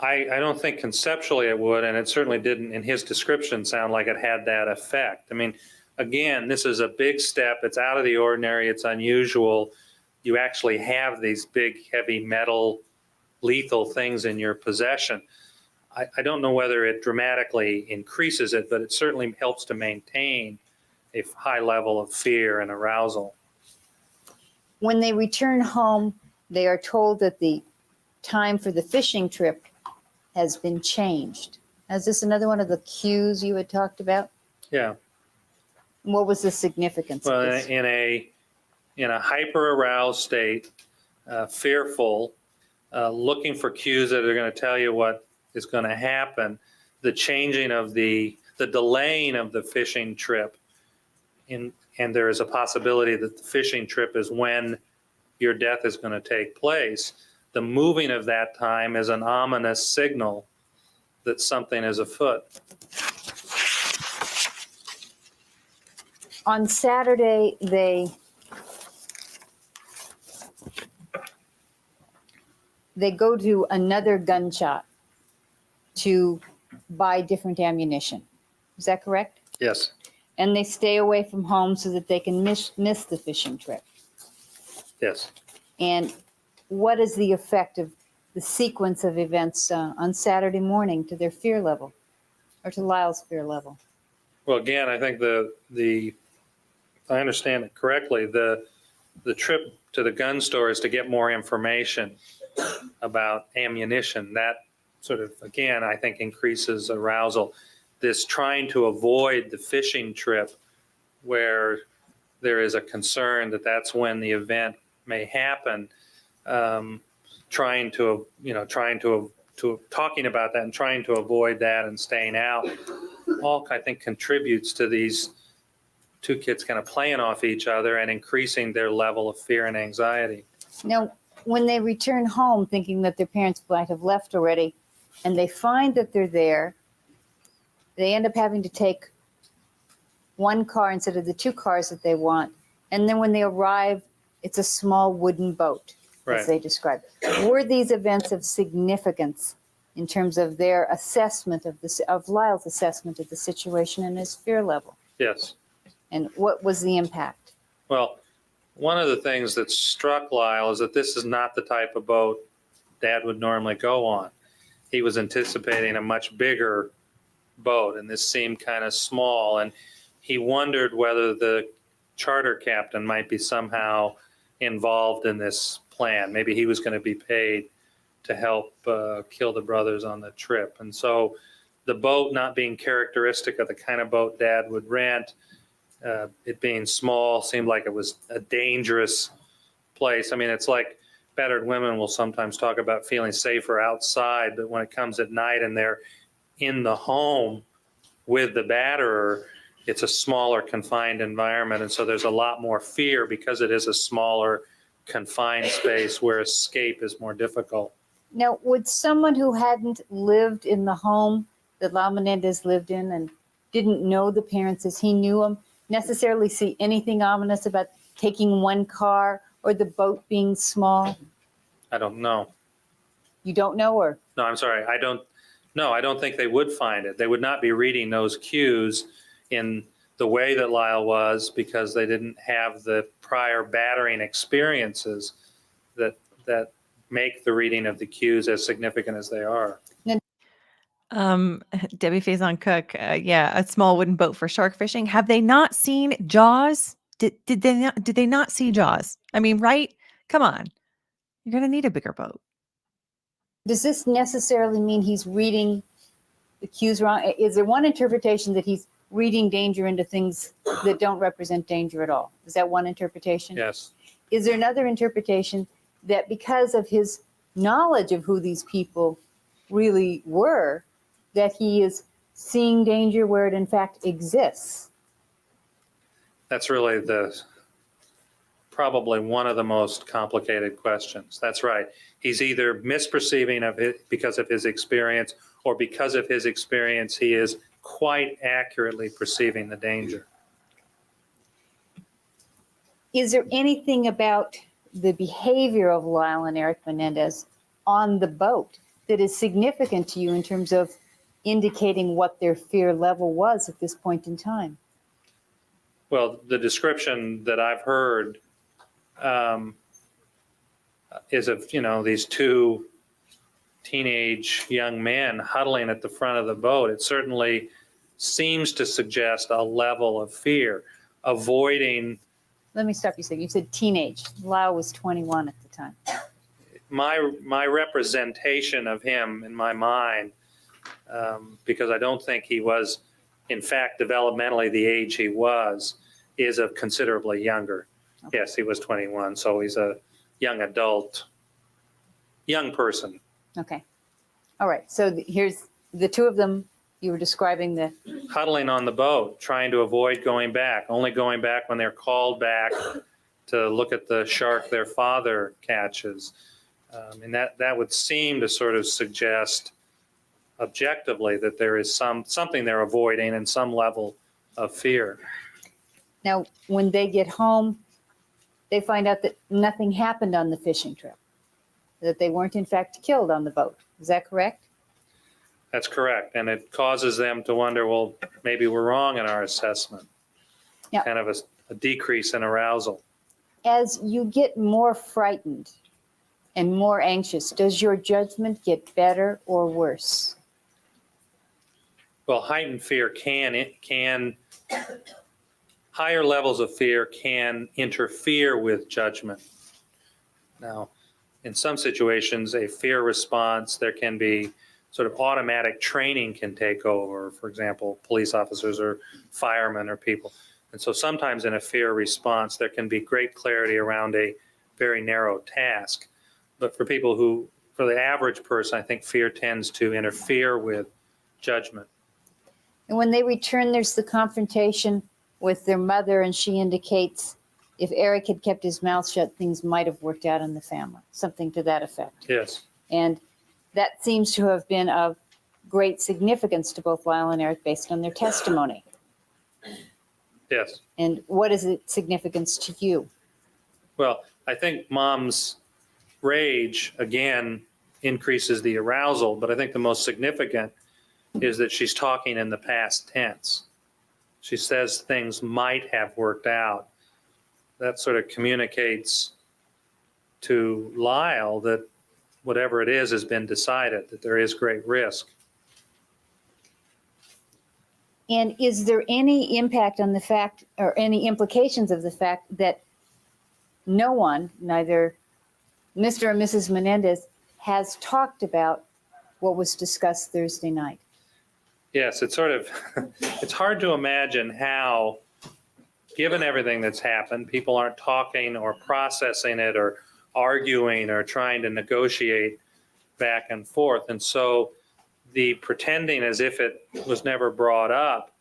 C: I don't think conceptually it would, and it certainly didn't in his description sound like it had that effect. I mean, again, this is a big step. It's out of the ordinary. It's unusual. You actually have these big, heavy metal, lethal things in your possession. I don't know whether it dramatically increases it, but it certainly helps to maintain a high level of fear and arousal.
D: When they return home, they are told that the time for the fishing trip has been changed. Is this another one of the cues you had talked about?
C: Yeah.
D: What was the significance
C: Well,
D: of this?
C: in a hyper aroused state, fearful, looking for cues that are going to tell you what is going to happen, the changing of the delaying of the fishing trip, and there is a possibility that the fishing trip is when your death is going to take place. The moving of that time is an ominous signal that something is afoot.
D: On Saturday, they go to another gun shop to buy different ammunition. Is that correct?
C: Yes.
D: And they stay away from home so that they can miss the fishing trip.
C: Yes.
D: And what is the effect of the sequence of events on Saturday morning to their fear level, or to Lyle's fear level?
C: Well, again, I think if I understand it correctly, the trip to the gun store is to get more information about ammunition. That sort of, again, I think increases arousal. This trying to avoid the fishing trip, where there is a concern that that's when the event may happen, talking about that and trying to avoid that and staying out, all I think contributes to these two kids kind of playing off each other and increasing their level of fear and anxiety.
D: Now, when they return home thinking that their parents might have left already, and they find that they're there, they end up having to take one car instead of the two cars that they want. And then when they arrive, it's a small wooden boat,
C: Right.
D: as they describe it. Were these events of significance in terms of their assessment of Lyle's assessment of the situation and his fear level?
C: Yes.
D: And what was the impact?
C: Well, one of the things that struck Lyle is that this is not the type of boat Dad would normally go on. He was anticipating a much bigger boat, and this seemed kind of small. And he wondered whether the charter captain might be somehow involved in this plan. Maybe he was going to be paid to help kill the brothers on the trip. And so the boat not being characteristic of the kind of boat Dad would rent, it being small, seemed like it was a dangerous place. I mean, it's like battered women will sometimes talk about feeling safer outside, but when it comes at night and they're in the home with the batterer, it's a smaller confined environment. And so there's a lot more fear because it is a smaller confined space where escape is more difficult.
D: Now, would someone who hadn't lived in the home that Lyle Menendez lived in and didn't know the parents as he knew them necessarily see anything ominous about taking one car or the boat being small?
C: I don't know.
D: You don't know, or
C: No, I'm sorry. I don't think they would find it. They would not be reading those cues in the way that Lyle was, because they didn't have the prior battering experiences that make the reading of the cues as significant as they are.
A: Debbie Faison Cook, yeah, a small wooden boat for shark fishing. Have they not seen Jaws? Did they not see Jaws? I mean, right? Come on. You're going to need a bigger boat.
D: does this necessarily mean he's reading the cues wrong? Is there one interpretation that he's reading danger into things that don't represent danger at all? Is that one interpretation?
C: Yes.
D: Is there another interpretation that because of his knowledge of who these people really were, that he is seeing danger where it in fact exists?
C: That's really probably one of the most complicated questions. That's right. He's either misperceiving of it because of his experience, or because of his experience, he is quite accurately perceiving the danger.
D: Is there anything about the behavior of Lyle and Erik Menendez on the boat that is significant to you in terms of indicating what their fear level was at this point in time?
C: Well, the description that I've heard is of, these two teenage young men huddling at the front of the boat. It certainly seems to suggest a level of fear, avoiding.
D: Let me stop you a second. You said teenage. Lyle was 21 at the time.
C: My representation of him in my mind, because I don't think he was, in fact, developmentally the age he was, is of considerably younger.
D: Okay.
C: Yes, he was 21, so he's a young adult, young person.
D: Okay. All right. So here's the two of them. You were describing the,
C: Huddling on the boat, trying to avoid going back, only going back when they're called back to look at the shark their father catches. And that would seem to sort of suggest objectively that there is something they're avoiding and some level of fear.
D: now, when they get home, they find out that nothing happened on the fishing trip, that they weren't in fact killed on the boat. Is that correct?
C: That's correct. And it causes them to wonder, well, maybe we're wrong in our assessment.
D: Yeah.
C: Kind of a decrease in arousal.
D: As you get more frightened and more anxious, does your judgment get better or worse?
C: Well, heightened fear higher levels of fear can interfere with judgment. Now, in some situations, a fear response, there can be sort of automatic training can take over, for example, police officers or firemen or people. And so sometimes in a fear response, there can be great clarity around a very narrow task. But for the average person, I think fear tends to interfere with judgment.
D: And when they return, there's the confrontation with their mother, and she indicates if Erik had kept his mouth shut, things might have worked out in the family, something to that effect.
C: Yes.
D: And that seems to have been of great significance to both Lyle and Erik based on their testimony.
C: Yes.
D: And what is its significance to you?
C: Well, I think mom's rage, again, increases the arousal, but I think the most significant is that she's talking in the past tense. She says things might have worked out. That sort of communicates to Lyle that whatever it is has been decided, that there is great risk.
D: And is there any impact on the fact, or any implications of the fact that no one, neither Mr. or Mrs. Menendez, has talked about what was discussed Thursday night?
C: Yes, it's hard to imagine how, given everything that's happened, people aren't talking or processing it or arguing or trying to negotiate back and forth. And so the pretending as if it was never brought up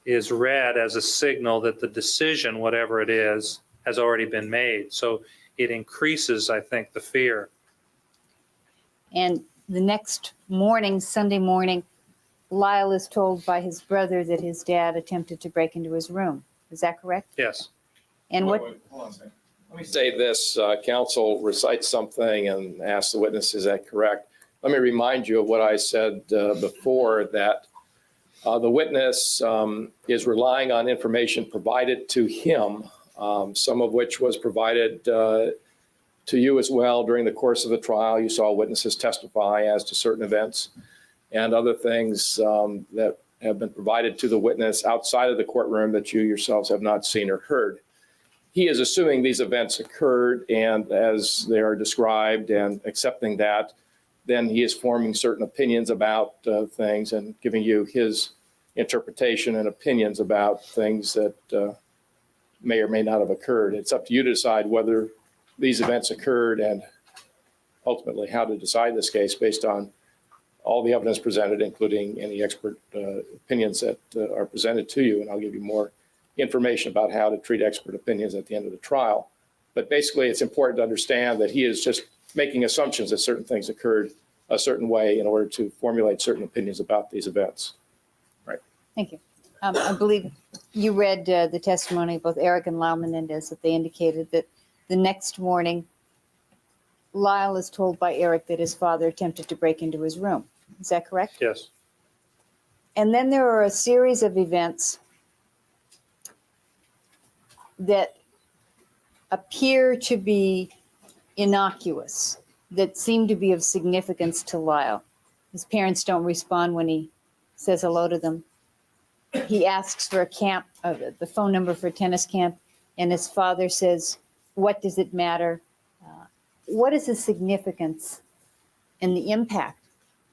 C: is read as a signal that the decision, whatever it is, has already been made. So it increases, I think, the fear.
D: And the next morning, Sunday morning, Lyle is told by his brother that his dad attempted to break into his room. Is that correct?
C: Yes.
D: And what?
F: Wait, hold on a second.
B: Let me say this, counsel recites something and asks the witness, is that correct? Let me remind you of what I said before, that the witness is relying on information provided to him, some of which was provided to you as well during the course of the trial. You saw witnesses testify as to certain events and other things that have been provided to the witness outside of the courtroom that you yourselves have not seen or heard. He is assuming these events occurred and as they are described and accepting that, then he is forming certain opinions about things and giving you his interpretation and opinions about things that may or may not have occurred. It's up to you to decide whether these events occurred and ultimately how to decide this case based on all the evidence presented, including any expert opinions that are presented to you. And I'll give you more information about how to treat expert opinions at the end of the trial. But basically, it's important to understand that he is just making assumptions that certain things occurred a certain way in order to formulate certain opinions about these events. Right.
D: Thank you. I believe you read the testimony of both Erik and Lyle Menendez, that they indicated that the next morning, Lyle is told by Erik that his father attempted to break into his room. Is that correct?
C: Yes.
D: And then there are a series of events that appear to be innocuous, that seem to be of significance to Lyle. His parents don't respond when he says hello to them. He asks for a camp, the phone number for a tennis camp, and his father says, "What does it matter?" What is the significance and the impact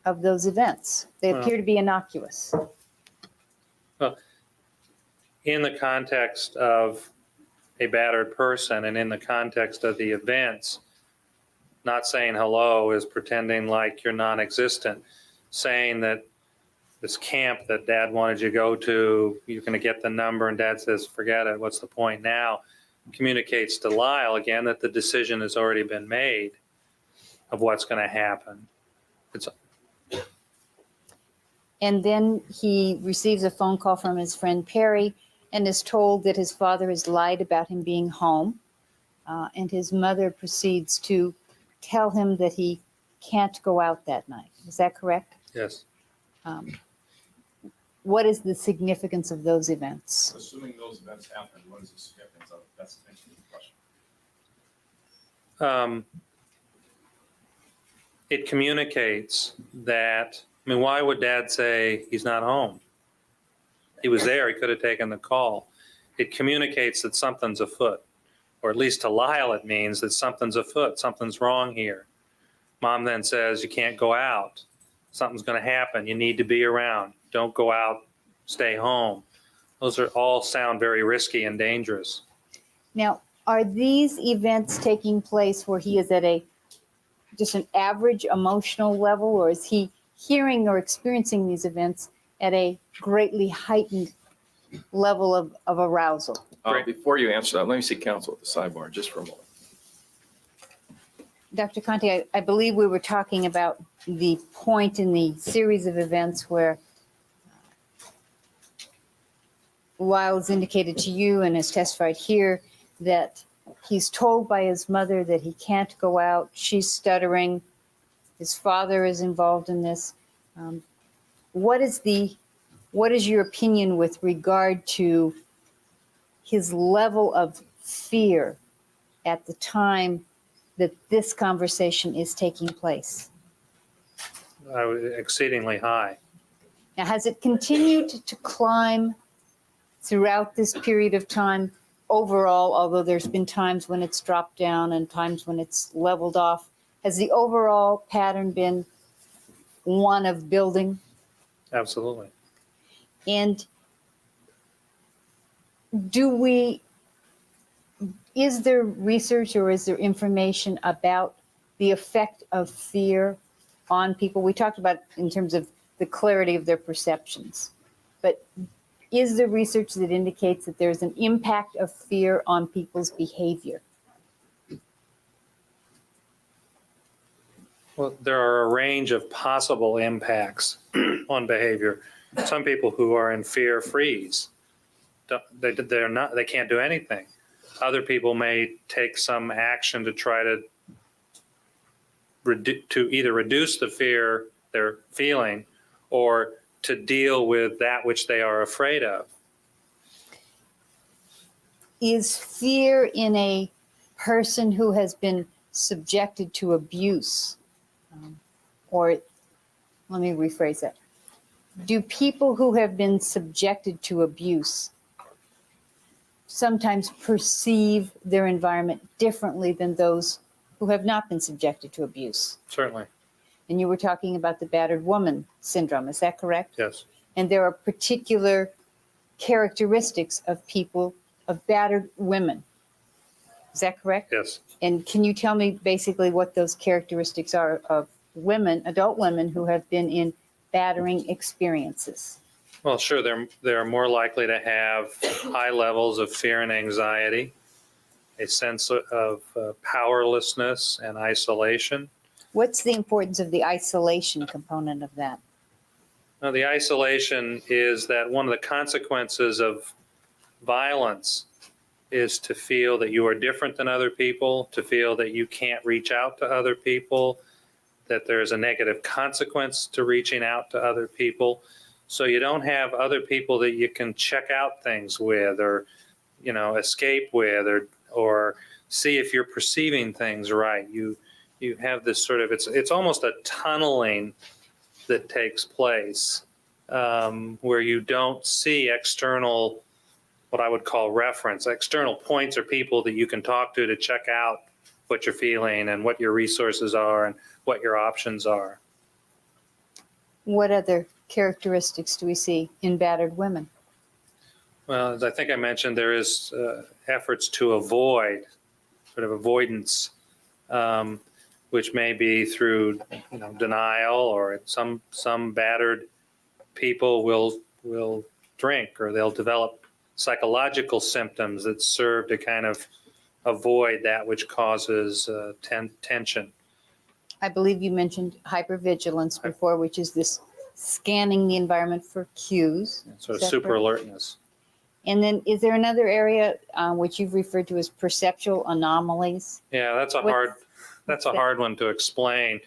D: of those events? They appear to be innocuous.
C: Well, in the context of a battered person and in the context of the events, not saying hello is pretending like you're non-existent. Saying that this camp that dad wanted you to go to, you're going to get the number, and dad says, forget it, what's the point now? Communicates to Lyle again that the decision has already been made of what's going to happen.
D: And then he receives a phone call from his friend Perry and is told that his father has lied about him being home. And his mother proceeds to tell him that he can't go out that night. Is that correct?
C: Yes.
D: What is the significance of those events?
B: Assuming those events happened, what is the significance of it? That's essentially the question.
C: It communicates that, I mean, why would dad say he's not home? He was there, he could have taken the call. It communicates that something's afoot, or at least to Lyle it means that something's afoot, something's wrong here. Mom then says, you can't go out. Something's going to happen. You need to be around. Don't go out, stay home. Those are all sound very risky and dangerous.
D: Now, are these events taking place where he is at just an average emotional level, or is he hearing or experiencing these events at a greatly heightened level of arousal?
B: Before you answer that, let me see counsel at the sidebar just for a moment.
D: Dr. Conte, I believe we were talking about the point in the series of events where Lyle has indicated to you and has testified here that he's told by his mother that he can't go out. She's stuttering. His father is involved in this. What is your opinion with regard to his level of fear at the time that this conversation is taking place?
C: Exceedingly high.
D: Now, has it continued to climb throughout this period of time overall, although there's been times when it's dropped down and times when it's leveled off? Has the overall pattern been one of building?
C: Absolutely.
D: And is there research or is there information about the effect of fear on people? We talked about in terms of the clarity of their perceptions, but is there research that indicates that there's an impact of fear on people's behavior?
C: Well, there are a range of possible impacts on behavior. Some people who are in fear freeze. They can't do anything. Other people may take some action to try to either reduce the fear they're feeling or to deal with that which they are afraid of.
D: Is fear in a person who has been subjected to abuse, or let me rephrase that. Do people who have been subjected to abuse sometimes perceive their environment differently than those who have not been subjected to abuse?
C: Certainly,
D: And you were talking about the battered woman syndrome, is that correct?
C: yes.
D: And there are particular characteristics of people, of battered women. Is that correct?
C: Yes.
D: And can you tell me basically what those characteristics are of women, adult women who have been in battering experiences?
C: Well, sure, they're more likely to have high levels of fear and anxiety, a sense of powerlessness and isolation.
D: What's the importance of the isolation component of that?
C: Now, the isolation is that one of the consequences of violence is to feel that you are different than other people, to feel that you can't reach out to other people, that there's a negative consequence to reaching out to other people. So you don't have other people that you can check out things with or, escape with or see if you're perceiving things right. You have this sort of, it's almost a tunneling that takes place where you don't see external, what I would call reference, external points or people that you can talk to check out what you're feeling and what your resources are and what your options are.
D: What other characteristics do we see in battered women?
C: Well, as I think I mentioned, there is efforts to avoid, sort of avoidance, which may be through denial, or some battered people will drink, or they'll develop psychological symptoms that serve to kind of avoid that which causes tension.
D: I believe you mentioned hypervigilance before, which is this scanning the environment for cues.
C: Sort
D: Is
C: of
D: that
C: super
D: correct?
C: alertness.
D: And then is there another area which you've referred to as perceptual anomalies?
C: Yeah, that's a
D: What's
C: hard one to explain.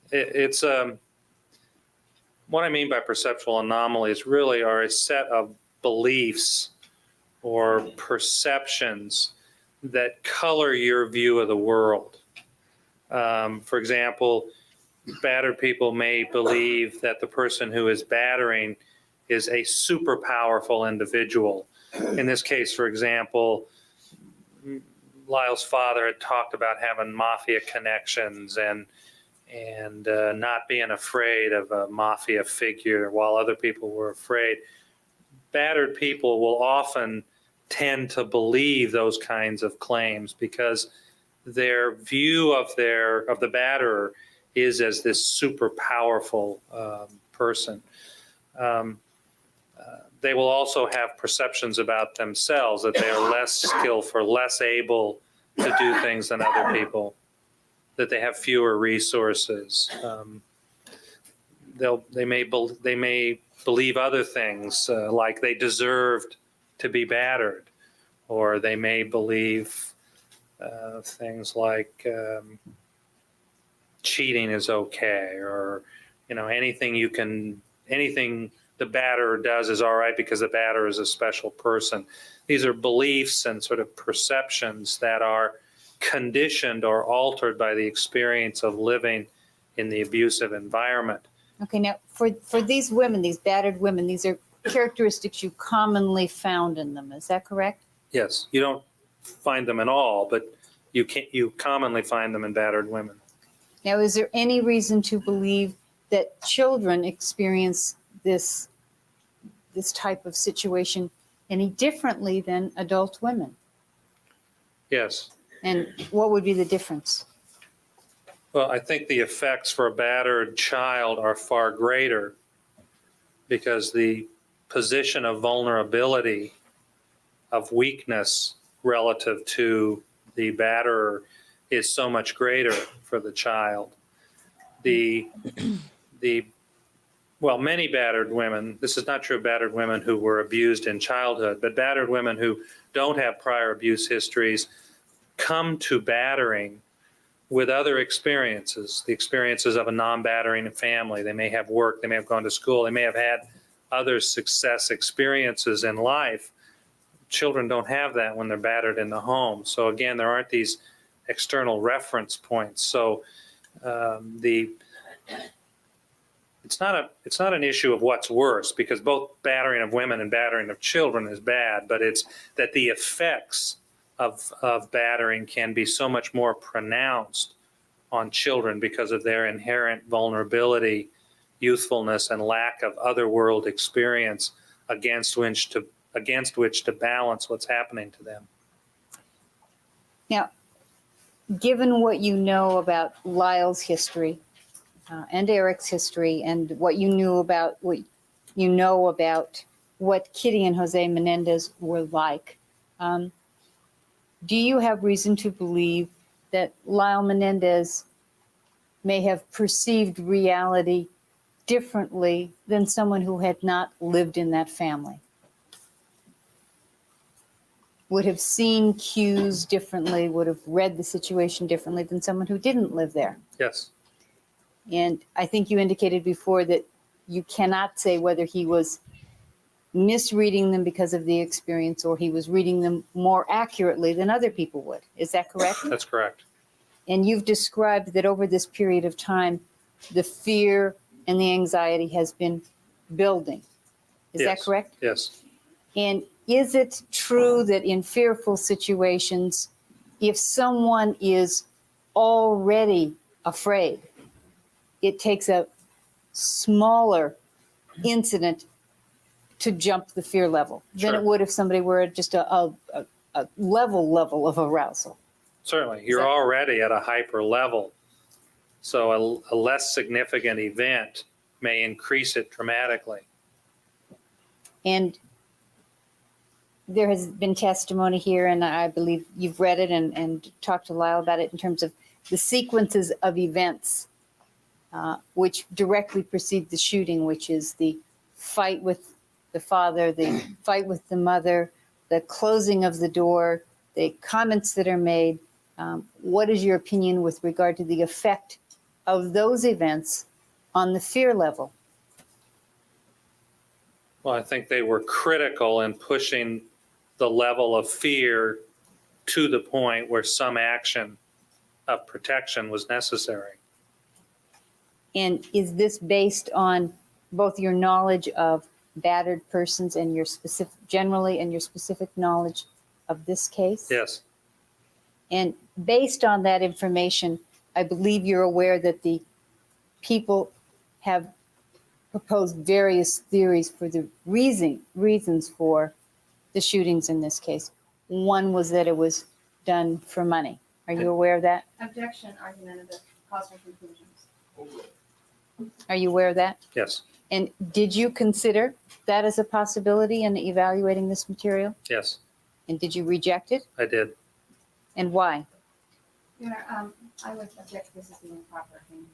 C: It's what I mean by perceptual anomalies really are a set of beliefs or perceptions that color your view of the world. For example, battered people may believe that the person who is battering is a super powerful individual. In this case, for example, Lyle's father had talked about having mafia connections and not being afraid of a mafia figure while other people were afraid. Battered people will often tend to believe those kinds of claims because their view of the batterer is as this super powerful person. They will also have perceptions about themselves that they are less skillful, less able to do things than other people, that they have fewer resources. They may believe other things like they deserved to be battered, or they may believe things like cheating is okay, or anything the batterer does is all right because the batterer is a special person. These are beliefs and sort of perceptions that are conditioned or altered by the experience of living in the abusive environment.
D: Okay, now for these women, these battered women, these are characteristics you commonly found in them. Is that correct?
C: Yes, you don't find them in all, but you commonly find them in battered women.
D: Now, is there any reason to believe that children experience this type of situation any differently than adult women?
C: Yes.
D: And what would be the difference?
C: Well, I think the effects for a battered child are far greater because the position of vulnerability, of weakness relative to the batterer is so much greater for the child. Many battered women, this is not true of battered women who were abused in childhood, but battered women who don't have prior abuse histories come to battering with other experiences, the experiences of a non-battering family. They may have work, they may have gone to school, they may have had other success experiences in life. Children don't have that when they're battered in the home. So again, there aren't these external reference points. So it's not an issue of what's worse, because both battering of women and battering of children is bad, but it's that the effects of battering can be so much more pronounced on children because of their inherent vulnerability, youthfulness, and lack of other world experience against which to balance what's happening to them.
D: Now, given what you know about Lyle's history and Erik's history, and what you know about what Kitty and Jose Menendez were like, do you have reason to believe that Lyle Menendez may have perceived reality differently than someone who had not lived in that family? Would have seen cues differently, would have read the situation differently than someone who didn't live there?
C: Yes.
D: And I think you indicated before that you cannot say whether he was misreading them because of the experience or he was reading them more accurately than other people would. Is that correct?
C: That's correct.
D: And you've described that over this period of time, the fear and the anxiety has been building. Is that
C: Yes.
D: correct?
C: Yes.
D: And is it true that in fearful situations, if someone is already afraid, it takes a smaller incident to jump the fear level than
C: Sure.
D: it would if somebody were at just a level of arousal?
C: Certainly. You're
D: that-
C: already at a hyper level. So a less significant event may increase it dramatically.
D: And there has been testimony here, and I believe you've read it and talked to Lyle about it in terms of the sequences of events which directly precede the shooting, which is the fight with the father, the fight with the mother, the closing of the door, the comments that are made. What is your opinion with regard to the effect of those events on the fear level?
C: Well, I think they were critical in pushing the level of fear to the point where some action of protection was necessary.
D: And is this based on both your knowledge of battered persons and your specific, generally, and your specific knowledge of this case?
C: Yes.
D: And based on that information, I believe you're aware that the people have proposed various theories for the reasons for the shootings in this case. One was that it was done for money. Are you aware of that?
E: Objection, argument of the causal conclusions.
D: Are you aware of that?
C: Yes.
D: And did you consider that as a possibility in evaluating this material?
C: Yes,
D: And did you reject it?
C: I did.
D: And why?
E: Your Honor, I would object this as the improper opinion.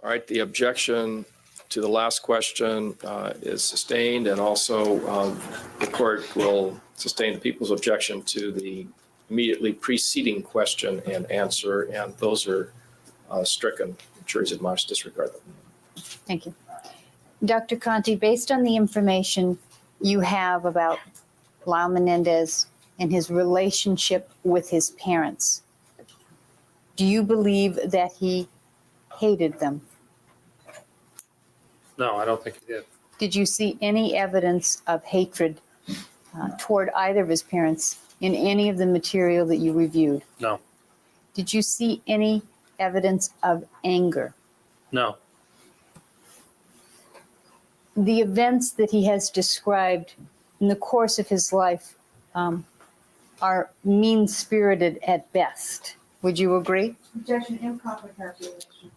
B: All right, the objection to the last question is sustained, and also the court will sustain the people's objection to the immediately preceding question and answer, and those are stricken. The jury's admonished to disregard them.
D: Thank you. Dr. Conte, based on the information you have about Lyle Menendez and his relationship with his parents, do you believe that he hated them?
C: No, I don't think he did.
D: Did you see any evidence of hatred toward either of his parents in any of the material that you reviewed?
C: No.
D: Did you see any evidence of anger?
C: No.
D: The events that he has described in the course of his life are mean-spirited at best. Would you agree?
E: Objection, improper characterization.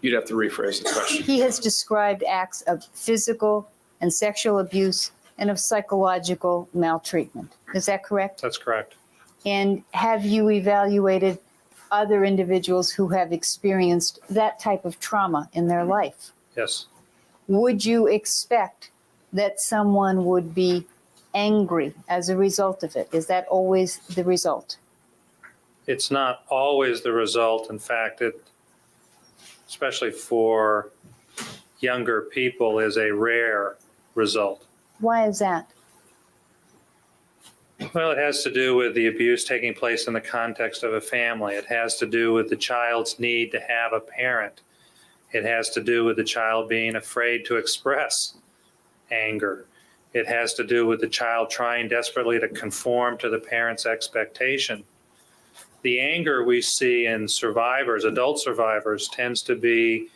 B: You'd have to rephrase the question.
D: He has described acts of physical and sexual abuse and of psychological maltreatment. Is that correct?
C: That's correct.
D: And have you evaluated other individuals who have experienced that type of trauma in their life.
C: Yes.
D: Would you expect that someone would be angry as a result of it? Is that always the result?
C: It's not always the result. In fact, it, especially for younger people, is a rare result.
D: Why is that?
C: Well, it has to do with the abuse taking place in the context of a family. It has to do with the child's need to have a parent. It has to do with the child being afraid to express anger. It has to do with the child trying desperately to conform to the parent's expectation. The anger we see in survivors, adult survivors, tends to be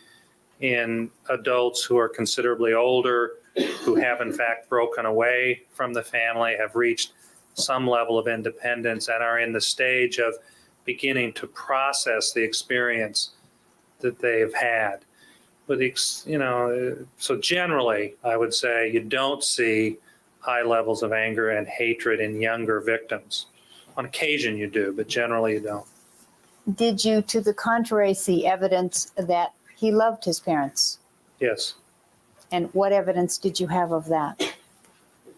C: in adults who are considerably older, who have in fact broken away from the family, have reached some level of independence, and are in the stage of beginning to process the experience that they have had. But so generally, I would say you don't see high levels of anger and hatred in younger victims. On occasion you do, but generally you don't.
D: Did you, to the contrary, see evidence that he loved his parents?
C: Yes.
D: And what evidence did you have of that?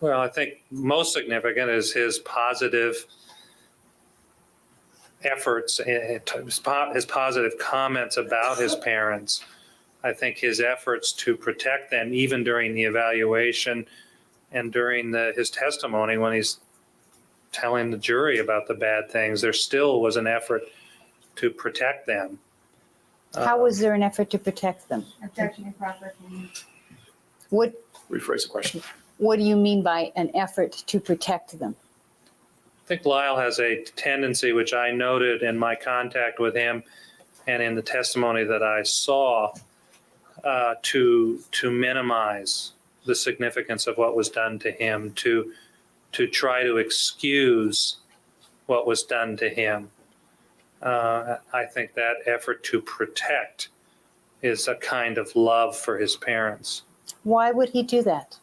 C: Well, I think most significant is his positive efforts, his positive comments about his parents. I think his efforts to protect them, even during the evaluation and during his testimony when he's telling the jury about the bad things, there still was an effort to protect them.
D: How was there an effort to protect them?
E: Objection improper.
D: What
B: Rephrase the question.
D: What do you mean by an effort to protect them?
C: I think Lyle has a tendency, which I noted in my contact with him and in the testimony that I saw, to minimize the significance of what was done to him, to try to excuse what was done to him. I think that effort to protect is a kind of love for his parents.
D: Why would he do that?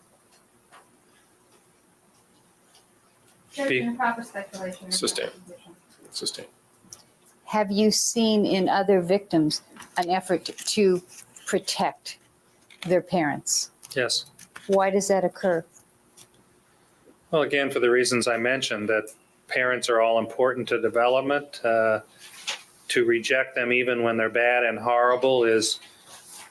E: Objection improper speculation.
B: Sustain. Sustain.
D: Have you seen in other victims an effort to protect their parents?
C: Yes.
D: Why does that occur?
C: Well, again, for the reasons I mentioned, that parents are all important to development. To reject them even when they're bad and horrible is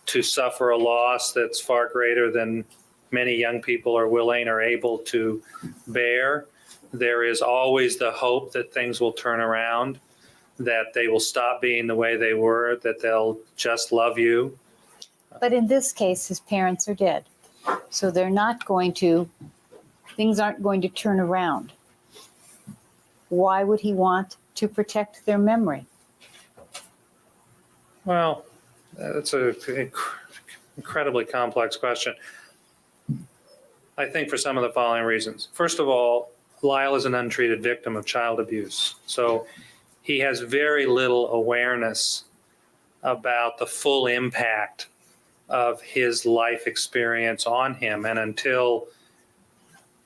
C: to suffer a loss that's far greater than many young people are willing or able to bear. There is always the hope that things will turn around, that they will stop being the way they were, that they'll just love you.
D: But in this case, his parents are dead. So things aren't going to turn around. Why would he want to protect their memory?
C: Well, that's an incredibly complex question. I think for some of the following reasons. First of all, Lyle is an untreated victim of child abuse. So he has very little awareness about the full impact of his life experience on him. And until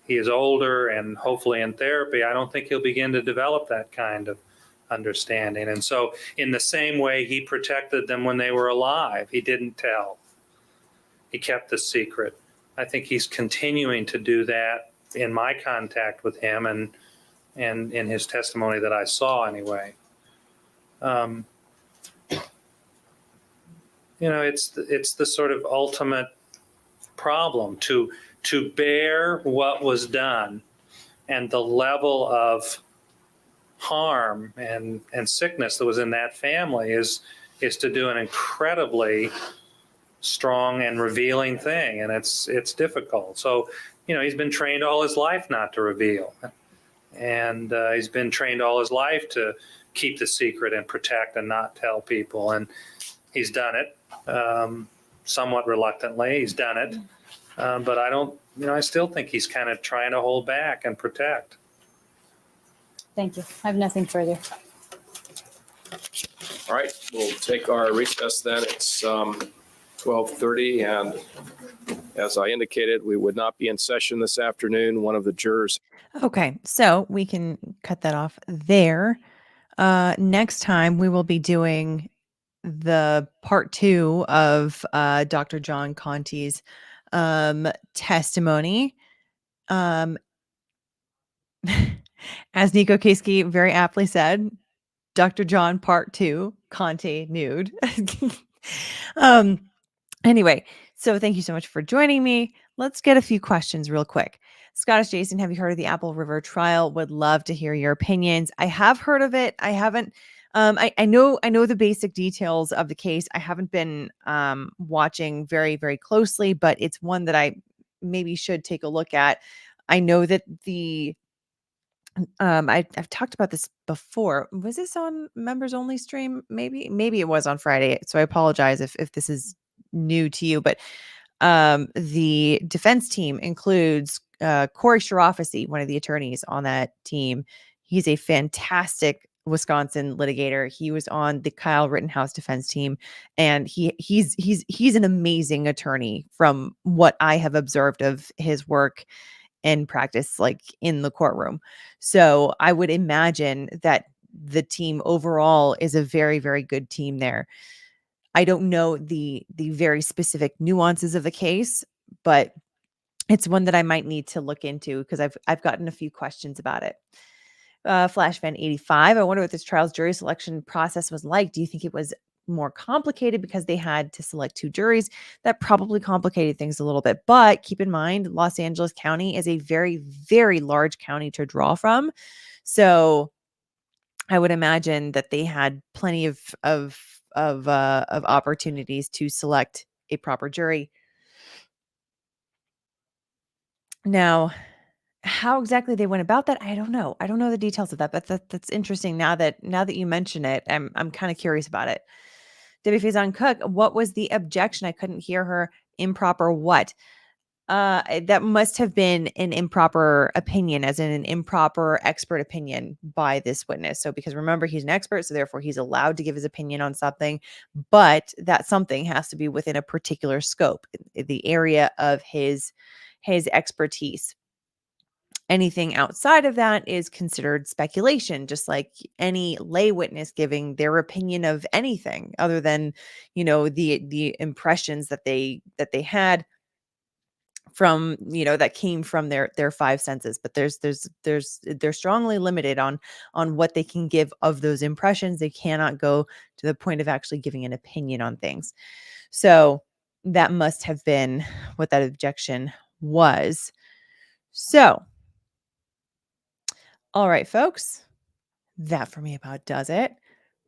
C: he is older and hopefully in therapy, I don't think he'll begin to develop that kind of understanding. And so in the same way he protected them when they were alive, he didn't tell. He kept the secret. I think he's continuing to do that in my contact with him and in his testimony that I saw anyway. It's the sort of ultimate problem to bear what was done and the level of harm and sickness that was in that family is to do an incredibly strong and revealing thing, and it's difficult. So, he's been trained all his life not to reveal, and he's been trained all his life to keep the secret and protect and not tell people, and he's done it somewhat reluctantly. He's done it, but I still think he's kind of trying to hold back and protect.
D: Thank you. I have nothing further.
B: All right, we'll take our recess then. It's 12:30, and as I indicated, we would not be in session this afternoon. One of the jurors.
A: Okay, so we can cut that off there. Next time we will be doing the part 2 of Dr. John Conte's testimony. As Nico Kasky very aptly said, Dr. John part 2, Conte nude. um, anyway, so thank you so much for joining me. Let's get a few questions real quick. Scottish Jason, have you heard of the Apple River trial? Would love to hear your opinions. I have heard of it. I haven't. I know the basic details of the case. I haven't been watching very, very closely, but it's one that I maybe should take a look at. I know that the I've talked about this before. Was this on members only stream? Maybe it was on Friday. So I apologize if this is new to you, but the defense team includes Corey Shirafisi, one of the attorneys on that team. He's a fantastic Wisconsin litigator. He was on the Kyle Rittenhouse defense team, and he's an amazing attorney from what I have observed of his work and practice, like in the courtroom. So I would imagine that the team overall is a very, very good team there. I don't know the very specific nuances of the case, but it's one that I might need to look into because I've gotten a few questions about it. Flashfan 85. I wonder what this trial's jury selection process was like. Do you think it was more complicated because they had to select 2 juries? That probably complicated things a little bit. But keep in mind, Los Angeles County is a very, very large county to draw from. So I would imagine that they had plenty of opportunities to select a proper jury. Now, how exactly they went about that, I don't know. I don't know the details of that, but that's interesting. Now that you mention it, I'm kind of curious about it. Debbie Faison Cook, what was the objection? I couldn't hear her. Improper what? That must have been an improper opinion, as in an improper expert opinion by this witness. So, because remember, he's an expert, so therefore he's allowed to give his opinion on something, but that something has to be within a particular scope, the area of his expertise. Anything outside of that is considered speculation, just like any lay witness giving their opinion of anything other than, the impressions that they had from, that came from their 5 senses. But they're strongly limited on what they can give of those impressions. They cannot go to the point of actually giving an opinion on things. So that must have been what that objection was. So, all right, folks, that for me about does it.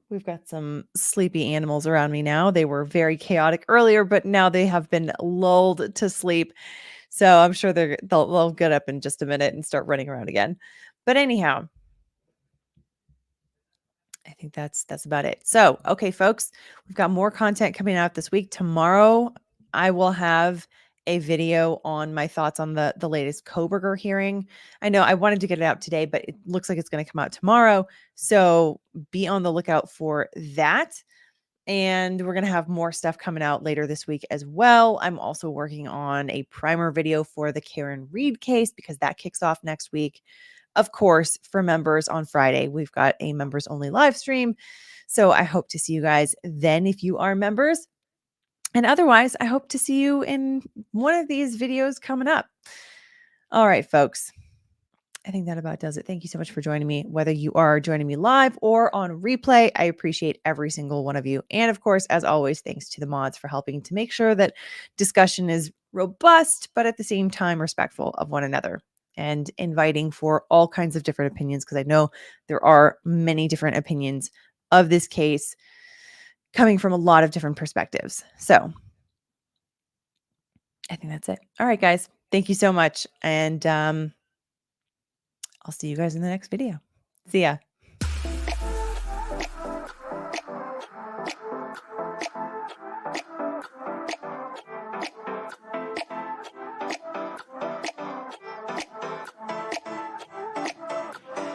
A: We've got some sleepy animals around me now. They were very chaotic earlier, but now they have been lulled to sleep. So I'm sure they'll get up in just a minute and start running around again. But anyhow, I think that's about it. So, okay, folks, we've got more content coming out this week. Tomorrow, I will have a video on my thoughts on the latest Koberger hearing. I know I wanted to get it out today, but it looks like it's going to come out tomorrow. So be on the lookout for that. And we're going to have more stuff coming out later this week as well. I'm also working on a primer video for the Karen Reed case because that kicks off next week. Of course, for members on Friday, we've got a members only live stream. So I hope to see you guys then if you are members. And otherwise, I hope to see you in one of these videos coming up. All right, folks. I think that about does it. Thank you so much for joining me. Whether you are joining me live or on replay, I appreciate every single one of you. And of course, as always, thanks to the mods for helping to make sure that discussion is robust, but at the same time, respectful of one another and inviting for all kinds of different opinions, because I know there are many different opinions of this case coming from a lot of different perspectives. So I think that's it. All right, guys. Thank you so much. And I'll see you guys in the next video. See ya.